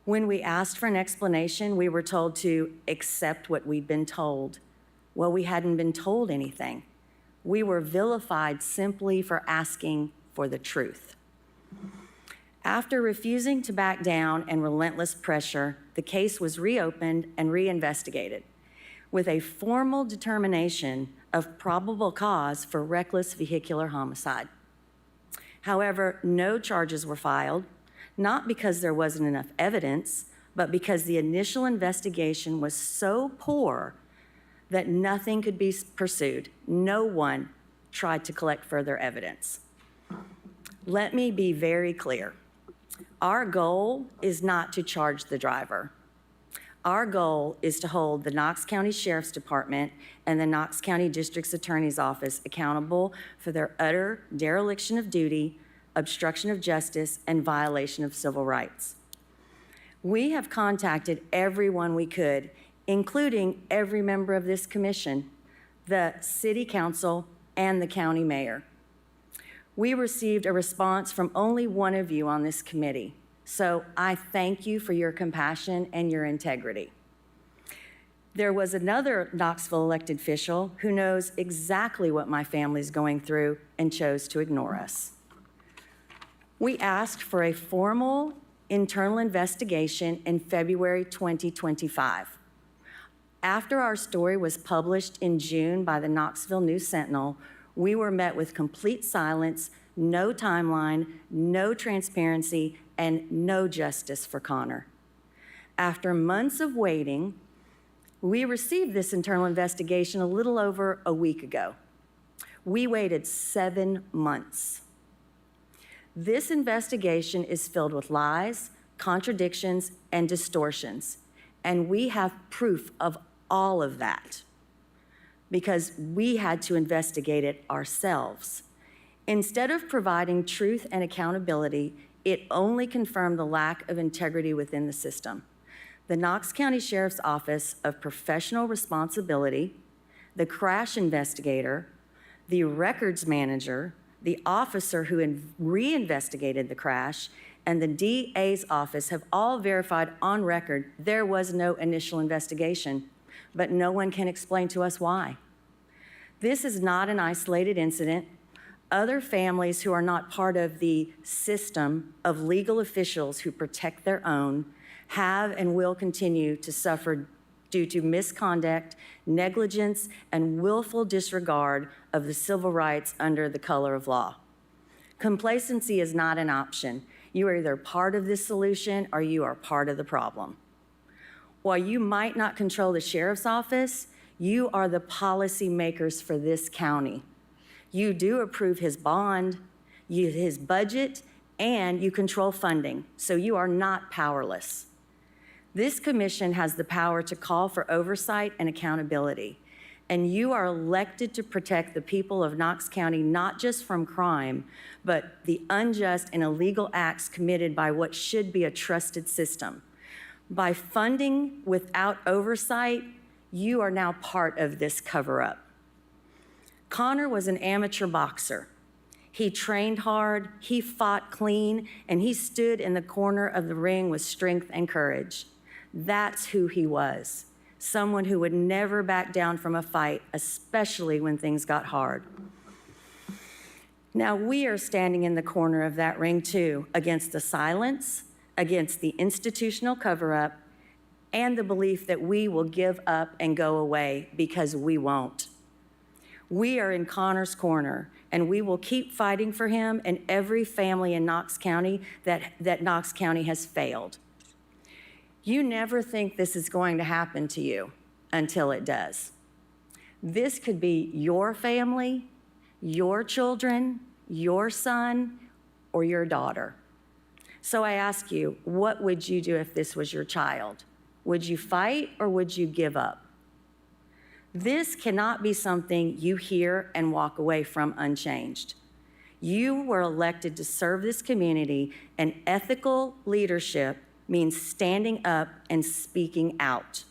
When we asked for an explanation, we were told to accept what we'd been told. Well, we hadn't been told anything. We were vilified simply for asking for the truth. After refusing to back down and relentless pressure, the case was reopened and reinvestigated with a formal determination of probable cause for reckless vehicular homicide. However, no charges were filed, not because there wasn't enough evidence, but because the initial investigation was so poor that nothing could be pursued. No one tried to collect further evidence. Let me be very clear. Our goal is not to charge the driver. Our goal is to hold the Knox County Sheriff's Department and the Knox County District's Attorney's Office accountable for their utter dereliction of duty, obstruction of justice, and violation of civil rights. We have contacted everyone we could, including every member of this commission, the City Council, and the County Mayor. We received a response from only one of you on this committee, so I thank you for your compassion and your integrity. There was another Knoxville elected official who knows exactly what my family's going through and chose to ignore us. We asked for a formal internal investigation in February 2025. After our story was published in June by the Knoxville News Sentinel, we were met with complete silence, no timeline, no transparency, and no justice for Connor. After months of waiting, we received this internal investigation a little over a week ago. We waited 7 months. This investigation is filled with lies, contradictions, and distortions, and we have proof of all of that because we had to investigate it ourselves. Instead of providing truth and accountability, it only confirmed the lack of integrity within the system. The Knox County Sheriff's Office of Professional Responsibility, the crash investigator, the records manager, the officer who reinvestigated the crash, and the DA's office have all verified on record there was no initial investigation, but no one can explain to us why. This is not an isolated incident. Other families who are not part of the system of legal officials who protect their own have and will continue to suffer due to misconduct, negligence, and willful disregard of the civil rights under the color of law. Complacency is not an option. You are either part of this solution or you are part of the problem. While you might not control the sheriff's office, you are the policy makers for this county. You do approve his bond, his budget, and you control funding, so you are not powerless. This commission has the power to call for oversight and accountability, and you are elected to protect the people of Knox County not just from crime, but the unjust and illegal acts committed by what should be a trusted system. By funding without oversight, you are now part of this cover-up. Connor was an amateur boxer. He trained hard, he fought clean, and he stood in the corner of the ring with strength and courage. That's who he was, someone who would never back down from a fight, especially when things got hard. Now we are standing in the corner of that ring too, against the silence, against the institutional cover-up, and the belief that we will give up and go away because we won't. We are in Connor's corner, and we will keep fighting for him and every family in Knox County that Knox County has failed. You never think this is going to happen to you until it does. This could be your family, your children, your son, or your daughter. So I ask you, what would you do if this was your child? Would you fight or would you give up? This cannot be something you hear and walk away from unchanged. You were elected to serve this community, and ethical leadership means standing up and speaking out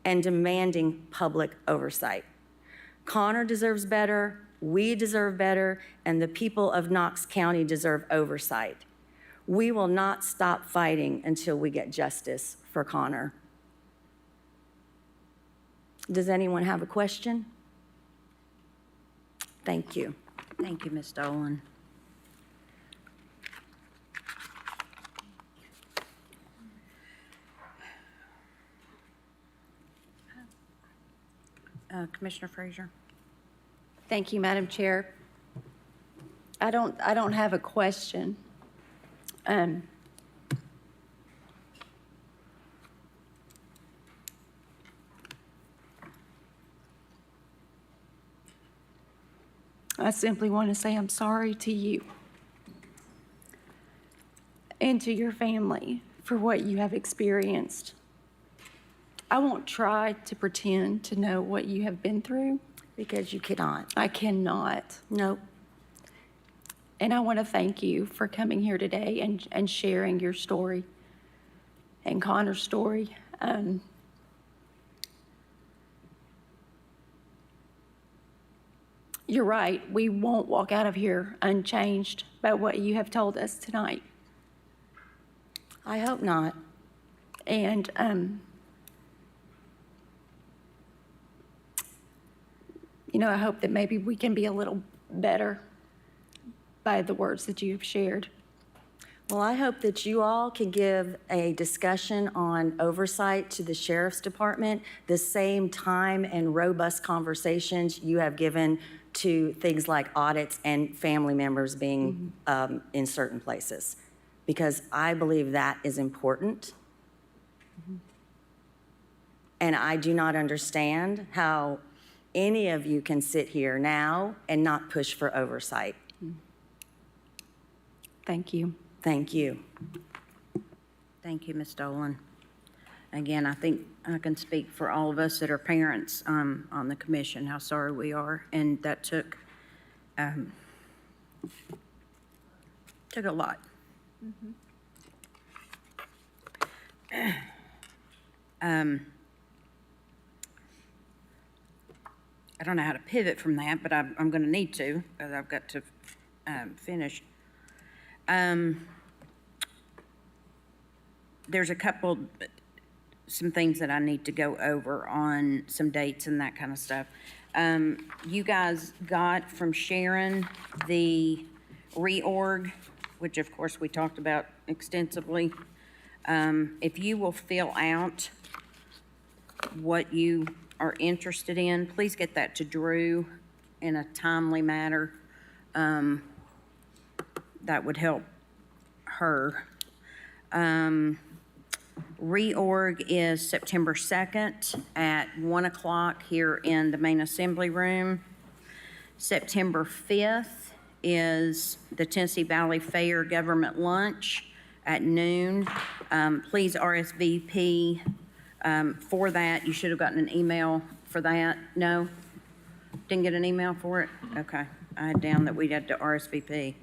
and demanding public oversight. Connor deserves better, We deserve better, and the people of Knox County deserve oversight. We will not stop fighting until we get justice for Connor. Does anyone have a question? Thank you. Thank you, Ms. Dolan. Commissioner Frazier? Thank you, Madam Chair. I don't have a question. I simply want to say I'm sorry to you and to your family for what you have experienced. I won't try to pretend to know what you have been through. Because you cannot. I cannot. Nope. And I want to thank you for coming here today and sharing your story and Connor's story. You're right. We won't walk out of here unchanged by what you have told us tonight. I hope not. And I hope that maybe we can be a little better by the words that you have shared. Well, I hope that you all can give a discussion on oversight to the Sheriff's Department the same time and robust conversations you have given to things like audits and family members being in certain places, because I believe that is important. And I do not understand how any of you can sit here now and not push for oversight. Thank you. Thank you. Thank you, Ms. Dolan. Again, I think I can speak for all of us that are parents on the commission, how sorry we are. And that took a lot. I don't know how to pivot from that, but I'm going to need to, because I've got to finish. There's some things that I need to go over on some dates and that kind of stuff. You guys got from Sharon the reorg, which of course we talked about extensively. If you will fill out what you are interested in, please get that to Drew in a timely manner. That would help her. Reorg is September 2nd at 1 o'clock here in the main assembly room. September 5th is the Tennessee Valley Fair Government Lunch at noon. Please RSVP for that. You should have gotten an email for that. No? Didn't get an email for it? Okay. I had down that we had to RSVP.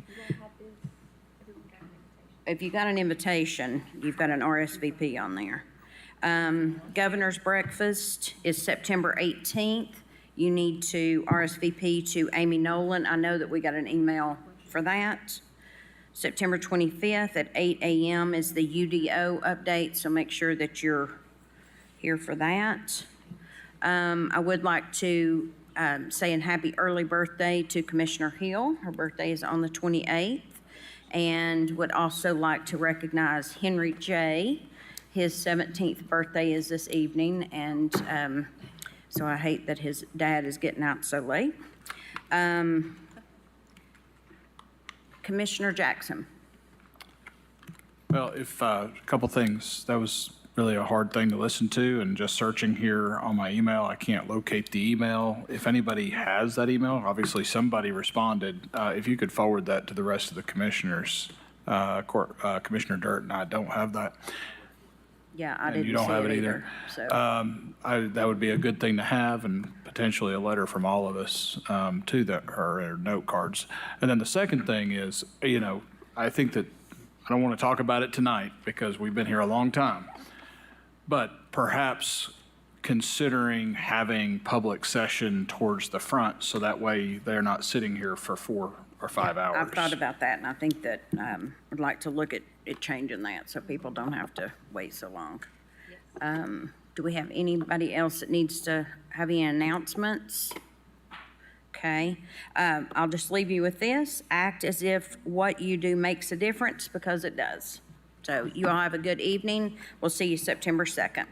If you got an invitation, you've got an RSVP on there. Governor's Breakfast is September 18th. You need to RSVP to Amy Nolan. I know that we got an email for that. September 25th at 8 a.m. is the UDO update, so make sure that you're here for that. I would like to say a happy early birthday to Commissioner Hill. Her birthday is on the 28th. And would also like to recognize Henry J. His 17th birthday is this evening, and so I hate that his dad is getting out so late. Commissioner Jackson. Well, if a couple things, that was really a hard thing to listen to, and just searching here on my email, I can't locate the email. If anybody has that email, obviously somebody responded. If you could forward that to the rest of the commissioners, Commissioner Dirt and I don't have that. Yeah, I And didn't you don't see have it it either. either. So That would be a good thing to have, and potentially a letter from all of us to that, or note cards. And then the second thing is, I think that I don't want to talk about it tonight because we've been here a long time. But perhaps considering having public session towards the front, so that way they're not sitting here for 4 or 5 hours. I've thought about that, and I think that I'd like to look at it changing that so people don't have to wait so long. Do we have anybody else that needs to have any announcements? Okay, I'll just leave you with this. Act as if what you do makes a difference, because it does. So you all have a good evening. We'll see you September 2nd.